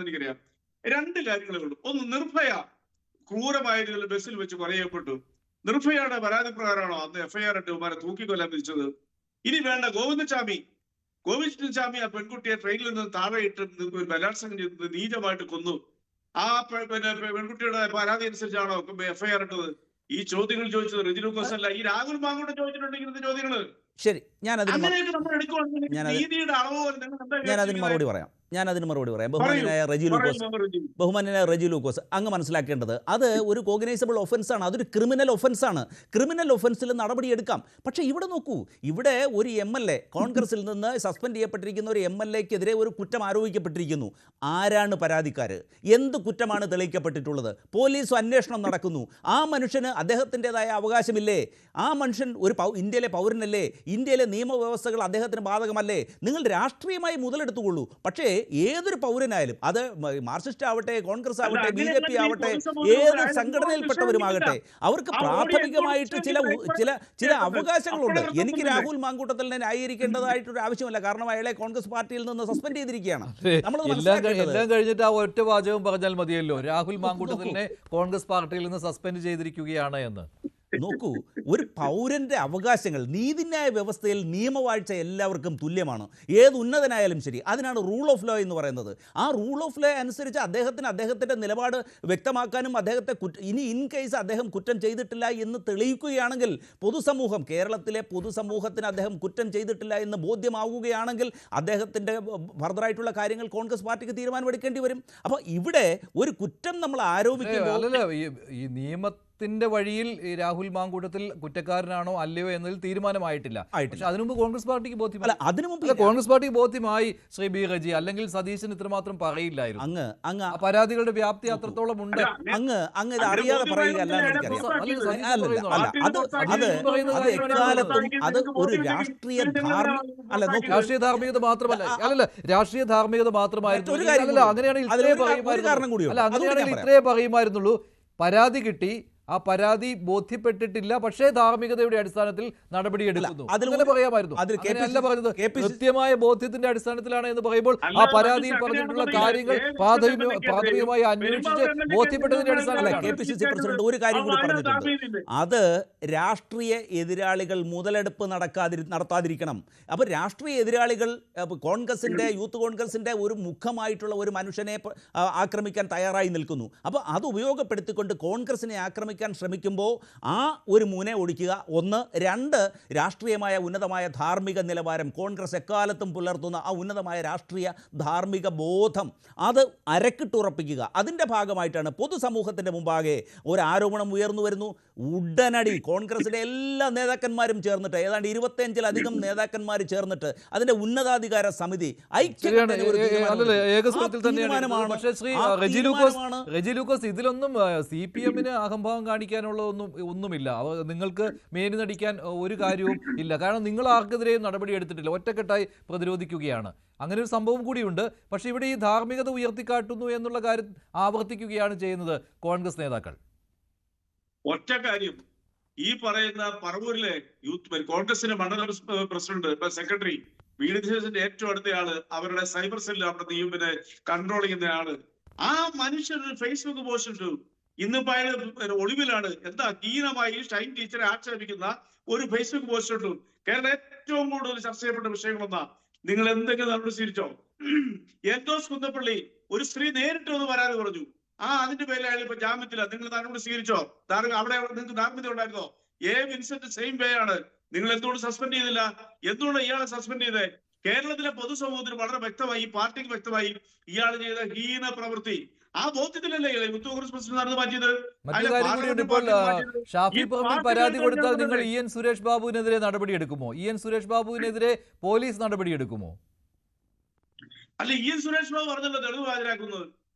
[SPEAKER 4] എനിക്കറിയാം 2 കാര്യങ്ങളേ ഉള്ളൂ. ഒന്ന്, നിർഭയ ക്രൂരമായ രീതിയിൽ ബസ്സിൽ വെച്ച് കൊലയപ്പെട്ടു. നിർഭയയുടെ പരാതി പ്രകാരമാണോ അന്ന് FIR ഇട്ട് ഉമാരെ തൂക്കിക്കൊല്ലാൻ വിധിച്ചത്? ഇനി വേണ്ട, ഗോവിന്ദസ്വാമി ആ പെൺകുട്ടിയെ ട്രെയിനിൽ നിന്ന് താഴെ ഇട്ട് ബലാത്സംഗം ചെയ്തത്, നീചമായിട്ട് കൊന്നു. ആ പെൺകുട്ടിയുടെ പരാതി അനുസരിച്ചാണോ FIR ഇട്ടത്? ഈ ചോദ്യങ്ങൾ ചോദിച്ചത് റെജി ലൂക്കോസ് അല്ല, ഈ രാഹുൽ മാങ്കൂട്ടം ചോദിച്ചിട്ടുണ്ടെങ്കിൽ ചോദ്യങ്ങള്.
[SPEAKER 5] ശരി, ഞാനതിന് മറുപടി പറയാം. ബഹുമാന്യനായ റെജി ലൂക്കോസ്, അങ്ങ് മനസ്സിലാക്കേണ്ടത് അത് ഒരു കോഗ്നൈസബിൾ ഒഫൻസാണ്, അതൊരു ക്രിമിനൽ ഒഫൻസാണ്. ക്രിമിനൽ ഒഫൻസിൽ നടപടിയെടുക്കാം. പക്ഷേ ഇവിടെ നോക്കൂ, ഇവിടെ ഒരു MLA, കോൺഗ്രസിൽ നിന്ന് സസ്പെൻഡ് ചെയ്യപ്പെട്ടിരിക്കുന്ന ഒരു MLA-ക്കെതിരെ ഒരു കുറ്റം ആരോപിക്കപ്പെട്ടിരിക്കുന്നു. ആരാണ് പരാതിക്കാർ? എന്ത് കുറ്റമാണ് തെളിയിക്കപ്പെട്ടിട്ടുള്ളത്? പോലീസ് അന്വേഷണം നടക്കുന്നു. ആ മനുഷ്യന് അദ്ദേഹത്തിൻ്റെതായ അവകാശമില്ലേ? ആ മനുഷ്യൻ ഒരു ഇന്ത്യയിലെ പൗരനല്ലേ? ഇന്ത്യയിലെ നിയമവ്യവസ്ഥകൾ അദ്ദേഹത്തിന് ബാധകമല്ലേ? നിങ്ങൾ രാഷ്ട്രീയമായി മുതലെടുത്തുകൊള്ളൂ. പക്ഷേ ഏതൊരു പൗരനായാലും, അത് മാർക്സിസ്റ്റ് ആവട്ടെ, കോൺഗ്രസ് ആവട്ടെ, BJP ആവട്ടെ, ഏത് സംഘടനയിൽപ്പെട്ടവരുമാകട്ടെ, അവർക്ക് പ്രാഥമികമായിട്ട് ചില അവകാശങ്ങളുണ്ട്. എനിക്ക് രാഹുൽ മാങ്കൂട്ടത്തിലിനെ ന്യായീകരിക്കേണ്ടതായിട്ടൊരു ആവശ്യമില്ല. കാരണം അയാളെ കോൺഗ്രസ് പാർട്ടിയിൽ നിന്ന് സസ്പെൻഡ് ചെയ്തിരിക്കുകയാണ്.
[SPEAKER 1] എല്ലാം കഴിഞ്ഞിട്ട് ആ ഒറ്റ വാചകം പറഞ്ഞാൽ മതിയല്ലോ, രാഹുൽ മാങ്കൂട്ടത്തിലിനെ കോൺഗ്രസ് പാർട്ടിയിൽ നിന്ന് സസ്പെൻഡ് ചെയ്തിരിക്കുകയാണ് എന്ന്.
[SPEAKER 5] നോക്കൂ, ഒരു പൗരന്റെ അവകാശങ്ങൾ, നീതിന്യായ വ്യവസ്ഥയിൽ നിയമവാഴ്ച എല്ലാവർക്കും തുല്യമാണ്, ഏത് ഉന്നതനായാലും ശരി. അതിനാണ് റൂൾ ഓഫ് ലോ എന്ന് പറയുന്നത്. ആ റൂൾ ഓഫ് ലോ അനുസരിച്ച് അദ്ദേഹത്തിൻ്റെ നിലപാട് വ്യക്തമാക്കാനും അദ്ദേഹത്തെ ഇനി ഇൻ കേസ് അദ്ദേഹം കുറ്റം ചെയ്തിട്ടില്ല എന്ന് തെളിയിക്കുകയാണെങ്കിൽ, പൊതുസമൂഹം, കേരളത്തിലെ പൊതുസമൂഹത്തിന് അദ്ദേഹം കുറ്റം ചെയ്തിട്ടില്ല എന്ന് ബോധ്യമാവുകയാണെങ്കിൽ അദ്ദേഹത്തിൻ്റെ ഫർദറായിട്ടുള്ള കാര്യങ്ങൾ കോൺഗ്രസ് പാർട്ടിക്ക് തീരുമാനമെടുക്കേണ്ടി വരും. അപ്പോൾ ഇവിടെ ഒരു കുറ്റം നമ്മൾ ആരോപിക്കുമ്പോൾ
[SPEAKER 1] ഈ നിയമത്തിന്റെ വഴിയിൽ രാഹുൽ മാങ്കൂട്ടത്തിൽ കുറ്റക്കാരനാണോ അല്ലയോ എന്നതിൽ തീരുമാനമായിട്ടില്ല. പക്ഷെ അതിനുമുമ്പ് കോൺഗ്രസ് പാർട്ടിക്ക് ബോധ്യമായി. കോൺഗ്രസ് പാർട്ടിക്ക് ബോധ്യമായി ശ്രീ ബി റജി, അല്ലെങ്കിൽ സതീശൻ ഇത്രമാത്രം പറയില്ലായിരുന്നു. അങ്ങ് പരാതികളുടെ വ്യാപ്തി അത്രത്തോളം ഉണ്ട്.
[SPEAKER 5] അങ്ങ് ഇത് അറിയാതെ പറയുകയല്ല. അത് ഒരു രാഷ്ട്രീയ
[SPEAKER 1] ധാർമ്മികത മാത്രമല്ല, രാഷ്ട്രീയ ധാർമ്മികത മാത്രമായിരുന്നു. അങ്ങനെയാണെങ്കിൽ ഇത്രേ പറയുമായിരുന്നുള്ളൂ. പരാതി കിട്ടി, ആ പരാതി ബോധ്യപ്പെട്ടിട്ടില്ല, പക്ഷേ ധാർമ്മികതയുടെ അടിസ്ഥാനത്തിൽ നടപടിയെടുക്കുന്നു. അതിൽ പറയാമായിരുന്നു. അങ്ങനെയല്ല പറഞ്ഞത്, കൃത്യമായ ബോധ്യത്തിന്റെ അടിസ്ഥാനത്തിലാണ് എന്ന് പറയുമ്പോൾ ആ പരാതിയിൽ പറഞ്ഞിട്ടുള്ള കാര്യങ്ങൾ പ്രാഥമികമായി അന്വേഷിച്ച് ബോധ്യപ്പെട്ടതിന്റെ അടിസ്ഥാനത്തിലാണ്.
[SPEAKER 5] KPCC പ്രസിഡന്റ് ഒരു കാര്യം കൂടി പറഞ്ഞിട്ടുണ്ട്. അത് രാഷ്ട്രീയ എതിരാളികൾ മുതലെടുപ്പ് നടത്താതിരിക്കണം. അപ്പോൾ രാഷ്ട്രീയ എതിരാളികൾ കോൺഗ്രസിന്റെ, യൂത്ത് കോൺഗ്രസിന്റെ ഒരു മുഖമായിട്ടുള്ള ഒരു മനുഷ്യനെ ആക്രമിക്കാൻ തയ്യാറായി നിൽക്കുന്നു. അപ്പോൾ അത് ഉപയോഗപ്പെടുത്തിക്കൊണ്ട് കോൺഗ്രസിനെ ആക്രമിക്കാൻ ശ്രമിക്കുമ്പോൾ ആ ഒരു മുന ഒടിക്കുക. 1. 2, രാഷ്ട്രീയമായ ഉന്നതമായ ധാർമ്മിക നിലവാരം, കോൺഗ്രസ് എക്കാലത്തും പുലർത്തുന്ന ആ ഉന്നതമായ രാഷ്ട്രീയ ധാർമ്മിക ബോധം, അത് അരക്കിട്ടുറപ്പിക്കുക. അതിൻ്റെ ഭാഗമായിട്ടാണ് പൊതുസമൂഹത്തിൻ്റെ മുമ്പാകെ ഒരു ആരോപണം ഉയർന്നു വരുന്നു. ഉടനടി കോൺഗ്രസിലെ എല്ലാ നേതാക്കന്മാരും ചേർന്നിട്ട്, ഏതാണ്ട് 25-ലധികം നേതാക്കന്മാർ ചേർന്നിട്ട് അതിൻ്റെ ഉന്നതാധികാര സമിതി
[SPEAKER 1] ഇതിലൊന്നും CPM-ന് അഹംഭാവം കാണിക്കാനുള്ള ഒന്നുമില്ല. നിങ്ങൾക്ക് മേനി നടിക്കാൻ ഒരു കാര്യവും ഇല്ല. കാരണം നിങ്ങൾ ആർക്കെതിരെയും നടപടി എടുത്തിട്ടില്ല, ഒറ്റക്കെട്ടായി പ്രതിരോധിക്കുകയാണ്. അങ്ങനെ ഒരു സംഭവം കൂടിയുണ്ട്. പക്ഷെ ഇവിടെ ഈ ധാർമ്മികത ഉയർത്തിക്കാട്ടുന്നു എന്നുള്ള കാര്യം ആവർത്തിക്കുകയാണ് ചെയ്യുന്നത് കോൺഗ്രസ് നേതാക്കൾ.
[SPEAKER 4] ഒറ്റ കാര്യം, ഈ പറയുന്ന പറവൂരിലെ യൂത്ത് കോൺഗ്രസിന്റെ മണ്ഡലം പ്രസിഡന്റ്, സെക്രട്ടറി, VDCന്റെ ഏറ്റവും അടുത്തയാള്, അവരുടെ സൈബർ സെല്ല് അവിടെ നിയമനെ കൺട്രോൾ ചെയ്യുന്ന ആള്, ആ മനുഷ്യൻ ഫേസ്ബുക്ക് പോസ്റ്റ് ഇട്ടു. ഇന്നിപ്പോ അയാൾ ഒളിവിലാണ്. എന്താ ഹീനമായി ഷൈൻ ടീച്ചറെ ആക്ഷേപിക്കുന്ന ഒരു ഫേസ്ബുക്ക് പോസ്റ്റ് ഇട്ടു. കേരളം ഏറ്റവും കൂടുതൽ ചർച്ച ചെയ്യപ്പെട്ട വിഷയങ്ങളൊന്നാ. നിങ്ങൾ എന്തെങ്കിലും നടപടി സ്വീകരിച്ചോ? എൻഡോസ് കുന്നപ്പള്ളി, ഒരു സ്ത്രീ നേരിട്ട് ഒന്ന് പരാതി പറഞ്ഞു. അതിന്റെ പേരിൽ അയാൾ ഇപ്പൊ ജാമ്യത്തില്ല. നിങ്ങൾ നടപടി സ്വീകരിച്ചോ? അവിടെ നിങ്ങൾക്ക് ധാർമ്മികത ഉണ്ടായിരുന്നോ? വിൻസെന്റ് സെയിം വേ ആണ്. നിങ്ങൾ എന്തുകൊണ്ട് സസ്പെൻഡ് ചെയ്തില്ല? എന്തുകൊണ്ട് ഇയാളെ സസ്പെൻഡ് ചെയ്തേ? കേരളത്തിലെ പൊതുസമൂഹത്തിന് വളരെ വ്യക്തമായി, ഈ പാർട്ടിക്ക് വ്യക്തമായി ഇയാൾ ചെയ്ത ഹീന പ്രവൃത്തി. ആ ബോധ്യത്തിലല്ലേ യൂത്ത് കോൺഗ്രസ് പ്രസിഡന്റ് നടന്നു മാറ്റിയത്.
[SPEAKER 1] മറ്റു കാര്യം കൂടി ഇപ്പോൾ ഷാഫി പറമ്പിൽ പരാതി കൊടുത്താൽ നിങ്ങൾ EN സുരേഷ് ബാബുവിനെതിരെ നടപടിയെടുക്കുമോ? EN സുരേഷ് ബാബുവിനെതിരെ പോലീസ് നടപടിയെടുക്കുമോ?
[SPEAKER 4] അല്ല, EN സുരേഷ് ബാബു പറഞ്ഞല്ലോ തെളിവ് ഹാജരാക്കുന്നത്.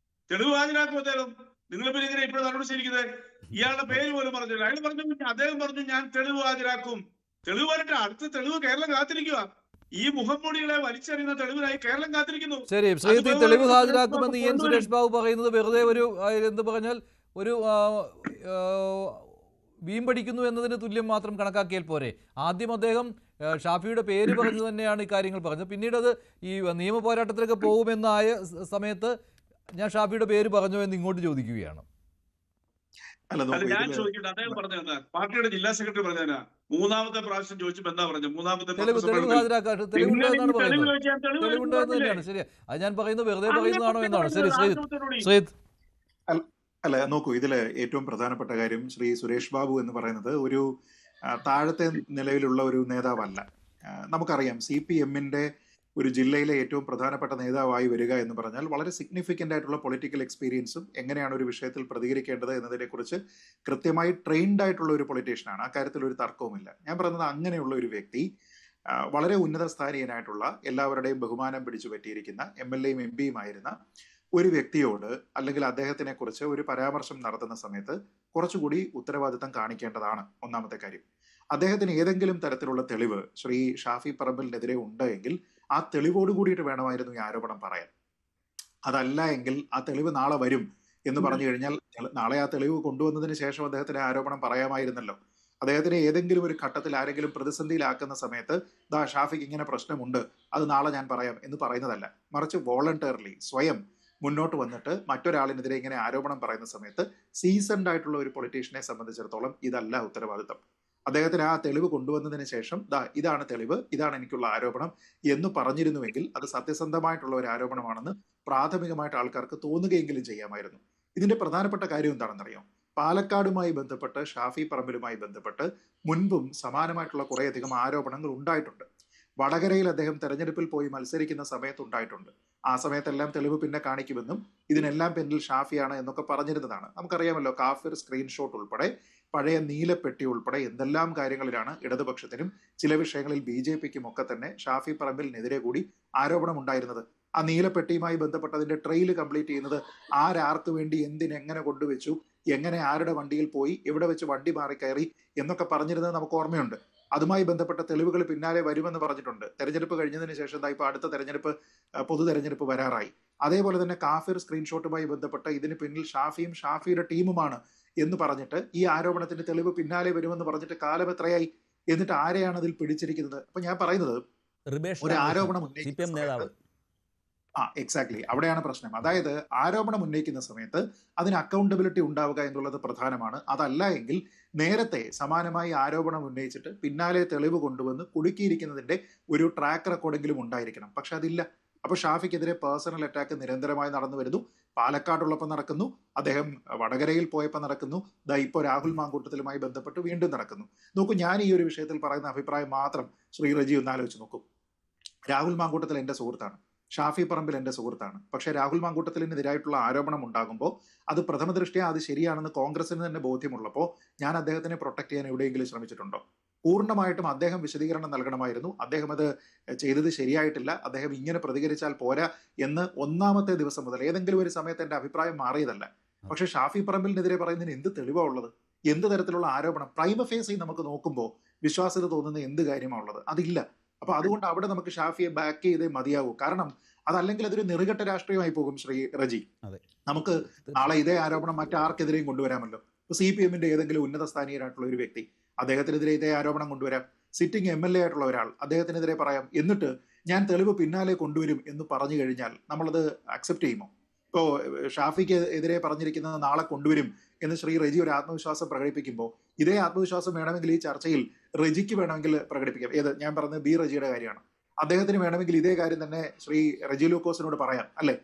[SPEAKER 4] തെളിവ് ഹാജരാക്കുമ്പോഴത്തേക്കും നിങ്ങൾ പിന്നെ ഇങ്ങനെ ഇപ്പോഴും നടപടി സ്വീകരിക്കുന്നത്? ഇയാളുടെ പേര് പോലും പറഞ്ഞില്ല. അയാൾ പറഞ്ഞു, അദ്ദേഹം പറഞ്ഞു ഞാൻ തെളിവ് ഹാജരാക്കും. തെളിവ് വരട്ടെ, അടുത്ത തെളിവ് കേരളം കാത്തിരിക്കുക. ഈ മുഖംമൂടികളെ വലിച്ചെറിയുന്ന തെളിവിനായി കേരളം കാത്തിരിക്കുന്നു.
[SPEAKER 1] ശരി, തെളിവ് ഹാജരാക്കുമെന്ന് EN സുരേഷ് ബാബു പറയുന്നത് വെറുതെ ഒരു എന്ത് പറഞ്ഞാൽ ഒരു വീമ്പടിക്കുന്നു എന്നതിന് തുല്യം മാത്രം കണക്കാക്കിയാൽ പോരെ? ആദ്യം അദ്ദേഹം ഷാഫിയുടെ പേര് പറഞ്ഞു തന്നെയാണ് ഈ കാര്യങ്ങൾ പറഞ്ഞത്. പിന്നീട് അത് ഈ നിയമ പോരാട്ടത്തിലൊക്കെ പോകുമെന്നായ സമയത്ത് ഞാൻ ഷാഫിയുടെ പേര് പറഞ്ഞു എന്ന് ഇങ്ങോട്ട് ചോദിക്കുകയാണ്.
[SPEAKER 4] ഞാൻ ചോദിക്കട്ടെ, അദ്ദേഹം പറഞ്ഞ പാർട്ടിയുടെ ജില്ലാ സെക്രട്ടറി പറഞ്ഞാ മൂന്നാമത്തെ പ്രാവശ്യം ചോദിച്ചപ്പോ എന്താ പറഞ്ഞു? മൂന്നാമത്തെ
[SPEAKER 1] തെളിവുണ്ട് എന്ന് തന്നെയാണ്. ശരി, അത് ഞാൻ പറയുന്നത് വെറുതെ പറയുന്നതാണോ എന്നാണ്. ശരി ശ്രീത്.
[SPEAKER 7] അല്ല, നോക്കൂ, ഇതില് ഏറ്റവും പ്രധാനപ്പെട്ട കാര്യം ശ്രീ സുരേഷ് ബാബു എന്ന് പറയുന്നത് ഒരു താഴത്തെ നിലയിലുള്ള ഒരു നേതാവല്ല. നമുക്കറിയാം CPM-ന്റെ ഒരു ജില്ലയിലെ ഏറ്റവും പ്രധാനപ്പെട്ട നേതാവായി വരിക എന്ന് പറഞ്ഞാൽ വളരെ സിഗ്നിഫിക്കൻ്റ് ആയിട്ടുള്ള പൊളിറ്റിക്കൽ എക്സ്പീരിയൻസും എങ്ങനെയാണ് ഒരു വിഷയത്തിൽ പ്രതികരിക്കേണ്ടത് എന്നതിനെക്കുറിച്ച് കൃത്യമായി ട്രെയിൻഡ് ആയിട്ടുള്ള ഒരു പൊളിറ്റീഷ്യനാണ്. അക്കാര്യത്തിൽ ഒരു തർക്കവുമില്ല. ഞാൻ പറയുന്നത് അങ്ങനെയുള്ള ഒരു വ്യക്തി, വളരെ ഉന്നത സ്ഥാനീയനായിട്ടുള്ള, എല്ലാവരുടെയും ബഹുമാനം പിടിച്ചു പറ്റിയിരിക്കുന്ന MLA-യും MP-യുമായിരുന്ന ഒരു വ്യക്തിയോട് അല്ലെങ്കിൽ അദ്ദേഹത്തിനെ കുറിച്ച് ഒരു പരാമർശം നടത്തുന്ന സമയത്ത് കുറച്ചുകൂടി ഉത്തരവാദിത്തം കാണിക്കേണ്ടതാണ് ഒന്നാമത്തെ കാര്യം. അദ്ദേഹത്തിന് ഏതെങ്കിലും തരത്തിലുള്ള തെളിവ് ശ്രീ ഷാഫി പറമ്പിലിനെതിരെ ഉണ്ട് എങ്കിൽ ആ തെളിവോട് കൂടിയിട്ട് വേണമായിരുന്നു ഈ ആരോപണം പറയാൻ. അതല്ല എങ്കിൽ ആ തെളിവ് നാളെ വരും എന്ന് പറഞ്ഞു കഴിഞ്ഞാൽ നാളെ ആ തെളിവ് കൊണ്ടുവന്നതിന് ശേഷം അദ്ദേഹത്തിന് ആരോപണം പറയാമായിരുന്നല്ലോ. അദ്ദേഹത്തിന് ഏതെങ്കിലും ഒരു ഘട്ടത്തിൽ ആരെങ്കിലും പ്രതിസന്ധിയിലാക്കുന്ന സമയത്ത് ദാ ഷാഫിക്ക് ഇങ്ങനെ പ്രശ്നമുണ്ട്, അത് നാളെ ഞാൻ പറയാം എന്ന് പറയുന്നതല്ല. മറിച്ച് വോളണ്ടറിലി സ്വയം മുന്നോട്ട് വന്നിട്ട് മറ്റൊരാളിനെതിരെ ഇങ്ങനെ ആരോപണം പറയുന്ന സമയത്ത് സീസൺഡ് ആയിട്ടുള്ള ഒരു പൊളിറ്റീഷ്യനെ സംബന്ധിച്ചിടത്തോളം ഇതല്ല ഉത്തരവാദിത്തം. അദ്ദേഹത്തിന് ആ തെളിവ് കൊണ്ടുവന്നതിന് ശേഷം ഇതാണ് തെളിവ്, ഇതാണ് എനിക്കുള്ള ആരോപണം എന്ന് പറഞ്ഞിരുന്നുവെങ്കിൽ അത് സത്യസന്ധമായിട്ടുള്ള ഒരു ആരോപണമാണെന്ന് പ്രാഥമികമായിട്ട് ആൾക്കാർക്ക് തോന്നുകയെങ്കിലും ചെയ്യാമായിരുന്നു. ഇതിന്റെ പ്രധാനപ്പെട്ട കാര്യം എന്താണെന്നറിയാം? പാലക്കാടുമായി ബന്ധപ്പെട്ട് ഷാഫി പറമ്പിലുമായി ബന്ധപ്പെട്ട് മുൻപും സമാനമായിട്ടുള്ള കുറേയധികം ആരോപണങ്ങൾ ഉണ്ടായിട്ടുണ്ട്. വടകരയിൽ അദ്ദേഹം തെരഞ്ഞെടുപ്പിൽ പോയി മത്സരിക്കുന്ന സമയത്ത് ഉണ്ടായിട്ടുണ്ട്. ആ സമയത്തെല്ലാം തെളിവ് പിന്നെ കാണിക്കുമെന്നും ഇതിനെല്ലാം പിന്നിൽ ഷാഫിയാണ് എന്നൊക്കെ പറഞ്ഞിരുന്നതാണ്. നമുക്കറിയാമല്ലോ, കാഫിർ സ്ക്രീൻഷോട്ട് ഉൾപ്പെടെ പഴയ നീലപ്പെട്ടി ഉൾപ്പെടെ എന്തെല്ലാം കാര്യങ്ങളിലാണ് ഇടതുപക്ഷത്തിനും ചില വിഷയങ്ങളിൽ BJPക്കും ഒക്കെ തന്നെ ഷാഫി പറമ്പിലിനെതിരെ കൂടി ആരോപണം ഉണ്ടായിരുന്നത്. ആ നീലപ്പെട്ടിയുമായി ബന്ധപ്പെട്ടതിന്റെ ട്രെയിൽ കംപ്ലീറ്റ് ചെയ്യുന്നത് ആരാർക്ക് വേണ്ടി എന്തിനെങ്ങനെ കൊണ്ടുവച്ചു, എങ്ങനെ ആരുടെ വണ്ടിയിൽ പോയി, എവിടെ വെച്ച് വണ്ടി മാറിക്കയറി എന്നൊക്കെ പറഞ്ഞിരുന്നത് നമുക്ക് ഓർമ്മയുണ്ട്. അതുമായി ബന്ധപ്പെട്ട തെളിവുകൾ പിന്നാലെ വരുമെന്ന് പറഞ്ഞിട്ടുണ്ട്. തെരഞ്ഞെടുപ്പ് കഴിഞ്ഞതിന് ശേഷം ഇപ്പൊ അടുത്ത തെരഞ്ഞെടുപ്പ്, പൊതു തെരഞ്ഞെടുപ്പ് വരാറായി. അതേപോലെ തന്നെ കാഫിർ സ്ക്രീൻഷോട്ടുമായി ബന്ധപ്പെട്ട് ഇതിന് പിന്നിൽ ഷാഫിയും ഷാഫിയുടെ ടീമുമാണ് എന്ന് പറഞ്ഞിട്ട് ഈ ആരോപണത്തിന്റെ തെളിവ് പിന്നാലെ വരുമെന്ന് പറഞ്ഞിട്ട് കാലം എത്രയായി? എന്നിട്ട് ആരെയാണ് അതിൽ പിടിച്ചിരിക്കുന്നത്? അപ്പൊ ഞാൻ പറയുന്നത്, ഒരു ആരോപണം ഉന്നയിക്കുന്ന എക്സാക്ട്ലി അവിടെയാണ് പ്രശ്നം. അതായത് ആരോപണം ഉന്നയിക്കുന്ന സമയത്ത് അതിന് അക്കൗണ്ടബിലിറ്റി ഉണ്ടാവുക എന്നുള്ളത് പ്രധാനമാണ്. അതല്ല എങ്കിൽ നേരത്തെ സമാനമായി ആരോപണം ഉന്നയിച്ചിട്ട് പിന്നാലെ തെളിവ് കൊണ്ടുവന്ന് കുടുക്കിയിരിക്കുന്നതിന്റെ ഒരു ട്രാക്ക് റെക്കോർഡെങ്കിലും ഉണ്ടായിരിക്കണം. പക്ഷെ അതില്ല. അപ്പൊ ഷാഫിക്കെതിരെ പേഴ്സണൽ അറ്റാക്ക് നിരന്തരമായി നടന്നു വരുന്നു. പാലക്കാടുള്ളപ്പോൾ നടക്കുന്നു, അദ്ദേഹം വടകരയിൽ പോയപ്പോൾ നടക്കുന്നു, ഇപ്പോൾ രാഹുൽ മാങ്കൂട്ടത്തിലുമായി ബന്ധപ്പെട്ട് വീണ്ടും നടക്കുന്നു. നോക്കൂ, ഞാൻ ഈ ഒരു വിഷയത്തിൽ പറയുന്ന അഭിപ്രായം മാത്രം ശ്രീ റജി ഒന്ന് ആലോചിച്ച് നോക്കൂ. രാഹുൽ മാങ്കൂട്ടത്തിൽ എന്റെ സുഹൃത്താണ്, ഷാഫി പറമ്പിൽ എന്റെ സുഹൃത്താണ്. പക്ഷെ രാഹുൽ മാങ്കൂട്ടത്തിനെതിരായിട്ടുള്ള ആരോപണം ഉണ്ടാകുമ്പോൾ അത് പ്രഥമ ദൃഷ്ട്യാ അത് ശരിയാണെന്ന് കോൺഗ്രസിന് തന്നെ ബോധ്യമുള്ളപ്പോൾ ഞാൻ അദ്ദേഹത്തിനെ പ്രൊട്ടക്ട് ചെയ്യാൻ എവിടെയെങ്കിലും ശ്രമിച്ചിട്ടുണ്ടോ? പൂർണ്ണമായിട്ടും അദ്ദേഹം വിശദീകരണം നൽകണമായിരുന്നു. അദ്ദേഹം അത് ചെയ്തത് ശരിയായിട്ടില്ല, അദ്ദേഹം ഇങ്ങനെ പ്രതികരിച്ചാൽ പോരാ എന്ന് ഒന്നാമത്തെ ദിവസം മുതൽ ഏതെങ്കിലും ഒരു സമയത്ത് എന്റെ അഭിപ്രായം മാറിയതല്ല. പക്ഷെ ഷാഫി പറമ്പിലിനെതിരെ പറയുന്നതിന് എന്ത് തെളിവാണ് ഉള്ളത്? എന്ത് തരത്തിലുള്ള ആരോപണം? പ്രൈമ ഫേസിൽ നമുക്ക് നോക്കുമ്പോൾ വിശ്വാസ്യത തോന്നുന്ന എന്ത് കാര്യമാണ് ഉള്ളത്? അതില്ല. അപ്പൊ അതുകൊണ്ട് അവിടെ നമുക്ക് ഷാഫിയെ ബാക്ക് ചെയ്തേ മതിയാവൂ. കാരണം അതല്ലെങ്കിൽ അതൊരു നെറുകെട്ട രാഷ്ട്രീയമായി പോകും. ശ്രീ റജി, നമുക്ക് നാളെ ഇതേ ആരോപണം മറ്റാർക്കെതിരെയും കൊണ്ടുവരാമല്ലോ. ഇപ്പൊ CPM-ന്റെ ഏതെങ്കിലും ഉന്നത സ്ഥാനീയരായിട്ടുള്ള ഒരു വ്യക്തി, അദ്ദേഹത്തിനെതിരെ ഇതേ ആരോപണം കൊണ്ടുവരാം. സിറ്റിംഗ് MLA ആയിട്ടുള്ള ഒരാൾ അദ്ദേഹത്തിനെതിരെ പറയാം. എന്നിട്ട് ഞാൻ തെളിവ് പിന്നാലെ കൊണ്ടുവരും എന്ന് പറഞ്ഞു കഴിഞ്ഞാൽ നമ്മളത് അക്സെപ്റ്റ് ചെയ്യുമോ? ഇപ്പോ ഷാഫിക്ക് എതിരെ പറഞ്ഞിരിക്കുന്നത് നാളെ കൊണ്ടുവരും എന്ന് ശ്രീ റജി ഒരു ആത്മവിശ്വാസം പ്രകടിപ്പിക്കുമ്പോൾ ഇതേ ആത്മവിശ്വാസം വേണമെങ്കിൽ ഈ ചർച്ചയിൽ റജിക്ക് വേണമെങ്കിൽ പ്രകടിപ്പിക്കാം. ഞാൻ പറഞ്ഞത് B റജിയുടെ കാര്യമാണ്. അദ്ദേഹത്തിന് വേണമെങ്കിൽ ഇതേ കാര്യം തന്നെ ശ്രീ റജി ലൂക്കോസിനോട് പറയാം, അല്ലെ?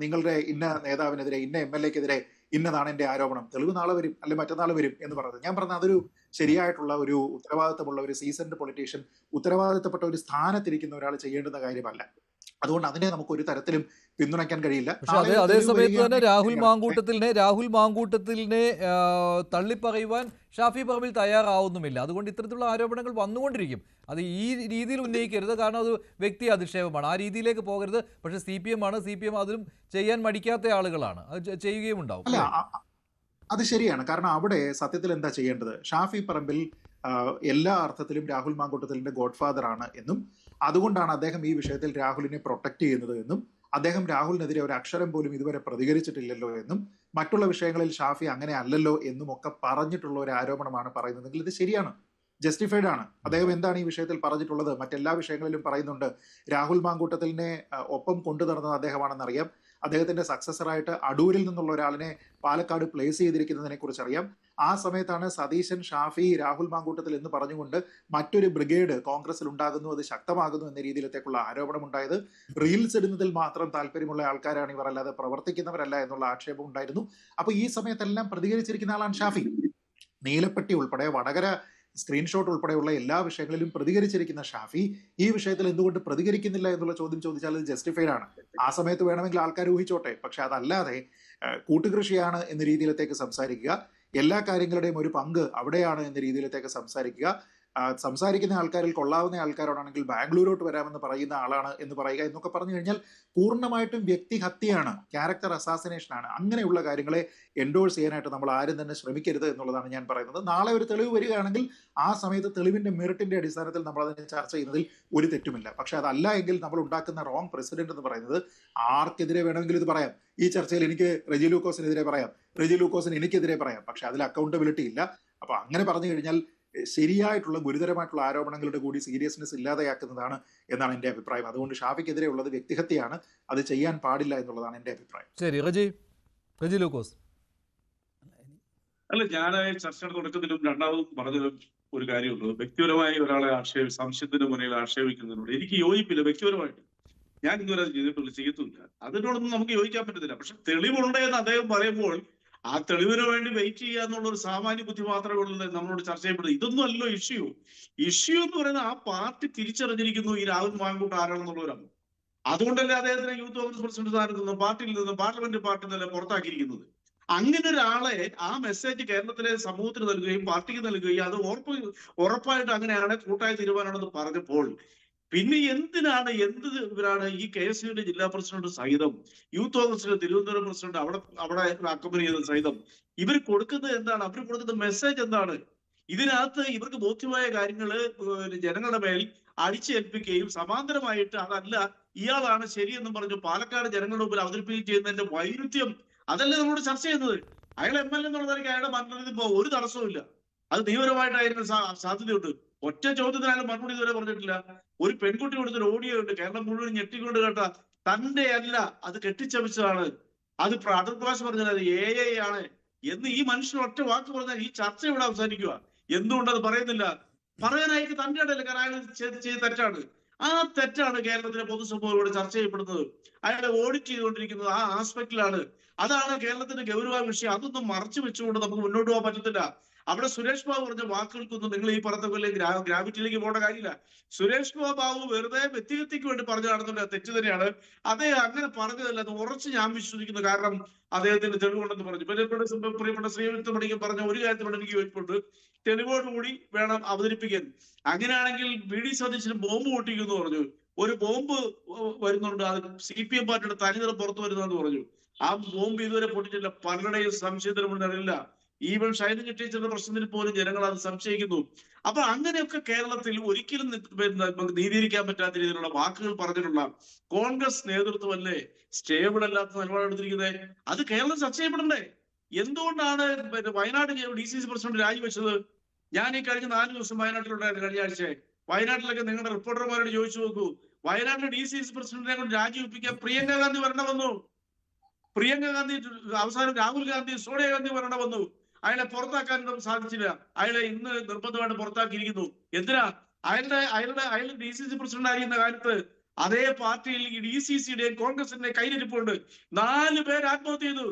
[SPEAKER 7] നിങ്ങളുടെ ഇന്ന നേതാവിനെതിരെ, ഇന്ന MLA-ക്കെതിരെ ഇന്നതാണ് എന്റെ ആരോപണം, തെളിവ് നാളെ വരും അല്ലെ മറ്റന്നാൾ വരും എന്ന് പറഞ്ഞത്. ഞാൻ പറഞ്ഞത് അതൊരു ശരിയായിട്ടുള്ള ഒരു ഉത്തരവാദിത്തമുള്ള ഒരു സീസൺഡ് പൊളിറ്റീഷ്യൻ, ഉത്തരവാദിത്തപ്പെട്ട ഒരു സ്ഥാനത്തിരിക്കുന്ന ഒരാൾ ചെയ്യേണ്ടുന്ന കാര്യമല്ല. അതുകൊണ്ട് അതിനെ നമുക്ക് ഒരു തരത്തിലും പിന്തുണയ്ക്കാൻ കഴിയില്ല.
[SPEAKER 1] പക്ഷെ അതേ സമയത്ത് തന്നെ രാഹുൽ മാങ്കൂട്ടത്തിലിനെ തള്ളിപ്പറയുവാൻ ഷാഫി പറമ്പിൽ തയ്യാറാവുന്നുമില്ല. അതുകൊണ്ട് ഇത്തരത്തിലുള്ള ആരോപണങ്ങൾ വന്നുകൊണ്ടിരിക്കും. അത് ഈ രീതിയിൽ ഉന്നയിക്കരുത്, കാരണം അത് വ്യക്തി അധിക്ഷേപമാണ്. ആ രീതിയിലേക്ക് പോകരുത്. പക്ഷെ CPM ആണ്, CPM അതിലും ചെയ്യാൻ മടിക്കാത്ത ആളുകളാണ്, അത് ചെയ്യുകയും ഉണ്ടാവും.
[SPEAKER 7] അത് ശരിയാണ്. കാരണം അവിടെ സത്യത്തിൽ എന്താ ചെയ്യേണ്ടത്? ഷാഫി പറമ്പിൽ എല്ലാ അർത്ഥത്തിലും രാഹുൽ മാങ്കൂട്ടത്തിലിന്റെ ഗോഡ്ഫാദർ ആണ് എന്നും അതുകൊണ്ടാണ് അദ്ദേഹം ഈ വിഷയത്തിൽ രാഹുലിനെ പ്രൊട്ടക്ട് ചെയ്യുന്നത് എന്നും അദ്ദേഹം രാഹുലിനെതിരെ ഒരു അക്ഷരം പോലും ഇതുവരെ പ്രതികരിച്ചിട്ടില്ലല്ലോ എന്നും മറ്റുള്ള വിഷയങ്ങളിൽ ഷാഫി അങ്ങനെ അല്ലല്ലോ എന്നും ഒക്കെ പറഞ്ഞിട്ടുള്ള ഒരു ആരോപണമാണ് പറയുന്നതെങ്കിൽ ഇത് ശരിയാണ്, ജസ്റ്റിഫൈഡ് ആണ്. അദ്ദേഹം എന്താണ് ഈ വിഷയത്തിൽ പറഞ്ഞിട്ടുള്ളത്? മറ്റെല്ലാ വിഷയങ്ങളിലും പറയുന്നുണ്ട്. രാഹുൽ മാങ്കൂട്ടത്തിലിനെ ഒപ്പം കൊണ്ടു നടന്നത് അദ്ദേഹമാണെന്നറിയാം. അദ്ദേഹത്തിന്റെ സക്സസറായിട്ട് അടൂരിൽ നിന്നുള്ള ഒരാളിനെ പാലക്കാട് പ്ലേസ് ചെയ്തിരിക്കുന്നതിനെ കുറിച്ച് അറിയാം. ആ സമയത്താണ് സതീശൻ, ഷാഫി, രാഹുൽ മാങ്കൂട്ടത്തിൽ എന്ന് പറഞ്ഞുകൊണ്ട് മറ്റൊരു ബ്രിഗേഡ് കോൺഗ്രസിൽ ഉണ്ടാകുന്നു, അത് ശക്തമാകുന്നു എന്ന രീതിയിലത്തേക്കുള്ള ആരോപണം ഉണ്ടായത്. റീൽസ് ഇടുന്നതിൽ മാത്രം താല്പര്യമുള്ള ആൾക്കാരാണ് ഇവർ, അല്ലാതെ പ്രവർത്തിക്കുന്നവരല്ല എന്നുള്ള ആക്ഷേപം ഉണ്ടായിരുന്നു. അപ്പൊ ഈ സമയത്തെല്ലാം പ്രതികരിച്ചിരിക്കുന്ന ആളാണ് ഷാഫി. നീലപ്പെട്ടി ഉൾപ്പെടെ, വടകര സ്ക്രീൻഷോട്ട് ഉൾപ്പെടെയുള്ള എല്ലാ വിഷയങ്ങളിലും പ്രതികരിച്ചിരിക്കുന്ന ഷാഫി ഈ വിഷയത്തിൽ എന്തുകൊണ്ട് പ്രതികരിക്കുന്നില്ല എന്നുള്ള ചോദ്യം ചോദിച്ചാൽ അത് ജസ്റ്റിഫൈഡ് ആണ്. ആ സമയത്ത് വേണമെങ്കിൽ ആൾക്കാർ ഊഹിച്ചോട്ടെ. പക്ഷെ അതല്ലാതെ കൂട്ടുകൃഷിയാണ് എന്ന രീതിയിലത്തേക്ക് സംസാരിക്കുക, എല്ലാ കാര്യങ്ങളുടെയും ഒരു പങ്ക് അവിടെയാണ് എന്ന രീതിയിലത്തേക്ക് സംസാരിക്കുക, സംസാരിക്കുന്ന ആൾക്കാരിൽ കൊള്ളാവുന്ന ആൾക്കാരോടാണെങ്കിൽ ബാംഗ്ലൂരോട്ട് വരാമെന്ന് പറയുന്ന ആളാണ് എന്ന് പറയുക എന്നൊക്കെ പറഞ്ഞു കഴിഞ്ഞാൽ പൂർണ്ണമായിട്ടും വ്യക്തിഹത്യയാണ്, ക്യാരക്ടർ അസാസിനേഷനാണ്. അങ്ങനെയുള്ള കാര്യങ്ങളെ എൻഡോഴ്സ് ചെയ്യാനായിട്ട് നമ്മൾ ആരും തന്നെ ശ്രമിക്കരുത് എന്നുള്ളതാണ് ഞാൻ പറയുന്നത്. നാളെ ഒരു തെളിവ് വരികയാണെങ്കിൽ ആ സമയത്ത് തെളിവിന്റെ മെറിറ്റിന്റെ അടിസ്ഥാനത്തിൽ നമ്മൾ അതിനെ ചർച്ച ചെയ്യുന്നതിൽ ഒരു തെറ്റുമില്ല. പക്ഷെ അതല്ല എങ്കിൽ നമ്മൾ ഉണ്ടാക്കുന്ന റോങ് പ്രസിഡന്റ് എന്ന് പറയുന്നത് ആർക്കെതിരെ വേണമെങ്കിലും ഇത് പറയാം. ഈ ചർച്ചയിൽ എനിക്ക് റെജി ലൂക്കോസിനെതിരെ പറയാം, റെജി ലൂക്കോസിന് എനിക്കെതിരെ പറയാം, പക്ഷെ അതിൽ അക്കൗണ്ടബിലിറ്റി ഇല്ല. അപ്പൊ അങ്ങനെ പറഞ്ഞു കഴിഞ്ഞാൽ ശരിയായിട്ടുള്ള ഗുരുതരമായിട്ടുള്ള ആരോപണങ്ങളുടെ കൂടി സീരിയസ്നെസ് ഇല്ലാതെയാക്കുന്നതാണ് എന്നാണ് എൻ്റെ അഭിപ്രായം. അതുകൊണ്ട് ഷാഫിക്കെതിരെ ഉള്ളത് വ്യക്തിഹത്യയാണ്, അത് ചെയ്യാൻ പാടില്ല എന്നുള്ളതാണ് എൻ്റെ അഭിപ്രായം.
[SPEAKER 1] ശരി, റെജി ലൂക്കോസ്.
[SPEAKER 4] അല്ല, ഞാൻ ചർച്ചയുടെ തുടക്കത്തിലും രണ്ടാമതും പറഞ്ഞത് ഒരു കാര്യമുണ്ട്. വ്യക്തിപരമായി ഒരാളെ സംശയത്തിന്റെ മുന്നിൽ ആക്ഷേപിക്കുന്നതിനോട് എനിക്ക് യോജിപ്പില്ല. വ്യക്തിപരമായിട്ട് ഞാൻ ഇതുവരെ ചെയ്യത്തുമില്ല. അതിനോടൊന്നും നമുക്ക് യോജിക്കാൻ പറ്റത്തില്ല. പക്ഷെ തെളിവുണ്ട് എന്ന് അദ്ദേഹം പറയുമ്പോൾ ആ തെളിവിന് വേണ്ടി വെയിറ്റ് ചെയ്യുക എന്നുള്ള ഒരു സാമാന്യ ബുദ്ധി മാത്രമേ ഉള്ളത് നമ്മളോട് ചർച്ച ചെയ്യപ്പെടുന്നത്. ഇതൊന്നും അല്ലല്ലോ ഇഷ്യൂ എന്ന് പറയുന്നത് ആ പാർട്ടി തിരിച്ചറിഞ്ഞിരിക്കുന്നു ഈ രാഹുൽ മാങ്കൂട്ട് ആരാണെന്നുള്ളവരാണ്. അതുകൊണ്ടല്ലേ അദ്ദേഹത്തിന് യൂത്ത് കോൺഗ്രസ് പ്രസിഡന്റ് സ്ഥാനത്ത് നിന്നും പാർട്ടിയിൽ നിന്നും പാർലമെന്റ് പാർട്ടി തന്നെ പുറത്താക്കിയിരിക്കുന്നത്. അങ്ങനെ ഒരാളെ ആ മെസ്സേജ് കേരളത്തിലെ സമൂഹത്തിന് നൽകുകയും പാർട്ടിക്ക് നൽകുകയും അത് ഉറപ്പായിട്ട് അങ്ങനെയാണ് കൂട്ടായ തീരുമാനമാണെന്ന് പറഞ്ഞപ്പോൾ പിന്നെ എന്തിനാണ് ഇവരാണ് ഈ KSUവിന്റെ ജില്ലാ പ്രസിഡന്റ് സഹിതം യൂത്ത് കോൺഗ്രസിന്റെ തിരുവനന്തപുരം പ്രസിഡന്റ് അവിടെ അക്കമ്പനി ചെയ്ത സഹിതം ഇവർ കൊടുക്കുന്നത് എന്താണ്? അവർ കൊടുക്കുന്ന മെസ്സേജ് എന്താണ്? ഇതിനകത്ത് ഇവർക്ക് ബോധ്യമായ കാര്യങ്ങള് ജനങ്ങളുടെ മേൽ അടിച്ചേൽപ്പിക്കുകയും സമാന്തരമായിട്ട് അതല്ല ഇയാളാണ് ശരിയെന്നും പറഞ്ഞു പാലക്കാട് ജനങ്ങളുടെ മുമ്പിൽ അവതരിപ്പിക്കുകയും ചെയ്യുന്നതിന്റെ വൈരുദ്ധ്യം അതല്ലേ നമ്മളോട് ചർച്ച ചെയ്യുന്നത്. അയാൾ MLA എന്നുള്ള നിലയ്ക്ക് അയാളുടെ മരണത്തിന് ഒരു തടസ്സവും ഇല്ല. അത് നിയമപരമായിട്ടായിരിക്കും സാധ്യതയുണ്ട്. ഒറ്റ ചോദ്യത്തിന് അയാൾ മറുപടി ഇതുവരെ പറഞ്ഞിട്ടില്ല. ഒരു പെൺകുട്ടി കൊടുത്തൊരു ഓഡിയോ ഉണ്ട്, കേരളം മുഴുവൻ ഞെട്ടിക്കൊണ്ട് കേട്ട, തന്റെ അല്ല അത് കെട്ടിച്ചമിച്ചതാണ്, അത് അടുത്ത പറഞ്ഞാൽ അത് AI ആണ് എന്ന് ഈ മനുഷ്യൻ ഒറ്റ വാക്ക് പറഞ്ഞാൽ ഈ ചർച്ച ഇവിടെ അവസാനിക്കുക. എന്തുകൊണ്ട് അത് പറയുന്നില്ല? പറയാനായിട്ട് തന്റെ ഇടയില്ല, കാരണം അയാൾ ചെയ്ത് തെറ്റാണ്. ആ തെറ്റാണ് കേരളത്തിലെ പൊതുസമൂഹം ഇവിടെ ചർച്ച ചെയ്യപ്പെടുന്നത്. അയാളെ ഓഡിറ്റ് ചെയ്തുകൊണ്ടിരിക്കുന്നത് ആ ആസ്പെക്റ്റിലാണ്. അതാണ് കേരളത്തിന്റെ ഗൗരവ വിഷയം. അതൊന്നും മറച്ചു വെച്ചുകൊണ്ട് നമുക്ക് മുന്നോട്ട് പോകാൻ പറ്റത്തില്ല. അവിടെ സുരേഷ് ബാബു പറഞ്ഞ വാക്കുകൾക്കൊന്നും നിങ്ങൾ ഈ പറഞ്ഞ പോലെ ഗ്രാവിറ്റിയിലേക്ക് പോകേണ്ട കാര്യമില്ല. സുരേഷ് ബാബു വെറുതെ വ്യക്തിഗതയ്ക്ക് വേണ്ടി പറഞ്ഞു നടന്നില്ല, തെറ്റ് തന്നെയാണ്. അദ്ദേഹം അങ്ങനെ പറഞ്ഞതല്ല, അത് ഉറച്ച് ഞാൻ വിശ്വസിക്കുന്നു. കാരണം അദ്ദേഹത്തിന്റെ തെളിവുണ്ടെന്ന് പറഞ്ഞു. പ്രിയപ്പെട്ട ശ്രീവിത്ത് മണിക്ക് പറഞ്ഞ ഒരു കാര്യത്തിനോട് എനിക്ക് യോജിപ്പുണ്ട്. തെളിവോടുകൂടി വേണം അവതരിപ്പിക്കാൻ. അങ്ങനെയാണെങ്കിൽ VD സതീശന് ബോംബ് പൊട്ടിക്കുന്നു പറഞ്ഞു. ഒരു ബോംബ് വരുന്നുണ്ട്, അത് CPM പാർട്ടിയുടെ തനിനിറം പുറത്തു വരുന്നതെന്ന് പറഞ്ഞു. ആ ബോംബ് ഇതുവരെ പൊട്ടിച്ചില്ല. പലരുടെയും സംശയത്തിന് മുന്നിലല്ല. ഈവൻ ഷൈനിങ് ടീച്ചറുടെ പ്രശ്നത്തിന് പോലും ജനങ്ങൾ അത് സംശയിക്കുന്നു. അപ്പൊ അങ്ങനെയൊക്കെ കേരളത്തിൽ ഒരിക്കലും നീതീകരിക്കാൻ പറ്റാത്ത രീതിയിലുള്ള വാക്കുകൾ പറഞ്ഞിട്ടുള്ള കോൺഗ്രസ് നേതൃത്വമല്ലേ സ്റ്റേബിൾ അല്ലാത്ത നിലപാടെടുത്തിരിക്കുന്നത്? അത് കേരളം ചർച്ച ചെയ്യപ്പെടണ്ടേ? എന്തുകൊണ്ടാണ് വയനാട് DCC പ്രസിഡന്റ് രാജിവെച്ചത്? ഞാൻ ഈ കഴിഞ്ഞ 4 ദിവസം വയനാട്ടിലുണ്ടായിരുന്നു. കഴിഞ്ഞ ആഴ്ച വയനാട്ടിലൊക്കെ നിങ്ങളുടെ റിപ്പോർട്ടർമാരോട് ചോദിച്ചു നോക്കൂ. വയനാട്ടിലെ DCC പ്രസിഡന്റിനെ കൊണ്ട് രാജിവെപ്പിക്കാൻ പ്രിയങ്ക ഗാന്ധി വരണ വന്നു. പ്രിയങ്ക ഗാന്ധി അവസാനം രാഹുൽ ഗാന്ധി സോണിയാഗാന്ധി വരണ വന്നു. അയാളെ പുറത്താക്കാനൊന്നും സാധിച്ചില്ല. അയാളെ ഇന്ന് നിർബന്ധമായിട്ട് പുറത്താക്കിയിരിക്കുന്നു. എന്തിനാ? അയാളുടെ DCC പ്രസിഡന്റ് ആയിരുന്ന കാലത്ത് അതേ പാർട്ടിയിൽ ഈ DCCയുടെയും കോൺഗ്രസിന്റെ കയ്യിലിരിപ്പുണ്ട്. 4 പേര് ആത്മഹത്യ ചെയ്തു.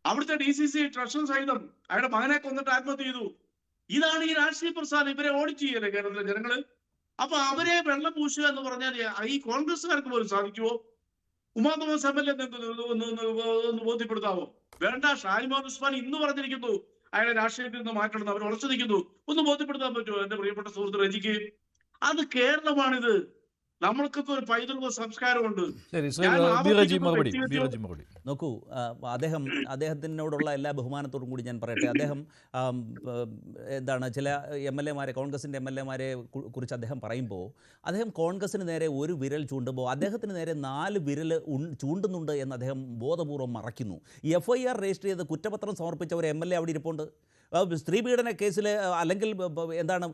[SPEAKER 4] അവിടുത്തെ DCC ട്രഷറർ സഹിതം അയാളുടെ മകനെ കൊന്നിട്ട് ആത്മഹത്യ ചെയ്തു. ഇതാണ് ഈ രാഷ്ട്രീയ പ്രസ്ഥാനം. ഇവരെ ഓഡിറ്റ് ചെയ്യല്ലേ കേരളത്തിലെ ജനങ്ങള്? അപ്പൊ അവരെ വെള്ളം പൂശുക എന്ന് പറഞ്ഞാൽ ഈ കോൺഗ്രസ്സുകാർക്ക് പോലും സാധിക്കുമോ? ഉമാ തോമസ് MLA ഒന്ന് ബോധ്യപ്പെടുത്താവോ? വേണ്ട. ഷാനിമോൻ ഉസ്മാൻ ഇന്ന് പറഞ്ഞിരിക്കുന്നു അയാളെ രാഷ്ട്രീയത്തിൽ നിന്ന് മാറ്റണം, അവർ ഉറച്ചു നിൽക്കുന്നു. ഒന്ന് ബോധ്യപ്പെടുത്താൻ പറ്റുമോ എന്റെ പ്രിയപ്പെട്ട സുഹൃത്ത് റജിക്ക്? അത് കേരളമാണിത്. നമ്മൾക്കൊക്കെ ഒരു പൈതൃക സംസ്കാരമുണ്ട്.
[SPEAKER 5] നോക്കൂ, അദ്ദേഹത്തിനോടുള്ള എല്ലാ ബഹുമാനത്തോടും കൂടി ഞാൻ പറയട്ടെ. അദ്ദേഹം എന്താണ് ചില MLA-മാരെ, കോൺഗ്രസിൻ്റെ MLA-മാരെ കുറിച്ച് അദ്ദേഹം പറയുമ്പോൾ അദ്ദേഹം കോൺഗ്രസിന് നേരെ ഒരു വിരൽ ചൂണ്ടുമ്പോൾ അദ്ദേഹത്തിന് നേരെ 4 വിരൽ ചൂണ്ടുന്നുണ്ട് എന്ന് അദ്ദേഹം ബോധപൂർവ്വം മറയ്ക്കുന്നു. FIR രജിസ്റ്റർ ചെയ്ത് കുറ്റപത്രം സമർപ്പിച്ച ഒരു MLA അവിടെ ഇരിപ്പുണ്ട്. സ്ത്രീ പീഡന കേസിൽ അല്ലെങ്കിൽ എന്താണ്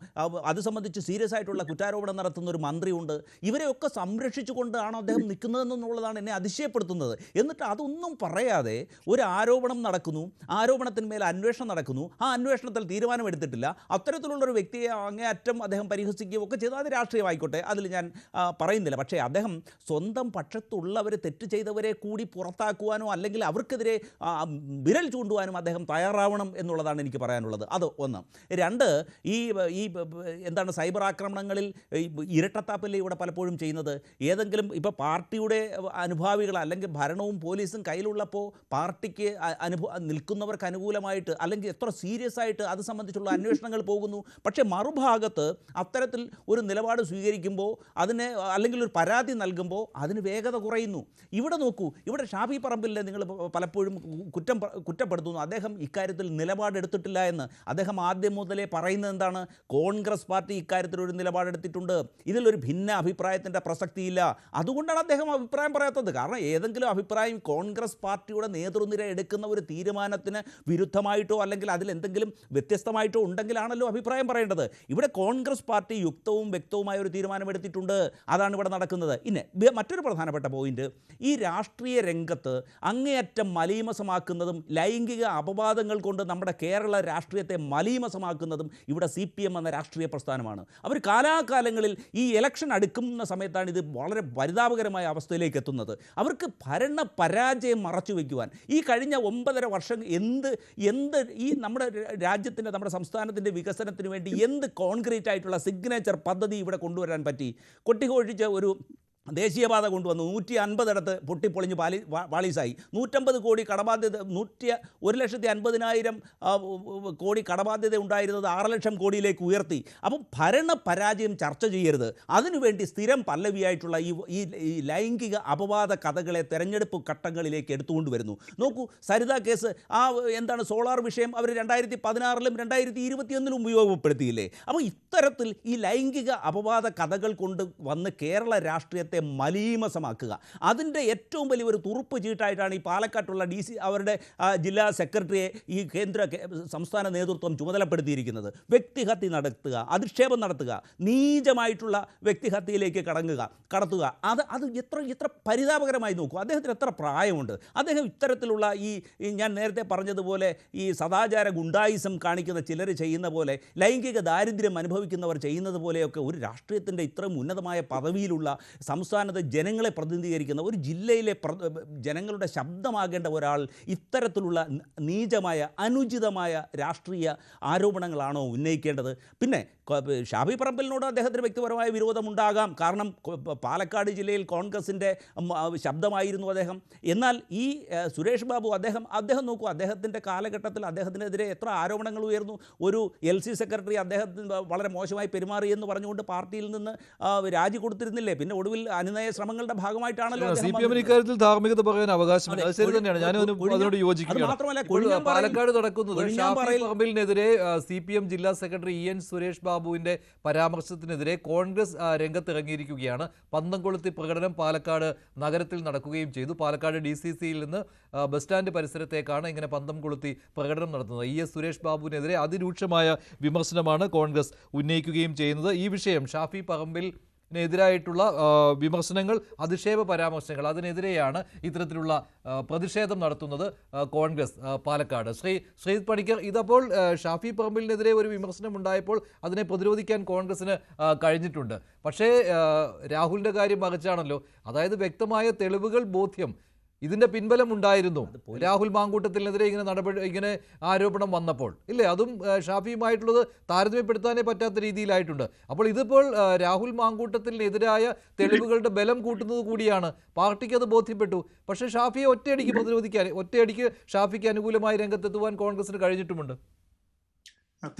[SPEAKER 5] അത് സംബന്ധിച്ച് സീരിയസ് ആയിട്ടുള്ള കുറ്റാരോപണം നടത്തുന്ന ഒരു മന്ത്രിയുണ്ട്. ഇവരെയൊക്കെ സംരക്ഷിച്ചുകൊണ്ടാണ് അദ്ദേഹം നിൽക്കുന്നതെന്നുള്ളതാണ് എന്നെ അതിശയപ്പെടുത്തുന്നത്. എന്നിട്ട് അതൊന്നും പറയാതെ ഒരു ആരോപണം നടക്കുന്നു, ആരോപണത്തിന്മേൽ അന്വേഷണം നടക്കുന്നു, ആ അന്വേഷണത്തിൽ തീരുമാനമെടുത്തിട്ടില്ല. അത്തരത്തിലുള്ളൊരു വ്യക്തിയെ അങ്ങേയറ്റം അദ്ദേഹം പരിഹസിക്കുകയും ഒക്കെ ചെയ്താൽ അത് രാഷ്ട്രീയമായിക്കോട്ടെ, അതിൽ ഞാൻ പറയുന്നില്ല. പക്ഷേ അദ്ദേഹം സ്വന്തം പക്ഷത്തുള്ളവർ തെറ്റ് ചെയ്തവരെ കൂടി പുറത്താക്കുവാനോ അല്ലെങ്കിൽ അവർക്കെതിരെ വിരൽ ചൂണ്ടുവാനും അദ്ദേഹം തയ്യാറാവണം എന്നുള്ളതാണ് എനിക്ക് പറയാനുള്ളത്. അത് ഒന്ന്. രണ്ട്, ഈ ഈ എന്താണ് സൈബർ ആക്രമണങ്ങളിൽ ഇരട്ടത്താപ്പല്ലേ ഇവിടെ പലപ്പോഴും ചെയ്യുന്നത്. ഏതെങ്കിലും ഇപ്പോൾ പാർട്ടിയുടെ അനുഭാവികൾ അല്ലെങ്കിൽ ഭരണവും പോലീസും കയ്യിലുള്ളപ്പോൾ പാർട്ടിക്ക് നിൽക്കുന്നവർക്ക് അനുകൂലമായിട്ട് അല്ലെങ്കിൽ എത്ര സീരിയസ് ആയിട്ട് അത് സംബന്ധിച്ചുള്ള അന്വേഷണങ്ങൾ പോകുന്നു. പക്ഷേ മറുഭാഗത്ത് അത്തരത്തിൽ ഒരു നിലപാട് സ്വീകരിക്കുമ്പോൾ അതിനെ അല്ലെങ്കിൽ ഒരു പരാതി നൽകുമ്പോൾ അതിന് വേഗത കുറയുന്നു. ഇവിടെ നോക്കൂ, ഇവിടെ ഷാഫി പറമ്പിലിനെ നിങ്ങൾ പലപ്പോഴും കുറ്റപ്പെടുത്തുന്നു. അദ്ദേഹം ഇക്കാര്യത്തിൽ നിലപാടെടുത്തിട്ടില്ല എന്ന്. അദ്ദേഹം ആദ്യം മുതലേ പറയുന്നത് എന്താണ്? കോൺഗ്രസ് പാർട്ടി ഇക്കാര്യത്തിൽ ഒരു നിലപാടെടുത്തിട്ടുണ്ട്, ഇതിലൊരു ഭിന്ന അഭിപ്രായത്തിൻ്റെ പ്രസക്തിയില്ല. അതുകൊണ്ടാണ് അദ്ദേഹം അഭിപ്രായം പറയാത്തത്. കാരണം ഏതെങ്കിലും അഭിപ്രായം കോൺഗ്രസ് പാർട്ടിയുടെ നേതൃനിര എടുക്കുന്ന ഒരു തീരുമാനത്തിന് വിരുദ്ധമായിട്ടോ അല്ലെങ്കിൽ അതിലെന്തെങ്കിലും വ്യത്യസ്തമായിട്ടോ ഉണ്ടെങ്കിലാണല്ലോ അഭിപ്രായം പറയേണ്ടത്. ഇവിടെ കോൺഗ്രസ് പാർട്ടി യുക്തവും വ്യക്തവുമായ ഒരു തീരുമാനമെടുത്തിട്ടുണ്ട്. അതാണ് ഇവിടെ നടക്കുന്നത്. ഇനി മറ്റൊരു പ്രധാനപ്പെട്ട പോയിന്റ്, ഈ രാഷ്ട്രീയ രംഗത്ത് അങ്ങേയറ്റം മലീമസമാക്കുന്നതും ലൈംഗിക അപവാദങ്ങൾ കൊണ്ട് നമ്മുടെ കേരള രാഷ്ട്രീയത്തെ മലീമസമാക്കുന്നതും ഇവിടെ CPM എന്ന രാഷ്ട്രീയ പ്രസ്ഥാനമാണ്. അവർ കാലാകാലങ്ങളിൽ ഈ ഇലക്ഷൻ അടുക്കുന്ന സമയത്താണ് ഇത് വളരെ പരിതാപകരമായ അവസ്ഥയിലേക്ക് എത്തുന്നത്. അവർക്ക് ഭരണ പരാജയം മറച്ചു വയ്ക്കുവാൻ ഈ കഴിഞ്ഞ 9.5 വർഷം എന്ത് ഈ നമ്മുടെ രാജ്യത്തിൻ്റെ നമ്മുടെ സംസ്ഥാനത്തിൻ്റെ വികസനത്തിന് വേണ്ടി എന്ത് കോൺക്രീറ്റ് ആയിട്ടുള്ള സിഗ്നേച്ചർ പദ്ധതി ഇവിടെ കൊണ്ടുവരാൻ പറ്റി? കൊട്ടിഘോഷിച്ച ഒരു ദേശീയപാത കൊണ്ടുവന്നു, 150 പൊട്ടിപ്പൊളിഞ്ഞ് പാളീസായി. 150 കോടി കടബാധ്യത, 1,50,000 കോടി കടബാധ്യത ഉണ്ടായിരുന്നത് 6 ലക്ഷം കോടിയിലേക്ക് ഉയർത്തി. അപ്പം ഭരണ പരാജയം ചർച്ച ചെയ്യരുത്. അതിനുവേണ്ടി സ്ഥിരം പല്ലവിയായിട്ടുള്ള ഈ ലൈംഗിക അപവാദ കഥകളെ തെരഞ്ഞെടുപ്പ് ഘട്ടങ്ങളിലേക്ക് എടുത്തുകൊണ്ട് വരുന്നു. നോക്കൂ, സരിത കേസ്, എന്താണ് സോളാർ വിഷയം അവർ 2016-ലും 2021-ലും ഉപയോഗപ്പെടുത്തിയില്ലേ? അപ്പോൾ ഇത്തരത്തിൽ ഈ ലൈംഗിക അപവാദ കഥകൾ കൊണ്ട് വന്ന് കേരള രാഷ്ട്രീയത്തെ മലീമസമാക്കുക, അതിൻ്റെ ഏറ്റവും വലിയൊരു തുറുപ്പ് ചീട്ടായിട്ടാണ് ഈ പാലക്കാട്ടുള്ള DC അവരുടെ ജില്ലാ സെക്രട്ടറിയെ ഈ സംസ്ഥാന നേതൃത്വം ചുമതലപ്പെടുത്തിയിരിക്കുന്നത്. വ്യക്തിഹത്യ നടത്തുക, അധിക്ഷേപം നടത്തുക, നീചമായിട്ടുള്ള വ്യക്തിഹത്യയിലേക്ക് കടത്തുക. അത് എത്ര പരിതാപകരമായി നോക്കൂ. അദ്ദേഹത്തിന് എത്ര പ്രായമുണ്ട്? അദ്ദേഹം ഇത്തരത്തിലുള്ള ഈ ഞാൻ നേരത്തെ പറഞ്ഞതുപോലെ ഈ സദാചാര ഗുണ്ടായിസം കാണിക്കുന്ന ചിലർ ചെയ്യുന്ന പോലെ, ലൈംഗിക ദാരിദ്ര്യം അനുഭവിക്കുന്നവർ ചെയ്യുന്നത് പോലെയൊക്കെ ഒരു രാഷ്ട്രീയത്തിൻ്റെ ഇത്രയും ഉന്നതമായ പദവിയിലുള്ള സംസ്ഥാനത്തെ ജനങ്ങളെ പ്രതിനിധീകരിക്കുന്ന ഒരു ജില്ലയിലെ ജനങ്ങളുടെ ശബ്ദമാകേണ്ട ഒരാൾ ഇത്തരത്തിലുള്ള നീചമായ അനുചിതമായ രാഷ്ട്രീയ ആരോപണങ്ങളാണോ ഉന്നയിക്കേണ്ടത്? പിന്നെ ഷാഫി പറമ്പിലിനോട് അദ്ദേഹത്തിന് വ്യക്തിപരമായ വിരോധമുണ്ടാകാം. കാരണം പാലക്കാട് ജില്ലയിൽ കോൺഗ്രസിൻ്റെ ശബ്ദമായിരുന്നു അദ്ദേഹം. എന്നാൽ ഈ സുരേഷ് ബാബു അദ്ദേഹം നോക്കൂ, അദ്ദേഹത്തിൻ്റെ കാലഘട്ടത്തിൽ അദ്ദേഹത്തിനെതിരെ എത്ര ആരോപണങ്ങൾ ഉയർന്നു. ഒരു LC സെക്രട്ടറി അദ്ദേഹത്തിന് വളരെ മോശമായി പെരുമാറി എന്ന് പറഞ്ഞുകൊണ്ട് പാർട്ടിയിൽ നിന്ന് രാജി കൊടുത്തിരുന്നില്ലേ? പിന്നെ ഒടുവിൽ അനുനയ ശ്രമങ്ങളുടെ ഭാഗമായിട്ടാണല്ലോ
[SPEAKER 1] CPM ഇക്കാര്യത്തിൽ ധാർമ്മികത പറയാൻ അവകാശമില്ല. അത് ശരി തന്നെയാണ്, ഞാൻ അതിനോട് യോജിക്കുകയാണ്. പാലക്കാട് നടക്കുന്നത് ഷാഫി പറമ്പിലിനെതിരെ CPM ജില്ലാ സെക്രട്ടറി EN സുരേഷ് ബാബുവിന്റെ പരാമർശത്തിനെതിരെ കോൺഗ്രസ് രംഗത്തിറങ്ങിയിരിക്കുകയാണ്. പന്തം കൊളുത്തി പ്രകടനം പാലക്കാട് നഗരത്തിൽ നടക്കുകയും ചെയ്തു. പാലക്കാട് DCCയിൽ നിന്ന് ബസ് സ്റ്റാൻഡ് പരിസരത്തേക്കാണ് ഇങ്ങനെ പന്തം കൊളുത്തി പ്രകടനം നടത്തുന്നത്. ES സുരേഷ് ബാബുവിനെതിരെ അതിരൂക്ഷമായ വിമർശനമാണ് കോൺഗ്രസ് ഉന്നയിക്കുകയും ചെയ്യുന്നത്. ഈ വിഷയം ഷാഫി പറമ്പിലിനെതിരായിട്ടുള്ള വിമർശനങ്ങൾ, അധിക്ഷേപ പരാമർശങ്ങൾ, അതിനെതിരെയാണ് ഇത്തരത്തിലുള്ള പ്രതിഷേധം നടത്തുന്നത് കോൺഗ്രസ് പാലക്കാട്. ശ്രീജിത്ത് പണിക്കർ, ഇതപ്പോൾ ഷാഫി പറമ്പിലിനെതിരെ ഒരു വിമർശനം ഉണ്ടായപ്പോൾ അതിനെ പ്രതിരോധിക്കാൻ കോൺഗ്രസിന് കഴിഞ്ഞിട്ടുണ്ട്. പക്ഷേ രാഹുലിൻ്റെ കാര്യം മറിച്ചാണല്ലോ. അതായത് വ്യക്തമായ തെളിവുകൾ, ബോധ്യം, ഇതിന്റെ പിൻബലം ഉണ്ടായിരുന്നു രാഹുൽ മാങ്കൂട്ടത്തിനെതിരെ ഇങ്ങനെ ആരോപണം വന്നപ്പോൾ, ഇല്ലേ? അതും ഷാഫിയുമായിട്ടുള്ളത് താരതമ്യപ്പെടുത്താനേ പറ്റാത്ത രീതിയിലായിട്ടുണ്ട്. അപ്പോൾ ഇതിപ്പോൾ രാഹുൽ മാങ്കൂട്ടത്തിനെതിരായ തെളിവുകളുടെ ബലം കൂട്ടുന്നത് കൂടിയാണ്. പാർട്ടിക്ക് അത് ബോധ്യപ്പെട്ടു. പക്ഷേ ഷാഫിയെ ഒറ്റയടിക്ക് പ്രതിരോധിക്കാൻ, ഒറ്റയടിക്ക് ഷാഫിക്ക് അനുകൂലമായി രംഗത്തെത്തുവാൻ കോൺഗ്രസിന് കഴിഞ്ഞിട്ടുമുണ്ട്.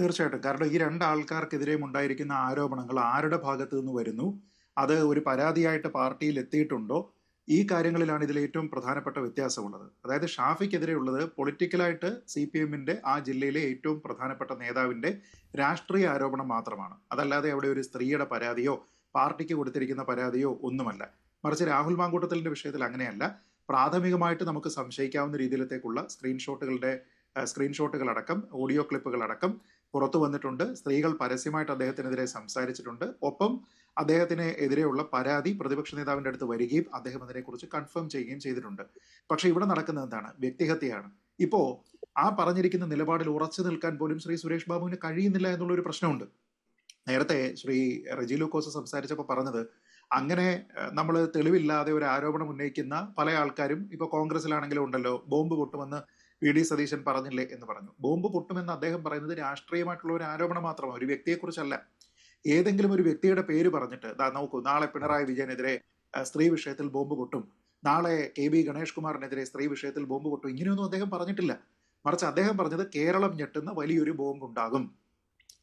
[SPEAKER 7] തീർച്ചയായിട്ടും. കാരണം ഈ 2 ആൾക്കാർക്കെതിരെയും ഉണ്ടായിരിക്കുന്ന ആരോപണങ്ങൾ ആരുടെ ഭാഗത്തു നിന്ന് വരുന്നു, അത് ഒരു പരാതിയായിട്ട് പാർട്ടിയിൽ എത്തിയിട്ടുണ്ടോ, ഈ കാര്യങ്ങളിലാണ് ഇതിൽ ഏറ്റവും പ്രധാനപ്പെട്ട വ്യത്യാസമുള്ളത്. അതായത് ഷാഫിക്കെതിരെയുള്ളത് പൊളിറ്റിക്കലായിട്ട് CPMന്റെ ആ ജില്ലയിലെ ഏറ്റവും പ്രധാനപ്പെട്ട നേതാവിന്റെ രാഷ്ട്രീയ ആരോപണം മാത്രമാണ്. അതല്ലാതെ അവിടെ ഒരു സ്ത്രീയുടെ പരാതിയോ പാർട്ടിക്ക് കൊടുത്തിരിക്കുന്ന പരാതിയോ ഒന്നുമല്ല. മറിച്ച് രാഹുൽ മാങ്കൂട്ടത്തിലിന്റെ വിഷയത്തിൽ അങ്ങനെയല്ല. പ്രാഥമികമായിട്ട് നമുക്ക് സംശയിക്കാവുന്ന രീതിയിലത്തേക്കുള്ള സ്ക്രീൻഷോട്ടുകളടക്കം ഓഡിയോ ക്ലിപ്പുകളടക്കം പുറത്തു വന്നിട്ടുണ്ട്. സ്ത്രീകൾ പരസ്യമായിട്ട് അദ്ദേഹത്തിനെതിരെ സംസാരിച്ചിട്ടുണ്ട്. ഒപ്പം അദ്ദേഹത്തിന് എതിരെയുള്ള പരാതി പ്രതിപക്ഷ നേതാവിൻ്റെ അടുത്ത് വരികയും അദ്ദേഹം അതിനെക്കുറിച്ച് കൺഫേം ചെയ്യുകയും ചെയ്തിട്ടുണ്ട്. പക്ഷെ ഇവിടെ നടക്കുന്നത് എന്താണ്? വ്യക്തിഹത്യയാണ്. ഇപ്പോൾ ആ പറഞ്ഞിരിക്കുന്ന നിലപാടിൽ ഉറച്ചു നിൽക്കാൻ പോലും ശ്രീ സുരേഷ് ബാബുവിന് കഴിയുന്നില്ല എന്നുള്ളൊരു പ്രശ്നമുണ്ട്. നേരത്തെ ശ്രീ റെജി ലൂക്കോസ് സംസാരിച്ചപ്പോൾ പറഞ്ഞത്, അങ്ങനെ നമ്മൾ തെളിവില്ലാതെ ഒരു ആരോപണം ഉന്നയിക്കുന്ന പല ആൾക്കാരും ഇപ്പോൾ കോൺഗ്രസിലാണെങ്കിലും ഉണ്ടല്ലോ, ബോംബ് പൊട്ടുമെന്ന് വി ഡി സതീശൻ പറഞ്ഞില്ലേ എന്ന് പറഞ്ഞു. ബോംബ് പൊട്ടുമെന്ന് അദ്ദേഹം പറയുന്നത് രാഷ്ട്രീയമായിട്ടുള്ള ഒരു ആരോപണം മാത്രമാണ്, ഒരു വ്യക്തിയെക്കുറിച്ചല്ല. ഏതെങ്കിലും ഒരു വ്യക്തിയുടെ പേര് പറഞ്ഞിട്ട് നോക്കൂ, നാളെ പിണറായി വിജയനെതിരെ സ്ത്രീ വിഷയത്തിൽ ബോംബ് പൊട്ടും, നാളെ KB ഗണേഷ് കുമാറിനെതിരെ സ്ത്രീ വിഷയത്തിൽ ബോംബ് പൊട്ടും, ഇങ്ങനെയൊന്നും അദ്ദേഹം പറഞ്ഞിട്ടില്ല. മറിച്ച് അദ്ദേഹം പറഞ്ഞത് കേരളം ഞെട്ടുന്ന വലിയൊരു ബോംബ് ഉണ്ടാകും,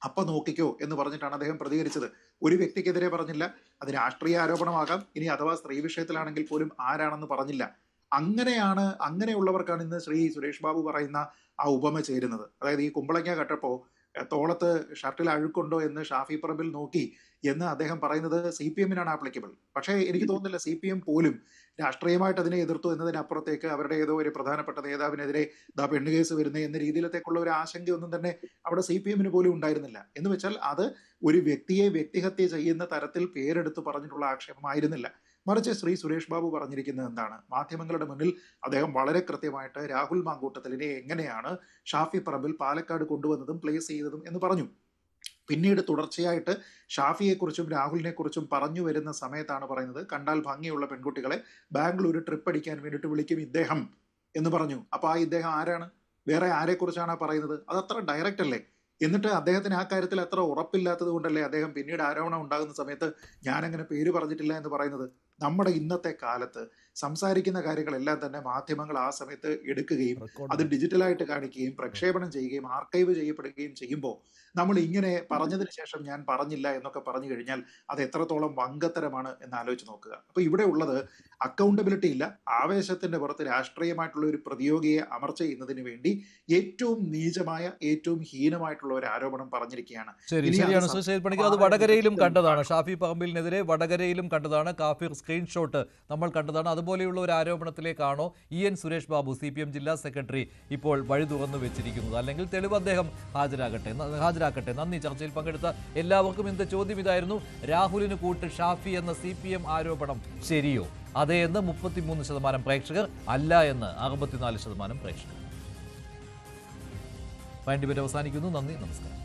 [SPEAKER 7] അപ്പൊ നോക്കിക്കോ എന്ന് പറഞ്ഞിട്ടാണ് അദ്ദേഹം പ്രതികരിച്ചത്. ഒരു വ്യക്തിക്കെതിരെ പറഞ്ഞില്ല. അത് രാഷ്ട്രീയ ആരോപണമാകാം, ഇനി അഥവാ സ്ത്രീ വിഷയത്തിലാണെങ്കിൽ പോലും ആരാണെന്ന് പറഞ്ഞില്ല. അങ്ങനെയുള്ളവർക്കാണ് ഇന്ന് ശ്രീ സുരേഷ് ബാബു പറയുന്ന ആ ഉപമ ചേരുന്നത്. അതായത് ഈ കുമ്പളങ്ങ കട്ടപ്പോ തോളത്ത് ഷർട്ടിൽ അഴുക്കുണ്ടോ എന്ന് ഷാഫി പറമ്പിൽ നോക്കി എന്ന് അദ്ദേഹം പറയുന്നത് CPM-നാണ് ആപ്ലിക്കബിൾ. പക്ഷേ എനിക്ക് തോന്നുന്നില്ല CPM പോലും രാഷ്ട്രീയമായിട്ട് അതിനെ എതിർത്തു എന്നതിനപ്പുറത്തേക്ക് അവരുടെ ഏതോ ഒരു പ്രധാനപ്പെട്ട നേതാവിനെതിരെ പെണ്ണുകേസ് വരുന്നേ എന്ന രീതിയിലത്തേക്കുള്ള ഒരു ആശങ്കയൊന്നും തന്നെ അവിടെ CPM-ന് പോലും ഉണ്ടായിരുന്നില്ല. എന്ന് വെച്ചാൽ അത് ഒരു വ്യക്തിയെ വ്യക്തിഹത്യ ചെയ്യുന്ന തരത്തിൽ പേരെടുത്ത് പറഞ്ഞിട്ടുള്ള ആക്ഷേപമായിരുന്നില്ല. മറിച്ച് ശ്രീ സുരേഷ് ബാബു പറഞ്ഞിരിക്കുന്നത് എന്താണ്? മാധ്യമങ്ങളുടെ മുന്നിൽ അദ്ദേഹം വളരെ കൃത്യമായിട്ട് രാഹുൽ മാങ്കൂട്ടത്തിലിനെ എങ്ങനെയാണ് ഷാഫി പറമ്പിൽ പാലക്കാട് കൊണ്ടുവന്നതും പ്ലേസ് ചെയ്തതും എന്ന് പറഞ്ഞു. പിന്നീട് തുടർച്ചയായിട്ട് ഷാഫിയെക്കുറിച്ചും രാഹുലിനെ കുറിച്ചും പറഞ്ഞു വരുന്ന സമയത്താണ് പറയുന്നത്, കണ്ടാൽ ഭംഗിയുള്ള പെൺകുട്ടികളെ ബാംഗ്ലൂർ ട്രിപ്പ് അടിക്കാൻ വേണ്ടിയിട്ട് വിളിക്കും ഇദ്ദേഹം എന്ന് പറഞ്ഞു. അപ്പൊ ആ ഇദ്ദേഹം ആരാണ്? വേറെ ആരെക്കുറിച്ചാണ് പറയുന്നത്? അതത്ര ഡയറക്റ്റ് അല്ലേ? എന്നിട്ട് അദ്ദേഹത്തിന് ആ കാര്യത്തിൽ അത്ര ഉറപ്പില്ലാത്തത് കൊണ്ടല്ലേ അദ്ദേഹം പിന്നീട് ആരോപണം ഉണ്ടാകുന്ന സമയത്ത് ഞാനങ്ങനെ പേര് പറഞ്ഞിട്ടില്ല എന്ന് പറയുന്നത്? നമ്മുടെ ഇന്നത്തെ കാലത്ത് സംസാരിക്കുന്ന കാര്യങ്ങളെല്ലാം തന്നെ മാധ്യമങ്ങൾ ആ സമയത്ത് എടുക്കുകയും അത് ഡിജിറ്റലായിട്ട് കാണിക്കുകയും പ്രക്ഷേപണം ചെയ്യുകയും ആർക്കൈവ് ചെയ്യപ്പെടുകയും ചെയ്യുമ്പോൾ നമ്മൾ ഇങ്ങനെ പറഞ്ഞതിന് ശേഷം ഞാൻ പറഞ്ഞില്ല എന്നൊക്കെ പറഞ്ഞു കഴിഞ്ഞാൽ അത് എത്രത്തോളം വങ്കത്തരമാണ് എന്ന് ആലോചിച്ച് നോക്കുക. അപ്പൊ ഇവിടെ ഉള്ളത് അക്കൗണ്ടബിലിറ്റി ഇല്ല, ആവേശത്തിന്റെ പുറത്ത് രാഷ്ട്രീയമായിട്ടുള്ള ഒരു പ്രതിയോഗിയെ അമർച്ച ചെയ്യുന്നതിന് വേണ്ടി ഏറ്റവും നീചമായ ഏറ്റവും ഹീനമായിട്ടുള്ള ഒരു ആരോപണം പറഞ്ഞിരിക്കുകയാണ്.
[SPEAKER 1] ശരിയാണ് സുശീൽ പണിക്കർ, അത് വടകരയിലും കണ്ടതാണ്. ഷാഫി പറമ്പിലിനെതിരെ വടകരയിലും കണ്ടതാണ്, കാഫിർ സ്ക്രീൻഷോട്ട് നമ്മൾ കണ്ടതാണ്. അതുപോലെയുള്ള ഒരു ആരോപണത്തിലേക്കാണോ EN സുരേഷ് ബാബു CPM ജില്ലാ സെക്രട്ടറി ഇപ്പോൾ വഴി തുറന്നു വെച്ചിരിക്കുന്നത്? അല്ലെങ്കിൽ തെളിവ് അദ്ദേഹം ഹാജരാക്കട്ടെ. നന്ദി. ചർച്ചയിൽ പങ്കെടുത്ത എല്ലാവർക്കും ഇന്നത്തെ ചോദ്യം ഇതായിരുന്നു: രാഹുലിന് കൂട്ട് ഷാഫി എന്ന CPM ആരോപണം ശരിയോ? അതെ എന്ന് 33% പ്രേക്ഷകർ, അല്ല എന്ന് 64% പ്രേക്ഷകർ. ഡിബേറ്റ് അവസാനിക്കുന്നു. നന്ദി, നമസ്കാരം.